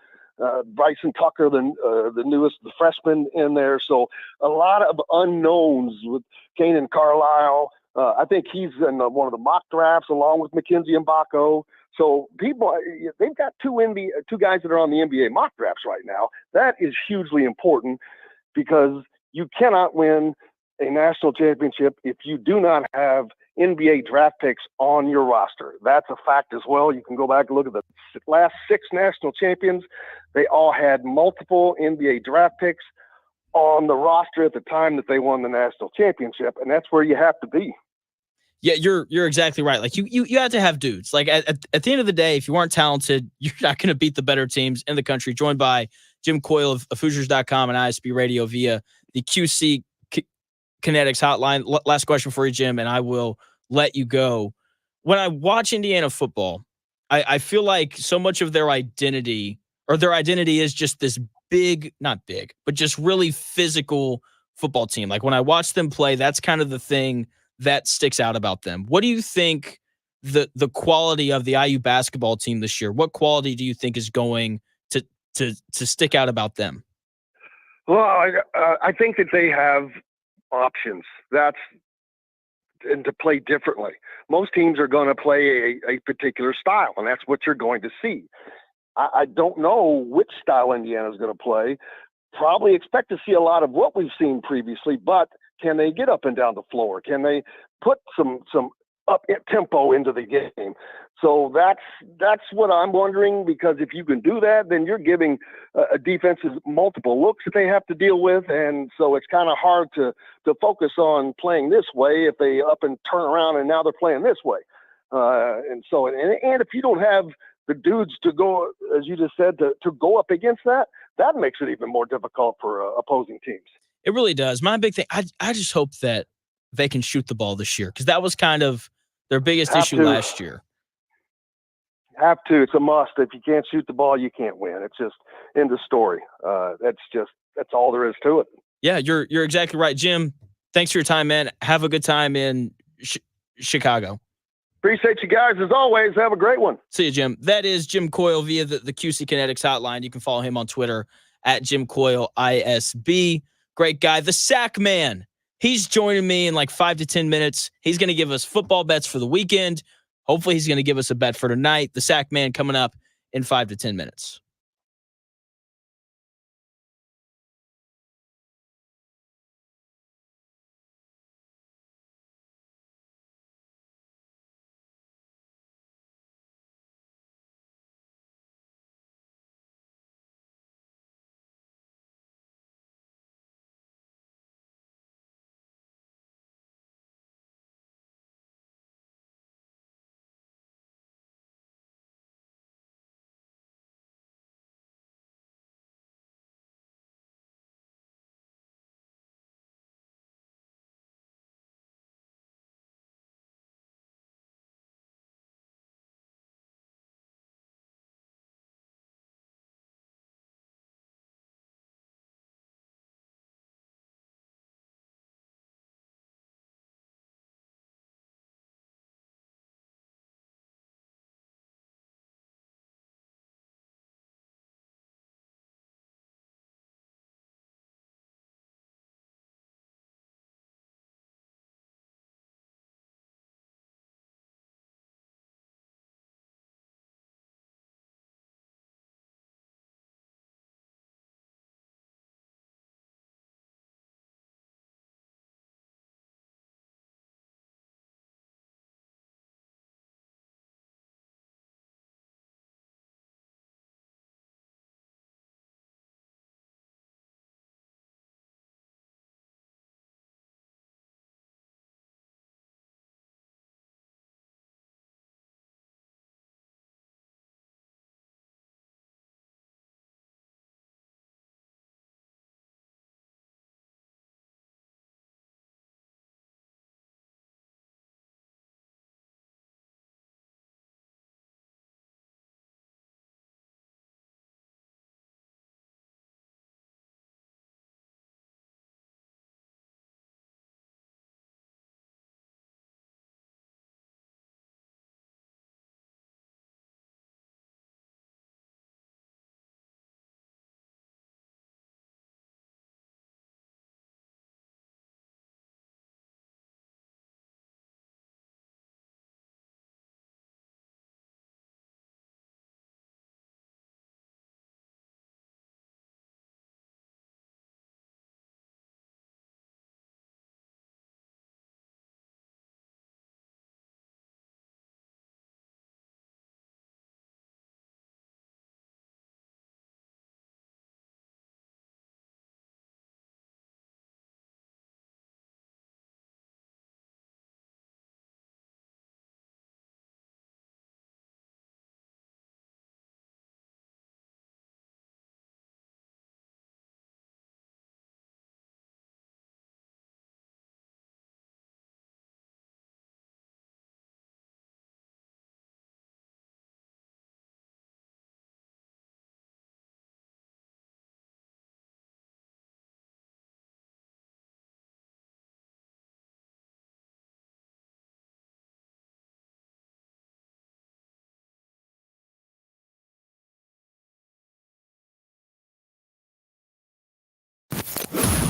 Bryson Tucker, the freshman in there. So a lot of unknowns with Kanan Carlisle. I think he's in one of the mock drafts along with Mackenzie Mbako. So they've got two guys that are on the NBA mock drafts right now. That is hugely important because you cannot win a national championship if you do not have NBA draft picks on your roster. That's a fact as well. You can go back and look at the last 6 national champions. They all had multiple NBA draft picks on the roster at the time that they won the national championship, and that's where you have to be. Yeah, you're exactly right. Like you have to have dudes. Like at the end of the day, if you aren't talented, you're not going to beat the better teams in the country. Joined by Jim Coyle of Hoosiers.com and ISB Radio via the QC Kinetics hotline. Last question for you, Jim, and I will let you go. When I watch Indiana football, I feel like so much of their identity is just this big, not big, but just really physical football team. Like when I watch them play, that's kind of the thing that sticks out about them. What do you think the quality of the IU basketball team this year? What quality do you think is going to stick out about them? Well, I think that they have options. And to play differently. Most teams are going to play a particular style, and that's what you're going to see. I don't know which style Indiana is going to play. Probably expect to see a lot of what we've seen previously, but can they get up and down the floor? Can they put some up tempo into the game? So that's what I'm wondering, because if you can do that, then you're giving defenses multiple looks that they have to deal with, and so it's kind of hard to focus on playing this way if they up and turn around and now they're playing this way. And if you don't have the dudes to go, as you just said, to go up against that makes it even more difficult for opposing teams. It really does. My big thing, I just hope that they can shoot the ball this year, because that was kind of their biggest issue last year. Have to. It's a must. If you can't shoot the ball, you can't win. It's just end of story. That's all there is to it. Yeah, you're exactly right, Jim. Thanks for your time, man. Have a good time in Chicago. Appreciate you guys as always. Have a great one. See you, Jim. That is Jim Coyle via the QC Kinetics hotline. You can follow him on Twitter at Jim Coyle ISB. Great guy. The Sack Man. He's joining me in like 5 to 10 minutes. He's going to give us football bets for the weekend. Hopefully he's going to give us a bet for tonight. The Sack Man coming up in 5 to 10 minutes.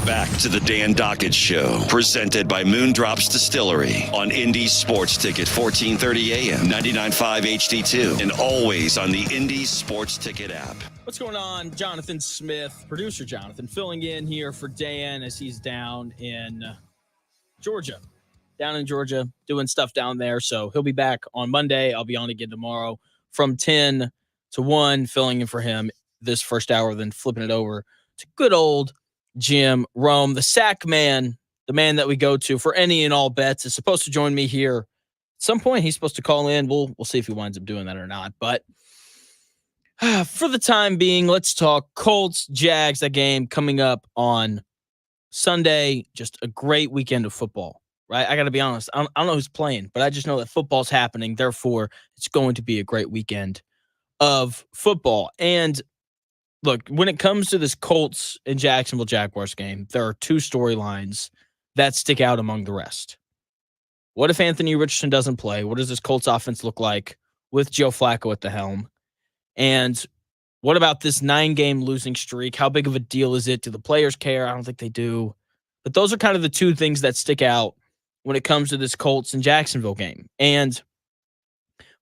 back to the Dan Dockett Show, presented by Moondrops Distillery on Indy Sports Ticket, 1430 AM, 99.5 HD2, and always on the Indy Sports Ticket app. What's going on? Jonathan Smith, producer Jonathan, filling in here for Dan as he's down in Georgia. Down in Georgia, doing stuff down there. So he'll be back on Monday. I'll be on again tomorrow from 10 to 1, filling in for him this first hour, then flipping it over to good old Jim Rome, the sack man, the man that we go to for any and all bets, is supposed to join me here. At some point, he's supposed to call in. We'll see if he winds up doing that or not. But for the time being, let's talk Colts, Jags, that game coming up on Sunday. Just a great weekend of football, right? I got to be honest. I don't know who's playing, but I just know that football's happening. Therefore, it's going to be a great weekend of football. And look, when it comes to this Colts and Jacksonville Jaguars game, there are two storylines that stick out among the rest. What if Anthony Richardson doesn't play? What does this Colts offense look like with Joe Flacco at the helm? And what about this 9-game losing streak? How big of a deal is it? Do the players care? I don't think they do. But those are kind of the two things that stick out when it comes to this Colts and Jacksonville game. And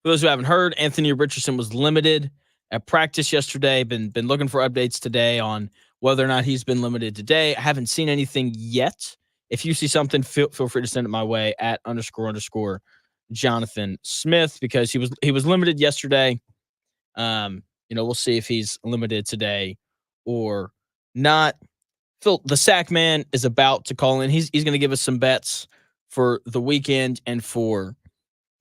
for those who haven't heard, Anthony Richardson was limited at practice yesterday. Been looking for updates today on whether or not he's been limited today. I haven't seen anything yet. If you see something, feel free to send it my way at __ Jonathan Smith, because he was limited yesterday. We'll see if he's limited today or not. Phil, the sack man, is about to call in. He's going to give us some bets for the weekend and for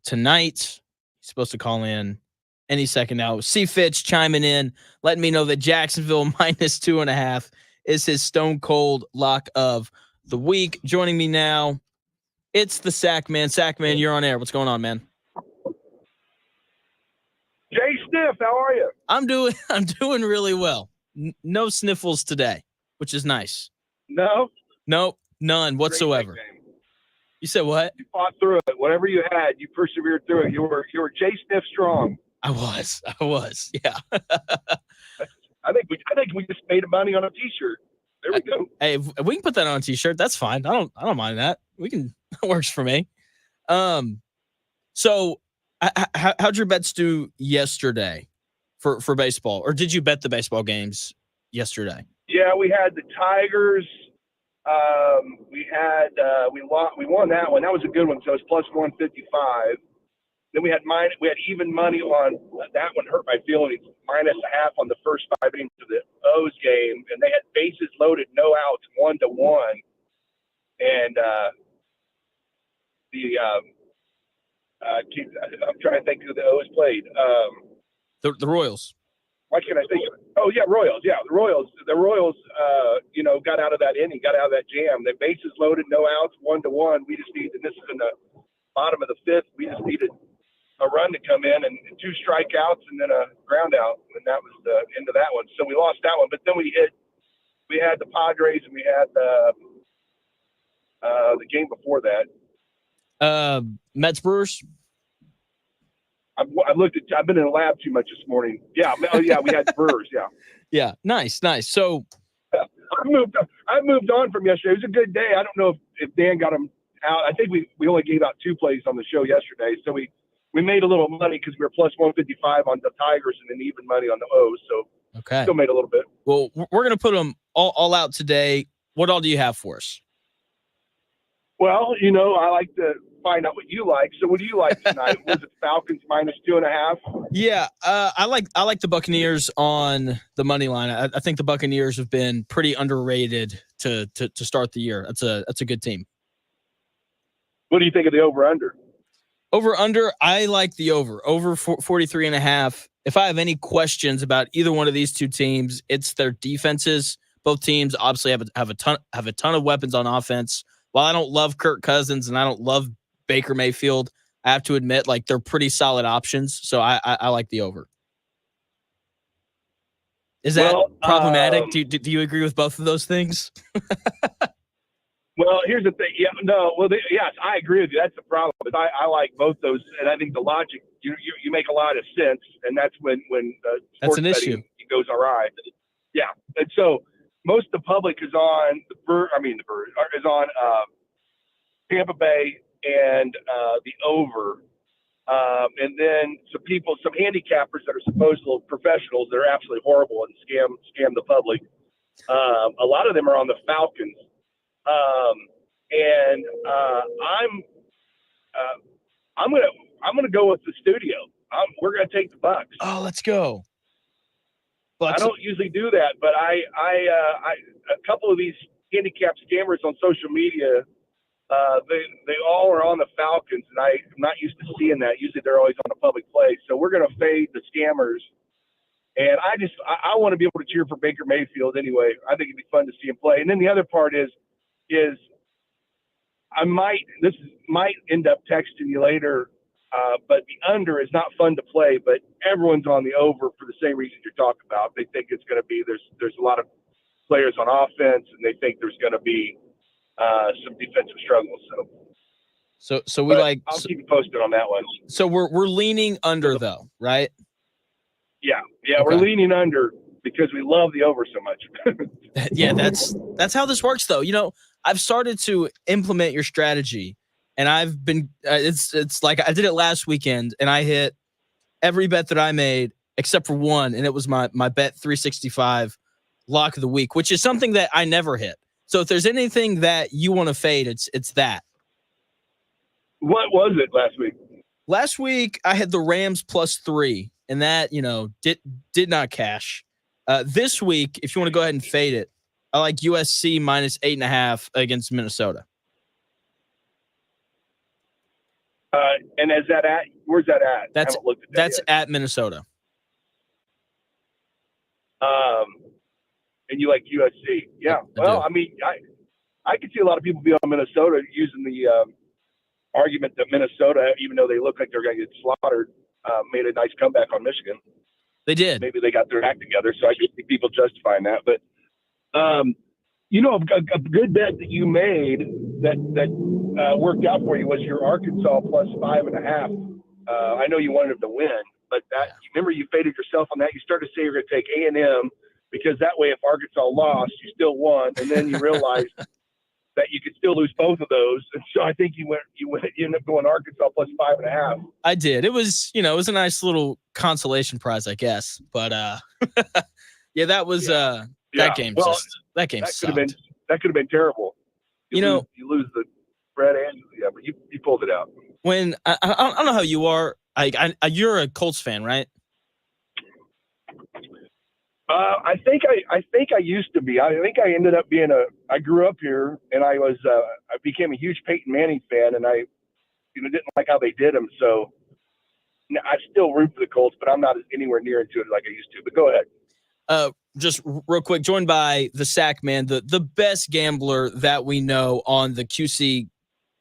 tonight. He's supposed to call in any second now. C. Fitch chiming in, letting me know that Jacksonville -2.5 is his stone cold lock of the week. Joining me now, it's the sack man. Sack man, you're on air. What's going on, man? Jay Sniff, how are you? I'm doing really well. No sniffles today, which is nice. No? Nope, none whatsoever. You said what? You fought through it. Whatever you had, you persevered through it. You were Jay Sniff strong. I was. Yeah. I think we just made money on a T-shirt. There we go. Hey, if we can put that on a T-shirt, that's fine. I don't mind that. We can. That works for me. So. How'd your bets do yesterday for baseball? Or did you bet the baseball games yesterday? Yeah, we had the Tigers. We won that one. That was a good one. So it was +155. Then we had even money on that one. Hurt my feelings. -0.5 on the first 5 innings of the O's game, and they had bases loaded, no outs, 1-1. And I'm trying to think who the O's played. The Royals. Why can't I think of it? Oh, yeah, Royals. Yeah, the Royals. The Royals, got out of that inning, got out of that jam. The bases loaded, no outs, 1-1. We just needed, and this is in the bottom of the 5th, we just needed a run to come in and 2 strikeouts and then a ground out, and that was the end of that one. So we lost that one. But then we had the Padres, and we had the game before that. Mets Brewers. I've been in the lab too much this morning. Yeah. Oh yeah. We had Brewers. Yeah. Yeah. Nice. So I moved on from yesterday. It was a good day. I don't know if Dan got them out. I think we only gave out 2 plays on the show yesterday. So we made a little money because we were +155 on the Tigers and then even money on the O's. So okay. Still made a little bit. Well, we're going to put them all out today. What all do you have for us? Well, I like to find out what you like. So what do you like tonight? Was it Falcons -2.5? Yeah, I like the Buccaneers on the money line. I think the Buccaneers have been pretty underrated to start the year. That's a good team. What do you think of the over/under? Over/under, I like the over 43.5. If I have any questions about either one of these two teams, it's their defenses. Both teams obviously have a ton of weapons on offense. While I don't love Kirk Cousins and I don't love Baker Mayfield, I have to admit, like, they're pretty solid options. So I like the over. Is that problematic? Do you agree with both of those things? Well, here's the thing. Yeah, no. Well, yes, I agree with you. That's the problem. I like both those, and I think the logic you make a lot of sense, and that's when that's an issue. It goes all right. Yeah, and so most of the public is on is on Tampa Bay and the over. And then some handicappers that are supposedly professionals that are absolutely horrible and scam the public. A lot of them are on the Falcons. I'm gonna go with the studio. We're gonna take the Bucks. Oh, let's go. Bucks. I don't usually do that, but I a couple of these handicap scammers on social media, they all are on the Falcons, and I'm not used to seeing that. Usually they're always on a public place. So we're going to fade the scammers. And I want to be able to cheer for Baker Mayfield anyway. I think it'd be fun to see him play. And then the other part is this might end up texting you later, but the under is not fun to play, but everyone's on the over for the same reason you're talking about. They think it's going to be, there's a lot of players on offense, and they think there's going to be some defensive struggles. So we I'll keep you posted on that one. So we're leaning under though, right? Yeah, Okay. We're leaning under because we love the over so much. Yeah, that's how this works though. You know, I've started to implement your strategy, and I've been it's like I did it last weekend, and I hit every bet that I made except for one, and it was my bet 365 lock of the week, which is something that I never hit. So if there's anything that you want to fade, it's that. What was it last week? Last week I had the Rams +3, and that, did not cash. This week, if you want to go ahead and fade it, I like USC -8.5 against Minnesota. And is that at? Where's that at? That's at Minnesota. And you like USC? Yeah. Well, I mean, I could see a lot of people be on Minnesota using the argument that Minnesota, even though they look like they're going to get slaughtered, made a nice comeback on Michigan. They did. Maybe they got their act together, so I could see people justifying that. But a good bet that you made that worked out for you was your Arkansas +5.5. I know you wanted them to win, but remember you faded yourself on that. You started to say you're going to take A&M because that way, if Arkansas lost, you still won, and then you realized that you could still lose both of those. And so I think you ended up going Arkansas +5.5. I did. It was, it was a nice little consolation prize, I guess. But yeah, that was that game. That game sucked. That could have been terrible. You lose the spread, and but you pulled it out. When I don't know how you are. You're a Colts fan, right? I think I used to be. I think I ended up being I grew up here, and I became a huge Peyton Manning fan, and I didn't like how they did him. So I still root for the Colts, but I'm not anywhere near into it like I used to. But go ahead. Just real quick, joined by the Sack Man, the best gambler that we know on the QC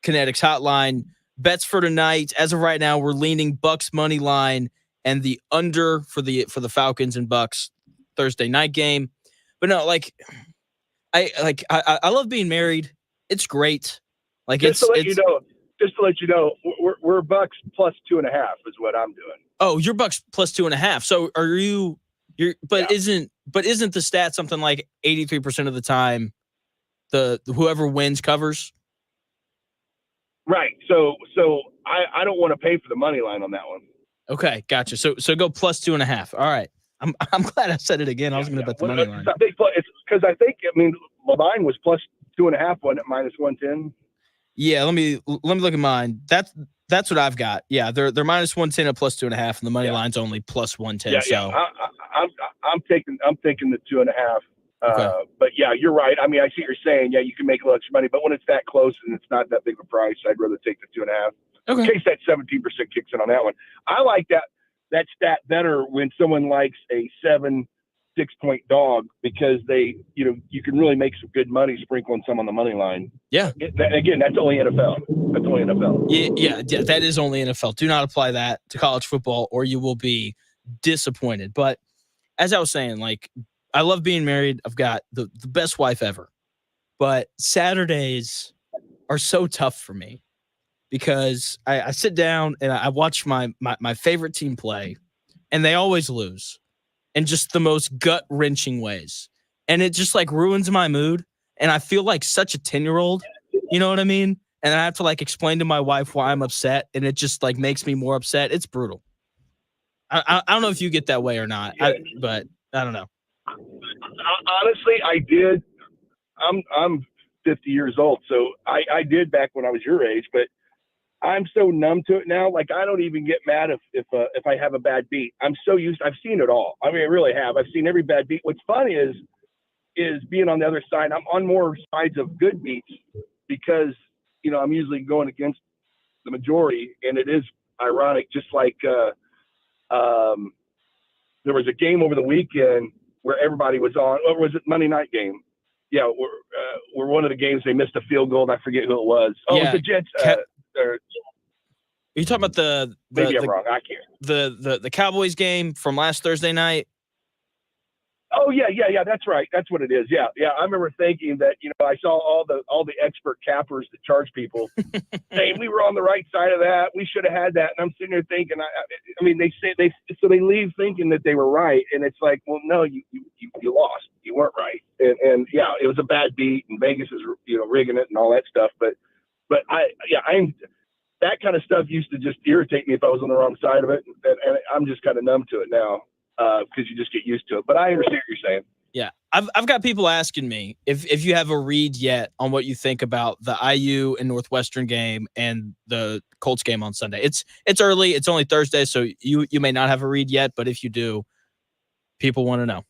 Kinetics hotline. Bets for tonight. As of right now, we're leaning Bucks money line and the under for the Falcons and Bucks Thursday night game. But no, I love being married. It's great. Just to let you know, we're Bucks +2.5 is what I'm doing. Oh, you're Bucks +2.5. So are you? Isn't the stat something like 83% of the time the whoever wins covers? Right. So I don't want to pay for the money line on that one. Okay, gotcha. So go +2.5. All right. I'm glad I said it again. I was going to bet the money line. It's because the line was +2.5, wasn't it? -110. Yeah. Let me look at mine. That's what I've got. Yeah, they're -110 at +2.5, and the money line's only +110. Yeah, so I'm thinking the 2.5. Okay. But yeah, you're right. I mean, I see what you're saying. Yeah, you can make a little extra money, but when it's that close and it's not that big of a price, I'd rather take the 2.5. Okay. In case that 17% kicks in on that one. I like that stat better when someone likes a 7-6-point dog because you can really make some good money sprinkling some on the money line. Yeah. Again, that's only NFL. Yeah, that is only NFL. Do not apply that to college football or you will be disappointed. But as I was saying, I love being married. I've got the best wife ever. But Saturdays are so tough for me because I sit down and I watch my favorite team play, and they always lose in just the most gut-wrenching ways. and it just like ruins my mood. And I feel like such a 10-year-old, you know what I mean? And I have to like explain to my wife why I'm upset, and it just like makes me more upset. It's brutal. I don't know if you get that way or not, but I don't know. Honestly, I did. I'm 50 years old, so I did back when I was your age, but I'm so numb to it now. Like, I don't even get mad if I have a bad beat. I'm so used. I've seen it all. I mean, I really have. I've seen every bad beat. What's funny is being on the other side. I'm on more sides of good beats because, you know, I'm usually going against the majority, and it is ironic. Just like there was a game over the weekend where everybody was on. Or was it Monday night game? Yeah, where one of the games they missed a field goal, and I forget who it was. Oh, yeah, it was the Jets. Are you talking about the maybe I'm wrong. I can't. The Cowboys game from last Thursday night? Oh yeah. That's right. That's what it is. Yeah. I remember thinking that, you know, I saw all the expert cappers that charge people saying we were on the right side of that. We should have had that. And I'm sitting there thinking, I mean, they leave thinking that they were right, and it's like, well, no, you lost. You weren't right. And yeah, it was a bad beat, and Vegas is, you know, rigging it and all that stuff. But I'm that kind of stuff used to just irritate me if I was on the wrong side of it, and I'm just kind of numb to it now. Because you just get used to it. But I understand what you're saying. Yeah. I've got people asking me if you have a read yet on what you think about the IU and Northwestern game and the Colts game on Sunday. It's early. It's only Thursday, so you may not have a read yet, but if you do, people want to know.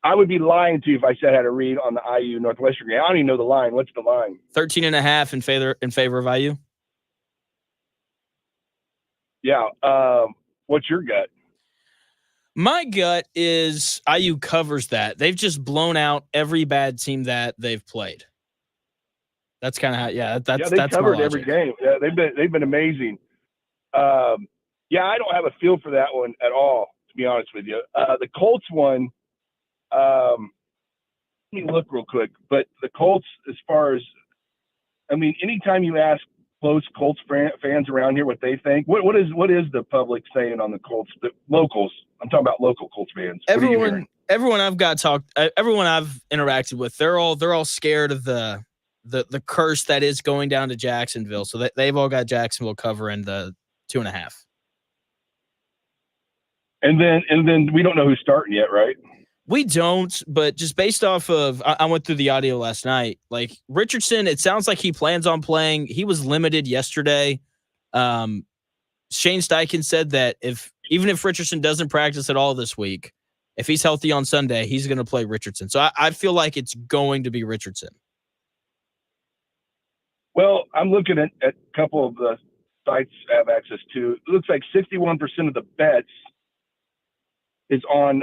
I would be lying to you if I said I had a read on the IU Northwestern game. I don't even know the line. What's the line? 13.5 in favor of IU. Yeah. What's your gut? My gut is IU covers that. They've just blown out every bad team that they've played. That's kind of how. That's covered every game. Yeah, they've been amazing. I don't have a feel for that one at all, to be honest with you. The Colts one, let me look real quick. But the Colts, as far as, I mean, anytime you ask close Colts fans around here what they think, what is the public saying on the Colts? The locals. I'm talking about local Colts fans. Everyone I've interacted with, they're all scared of the curse that is going down to Jacksonville. So they've all got Jacksonville covering the 2.5. And then we don't know who's starting yet, right? We don't, but just based off of, I went through the audio last night. Like Richardson, it sounds like he plans on playing. He was limited yesterday. Shane Steichen said that even if Richardson doesn't practice at all this week, if he's healthy on Sunday, he's going to play Richardson. So I feel like it's going to be Richardson. Well, I'm looking at a couple of the sites I have access to. It looks like 61% of the bets is on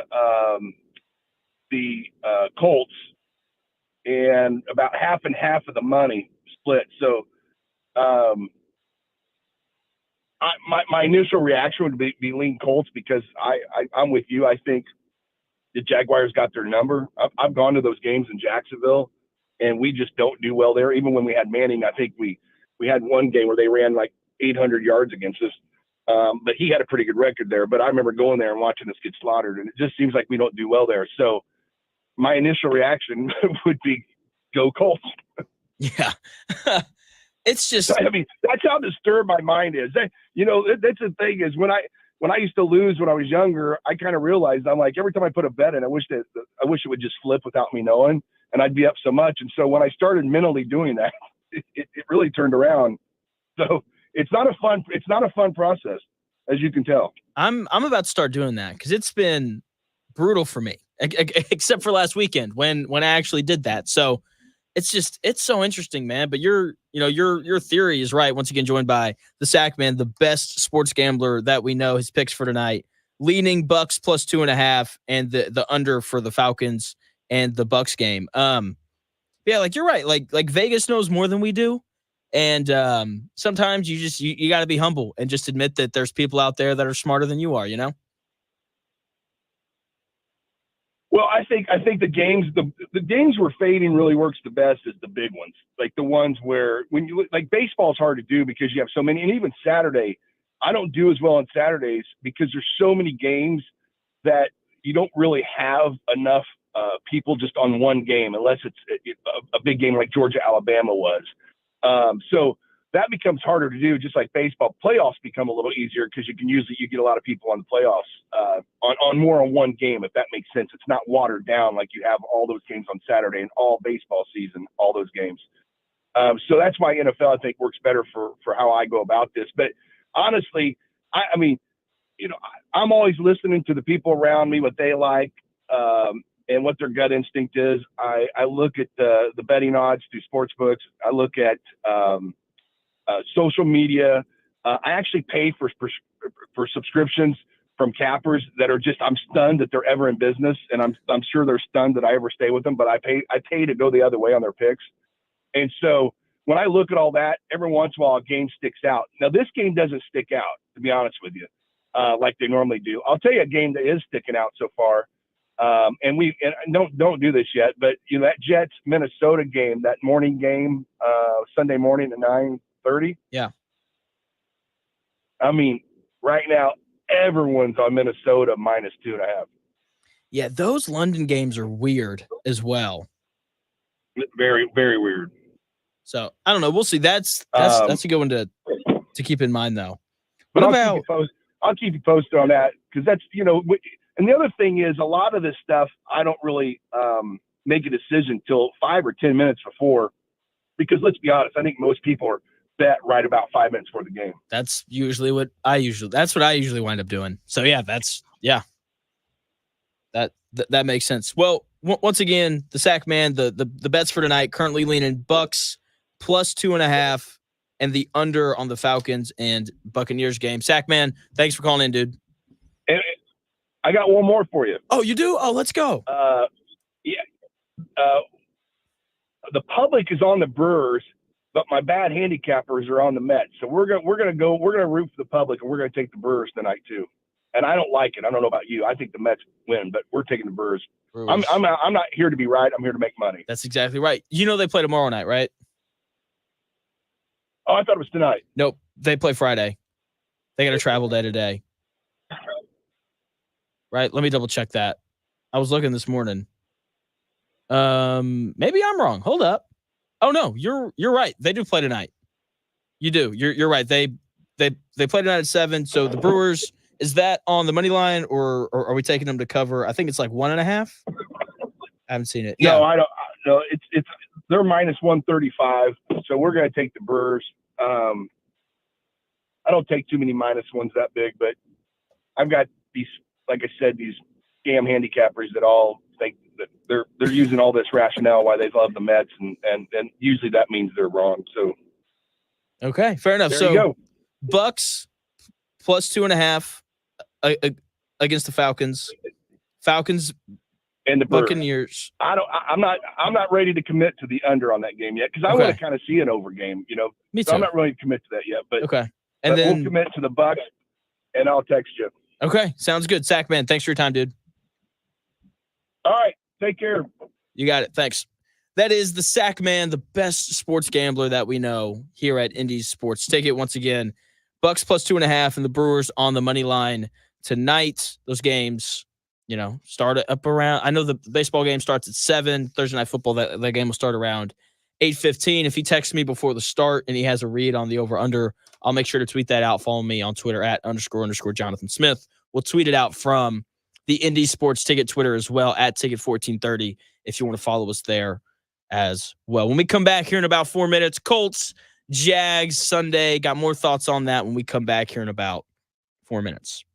the Colts, and about half and half of the money split. So my initial reaction would be lean Colts, because I'm with you. I think the Jaguars got their number. I've gone to those games in Jacksonville, and we just don't do well there. Even when we had Manning, I think we had one game where they ran like 800 yards against us. But he had a pretty good record there. But I remember going there and watching us get slaughtered, and it just seems like we don't do well there. So my initial reaction would be go Colts. Yeah. It's just, I mean, that's how disturbed my mind is. That's the thing is when I used to lose when I was younger, I kind of realized, I'm like, every time I put a bet in, I wish it would just flip without me knowing, and I'd be up so much. And so when I started mentally doing that, it really turned around. So it's not a fun process, as you can tell. I'm about to start doing that, because it's been brutal for me, except for last weekend when I actually did that. So it's so interesting, man. But your theory is right. Once again, joined by the Sackman, the best sports gambler that we know. His picks for tonight: leaning Bucks plus 2.5, and the under for the Falcons and the Bucks game. Yeah, like you're right. Like Vegas knows more than we do. And sometimes you got to be humble and just admit that there's people out there that are smarter than you are, you know? Well, I think the games where fading really works the best is the big ones, like the ones where when you like baseball's hard to do because you have so many, and even Saturday, I don't do as well on Saturdays because there's so many games that you don't really have enough people just on one game, unless it's a big game like Georgia Alabama was. So that becomes harder to do, just like baseball. Playoffs become a little easier because you get a lot of people on the playoffs on more on one game, if that makes sense. It's not watered down like you have all those games on Saturday and all baseball season, all those games. So that's why NFL, I think, works better for how I go about this. But honestly, I mean, I'm always listening to the people around me, what they like, and what their gut instinct is. I look at the betting odds through sports books. I look at social media. I actually pay for subscriptions from cappers that are just, I'm stunned that they're ever in business, and I'm sure they're stunned that I ever stay with them. But I pay to go the other way on their picks. And so when I look at all that, every once in a while a game sticks out. Now this game doesn't stick out, to be honest with you, like they normally do. I'll tell you a game that is sticking out so far. And don't do this yet, but that Jets Minnesota game, that morning game, Sunday morning at 9:30. Yeah. I mean, right now everyone's on Minnesota -2.5. Yeah, those London games are weird as well. Very, very weird. So I don't know. We'll see. That's a good one to keep in mind, though. But I'll keep you posted on that, because that's And the other thing is, a lot of this stuff I don't really make a decision till 5 or 10 minutes before, because let's be honest, I think most people are bet right about 5 minutes before the game. That's usually what I usually wind up doing. So yeah, that makes sense. Well, once again, the Sack Man, the bets for tonight currently leaning Bucks +2.5 and the under on the Falcons and Buccaneers game. Sack Man, thanks for calling in, dude. And I got one more for you. Oh, you do? Oh, let's go. Yeah. The public is on the Brewers, but my bad handicappers are on the Mets. So we're gonna root for the public, and we're gonna take the Brewers tonight too. And I don't like it. I don't know about you. I think the Mets win, but we're taking the Brewers. I'm not here to be right. I'm here to make money. That's exactly right. They play tomorrow night, right? Oh, I thought it was tonight. Nope. They play Friday. They got a travel day today. Right? Let me double check that. I was looking this morning. Maybe I'm wrong. Hold up. Oh no, you're right. They do play tonight. You do. You're right. They play tonight at 7. So the Brewers, is that on the money line, or are we taking them to cover? I think it's like 1.5. I haven't seen it. No, I don't. No, it's they're -135. So we're going to take the Brewers. I don't take too many minus ones that big, but I've got these, like I said, these scam handicappers that all think that they're using all this rationale why they love the Mets, and usually that means they're wrong. So okay, fair enough. There so you go. Bucks +2.5 against the Falcons. Falcons and the Buccaneers. I'm not ready to commit to the under on that game yet, because I want to kind of see an over game. Me too. So I'm not ready to commit to that yet. But okay, and then we'll commit to the Bucks, and I'll text you. Okay, sounds good. Sack Man, thanks for your time, dude. All right, take care. You got it. Thanks. That is the Sack Man, the best sports gambler that we know here at Indy's Sports Ticket. Once again, Bucks +2.5 and the Brewers on the money line tonight. Those games, start up around. I know the baseball game starts at 7. Thursday Night Football, that game will start around 8:15. If he texts me before the start and he has a read on the over/under, I'll make sure to tweet that out. Follow me on Twitter at __ Jonathan Smith. We'll tweet it out from the Indy Sports Ticket Twitter as well at Ticket1430 if you want to follow us there as well. When we come back here in about 4 minutes, Colts, Jags, Sunday. Got more thoughts on that when we come back here in about 4 minutes.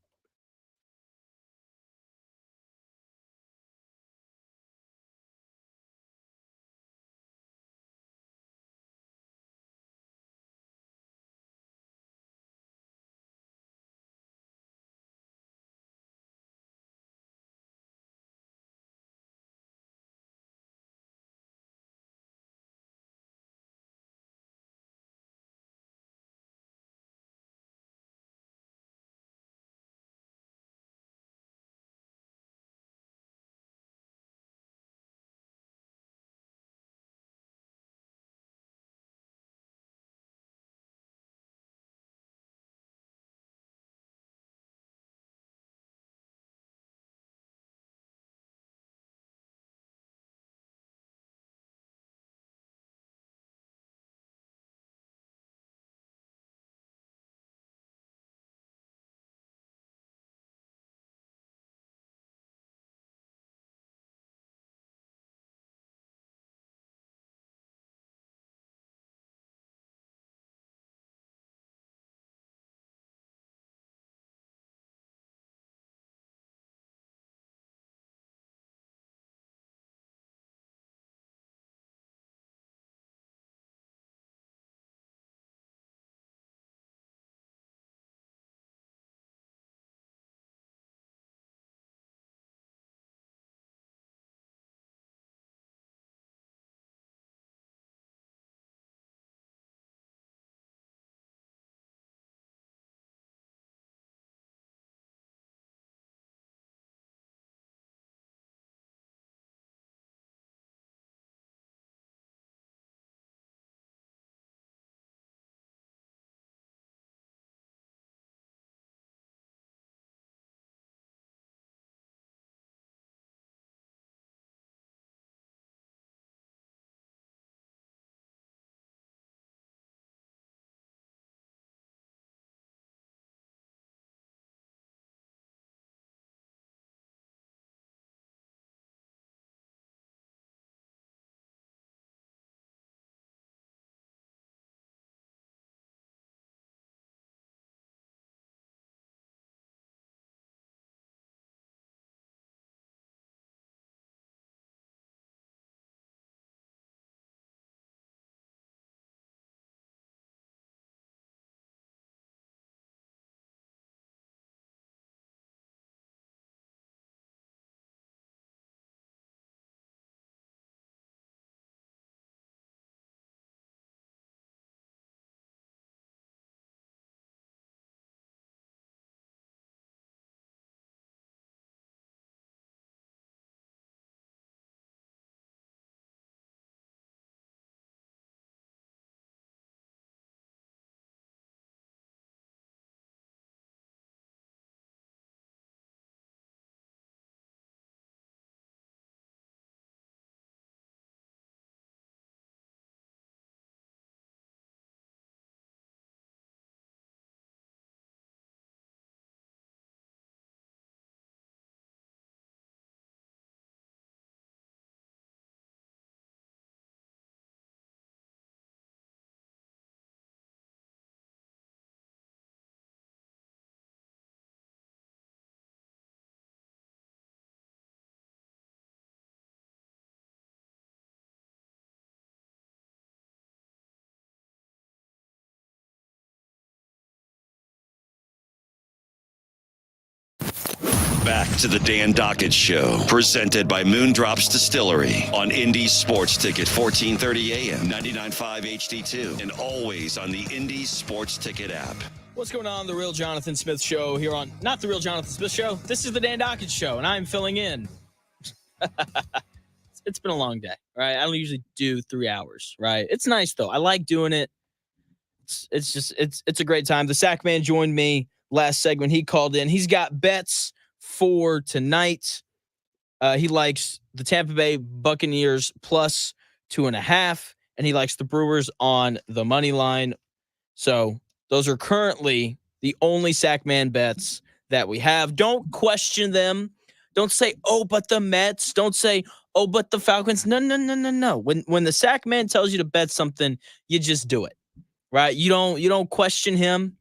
Back to the Dan Dockett Show, presented by Moondrops Distillery on Indy Sports Ticket, 1430 AM, 99.5 HD2, and always on the Indy Sports Ticket app. What's going on? The Real Jonathan Smith Show here on, not the Real Jonathan Smith Show. This is the Dan Dockett Show, and I'm filling in. It's been a long day, right? I don't usually do 3 hours, right? It's nice though. I like doing it. It's a great time. The Sack Man joined me last segment. He called in. He's got bets for tonight. He likes the Tampa Bay Buccaneers plus 2.5, and he likes the Brewers on the money line. So those are currently the only Sack Man bets that we have. Don't question them. Don't say, oh, but the Mets. Don't say, oh, but the Falcons. No. When the Sack Man tells you to bet something, you just do it, right? You don't question him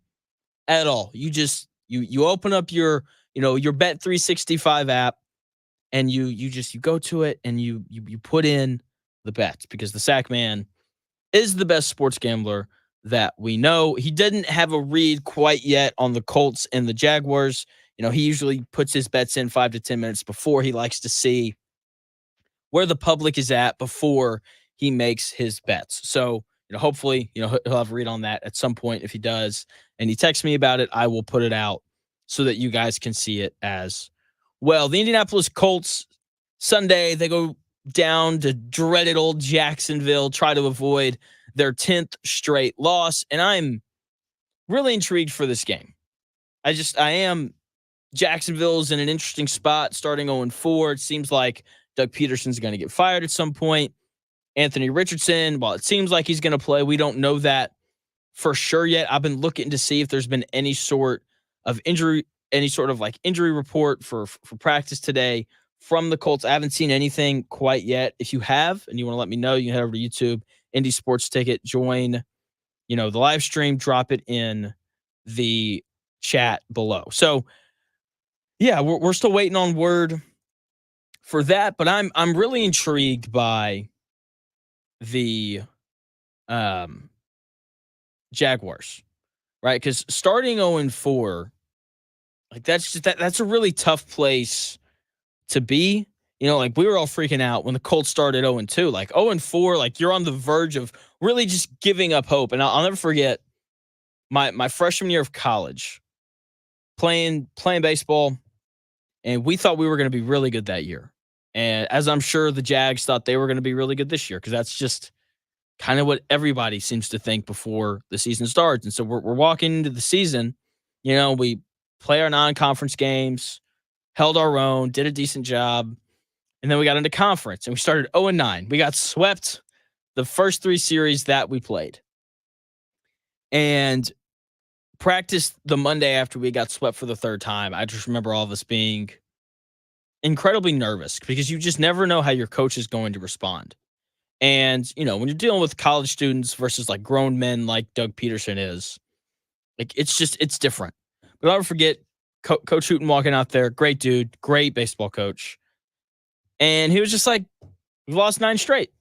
at all. You just you open up your Bet 365 app, and you go to it and you put in the bets, because the Sack Man is the best sports gambler that we know. He didn't have a read quite yet on the Colts and the Jaguars. He usually puts his bets in 5 to 10 minutes before. He likes to see where the public is at before he makes his bets. So, hopefully, he'll have a read on that at some point. If he does, and he texts me about it, I will put it out so that you guys can see it as well. The Indianapolis Colts, Sunday, they go down to dreaded old Jacksonville, try to avoid their 10th straight loss. And I'm really intrigued for this game. I am. Jacksonville's in an interesting spot, starting 0-4. It seems like Doug Peterson's going to get fired at some point. Anthony Richardson, while it seems like he's going to play, we don't know that for sure yet. I've been looking to see if there's been any sort of injury report for practice today from the Colts. I haven't seen anything quite yet. If you have, and you want to let me know, you can head over to YouTube, Indy Sports Ticket, join, the live stream, drop it in the chat below. So, yeah, we're still waiting on word for that, but I'm really intrigued by the Jaguars, right? Because starting 0-4, like that's a really tough place to be. We were all freaking out when the Colts started 0-2, like 0-4, like you're on the verge of really just giving up hope. And I'll never forget my freshman year of college, playing baseball. And we thought we were going to be really good that year. And as I'm sure the Jags thought they were going to be really good this year, because that's just kind of what everybody seems to think before the season starts. And so we're walking into the season, we play our non-conference games, held our own, did a decent job. And then we got into conference and we started 0-9. We got swept the first 3 series that we played. And practiced the Monday after we got swept for the 3rd time. I just remember all of us being incredibly nervous, because you just never know how your coach is going to respond. And, when you're dealing with college students versus like grown men like Doug Peterson is, like, it's different. But I'll never forget Coach Hooten walking out there, great dude, great baseball coach. And he was just like, we've lost 9 straight.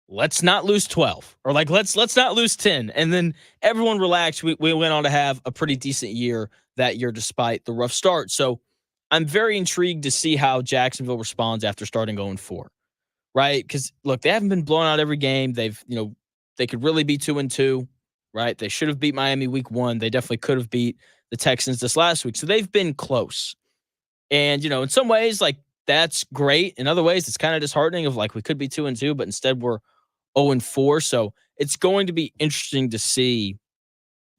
Let's not lose 12, or like, let's not lose 10. And then everyone relaxed. We went on to have a pretty decent year that year, despite the rough start. So I'm very intrigued to see how Jacksonville responds after starting 0-4, right? Because look, they haven't been blown out every game. They've, they could really be 2-2, right? They should have beat Miami week 1. They definitely could have beat the Texans this last week. So they've been close. And, in some ways, like, that's great. In other ways, it's kind of disheartening of like, we could be 2-2, but instead we're 0-4. So it's going to be interesting to see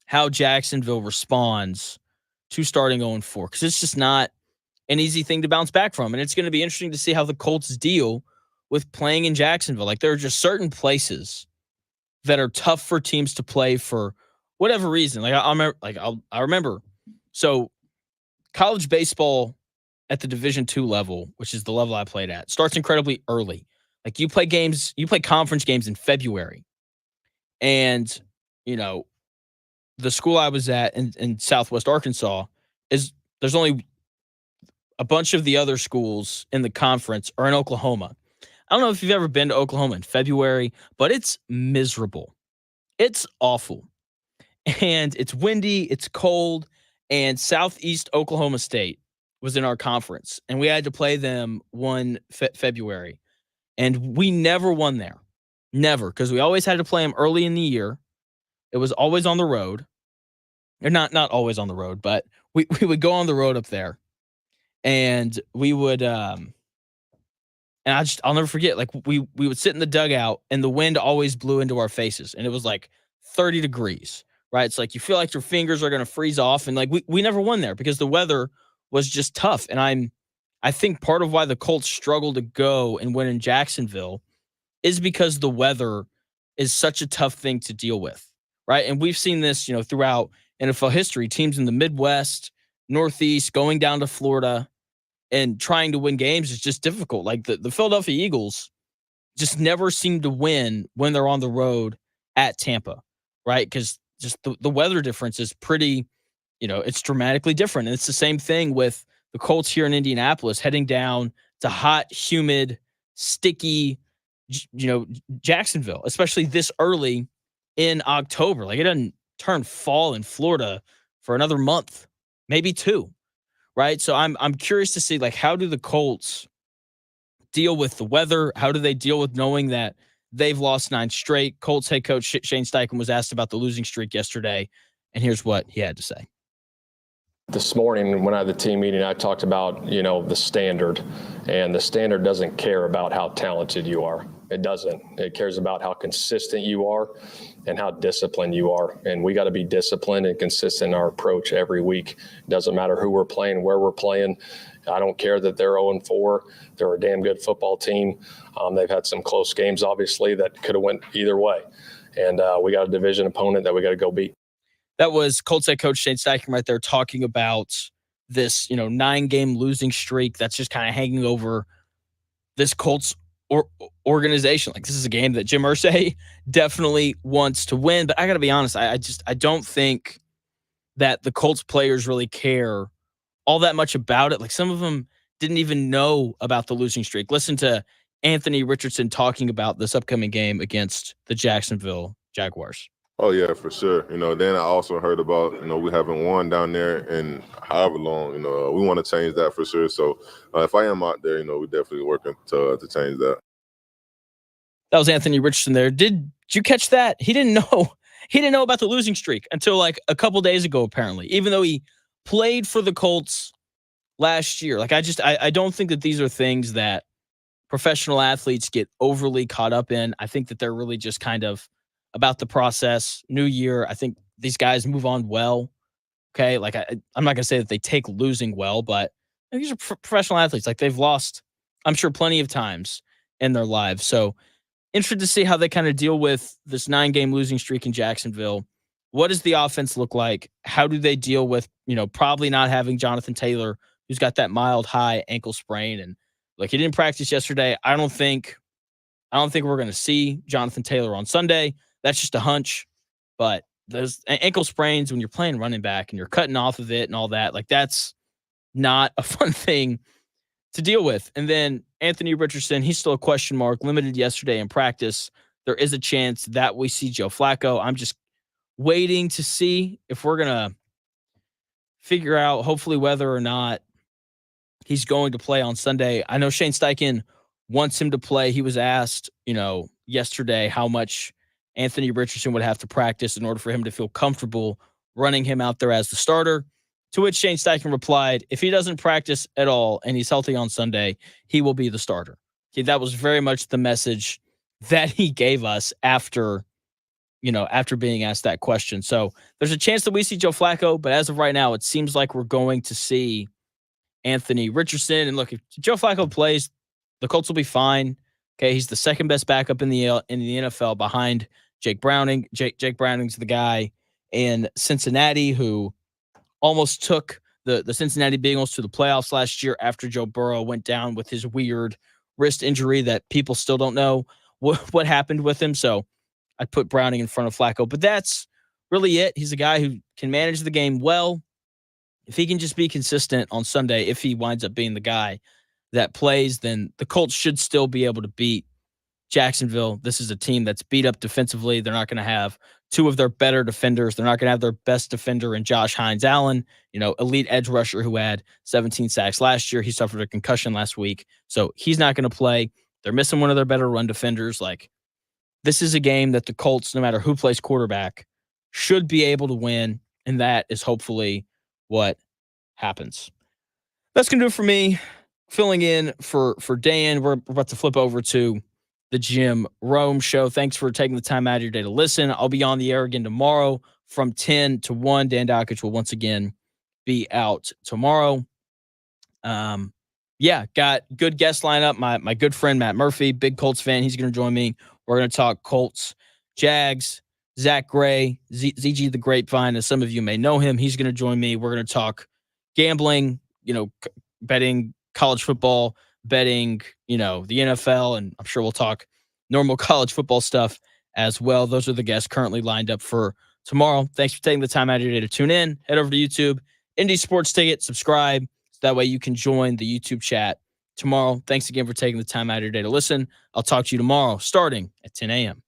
how Jacksonville responds to starting 0-4, because it's just not an easy thing to bounce back from. And it's going to be interesting to see how the Colts deal with playing in Jacksonville. Like, there are just certain places that are tough for teams to play for whatever reason. Like, I remember, so college baseball at the Division II level, which is the level I played at, starts incredibly early. Like, you play conference games in February. And, the school I was at in Southwest Arkansas there's only a bunch of the other schools in the conference are in Oklahoma. I don't know if you've ever been to Oklahoma in February, but it's miserable. It's awful. And it's windy, it's cold, and Southeast Oklahoma State, was in our conference, and we had to play them February, and we never won there. Never, because we always had to play them early in the year. It was always on the road. Or not always on the road, but we would go on the road up there, and we would and I'll never forget, like we would sit in the dugout and the wind always blew into our faces, and it was like 30 degrees, right? It's like you feel like your fingers are going to freeze off, and like we never won there because the weather was just tough. And I think part of why the Colts struggle to go and win in Jacksonville is because the weather is such a tough thing to deal with, right? And we've seen this, throughout NFL history, teams in the Midwest, Northeast, going down to Florida and trying to win games is just difficult. Like the Philadelphia Eagles just never seem to win when they're on the road at Tampa, right? Because just the weather difference is pretty, it's dramatically different. And it's the same thing with the Colts here in Indianapolis, heading down to hot, humid, sticky, Jacksonville, especially this early in October. Like it doesn't turn fall in Florida for another month, maybe 2. Right. So I'm curious to see, like, how do the Colts deal with the weather? How do they deal with knowing that they've lost 9 straight? Colts head coach Shane Steichen was asked about the losing streak yesterday, and here's what he had to say. This morning when I had the team meeting, I talked about, the standard, and the standard doesn't care about how talented you are. It doesn't. It cares about how consistent you are and how disciplined you are. And we got to be disciplined and consistent in our approach every week. It doesn't matter who we're playing, where we're playing. I don't care that they're 0-4. They're a damn good football team. They've had some close games, obviously, that could have went either way. And we got a division opponent that we got to go beat. That was Colts head coach Shane Steichen right there talking about this, 9-game losing streak that's just kind of hanging over this Colts organization. Like, this is a game that Jim Irsay definitely wants to win. But I got to be honest, I don't think that the Colts players really care all that much about it. Like, some of them didn't even know about the losing streak. Listen to Anthony Richardson talking about this upcoming game against the Jacksonville Jaguars. Oh, yeah, for sure. Then I also heard about, we haven't won down there in however long. We want to change that for sure. So if I am out there, we're definitely working to change that. That was Anthony Richardson there. Did you catch that? He didn't know. He didn't know about the losing streak until like a couple days ago, apparently, even though he played for the Colts last year. Like, I don't think that these are things that professional athletes get overly caught up in. I think that they're really just kind of about the process. New year, I think these guys move on well. Okay, like I'm not gonna say that they take losing well, but these are professional athletes. Like, they've lost, I'm sure, plenty of times in their lives. So interested to see how they kind of deal with this 9-game losing streak in Jacksonville. What does the offense look like? How do they deal with, probably not having Jonathan Taylor, who's got that mild high ankle sprain, and like, he didn't practice yesterday. I don't think we're going to see Jonathan Taylor on Sunday. That's just a hunch, but those ankle sprains when you're playing running back and you're cutting off of it and all that, like, that's not a fun thing to deal with. And then Anthony Richardson, he's still a question mark, limited yesterday in practice. There is a chance that we see Joe Flacco. I'm just waiting to see if we're going to figure out, hopefully, whether or not he's going to play on Sunday. I know Shane Steichen wants him to play. He was asked, yesterday how much Anthony Richardson would have to practice in order for him to feel comfortable running him out there as the starter. To which Shane Steichen replied, if he doesn't practice at all and he's healthy on Sunday, he will be the starter. Okay, that was very much the message that he gave us after being asked that question. So there's a chance that we see Joe Flacco, but as of right now, it seems like we're going to see Anthony Richardson. And look, if Joe Flacco plays, the Colts will be fine. Okay, he's the second best backup in the NFL behind Jake Browning. Jake Browning's the guy in Cincinnati who almost took the Cincinnati Bengals to the playoffs last year after Joe Burrow went down with his weird wrist injury that people still don't know what happened with him. So I'd put Browning in front of Flacco. But that's really it. He's a guy who can manage the game well. If he can just be consistent on Sunday, if he winds up being the guy that plays, then the Colts should still be able to beat Jacksonville. This is a team that's beat up defensively. They're not going to have two of their better defenders. They're not going to have their best defender in Josh Hines-Allen, elite edge rusher who had 17 sacks last year. He suffered a concussion last week, so he's not going to play. They're missing one of their better run defenders. This is a game that the Colts, no matter who plays quarterback, should be able to win, and that is hopefully what happens. That's going to do it for me. Filling in for Dan. We're about to flip over to the Jim Rome Show. Thanks for taking the time out of your day to listen. I'll be on the air again tomorrow from 10 to 1. Dan Dakich will once again be out tomorrow. Got good guest lineup. My good friend Matt Murphy, big Colts fan. He's going to join me. We're going to talk Colts, Jags, Zach Gray, ZG the Grapevine, as some of you may know him. He's going to join me. We're going to talk gambling, betting college football, betting, the NFL, and I'm sure we'll talk normal college football stuff as well. Those are the guests currently lined up for tomorrow. Thanks for taking the time out of your day to tune in. Head over to YouTube, Indy Sports Ticket, subscribe. So that way you can join the YouTube chat tomorrow. Thanks again for taking the time out of your day to listen. I'll talk to you tomorrow starting at 10 a.m.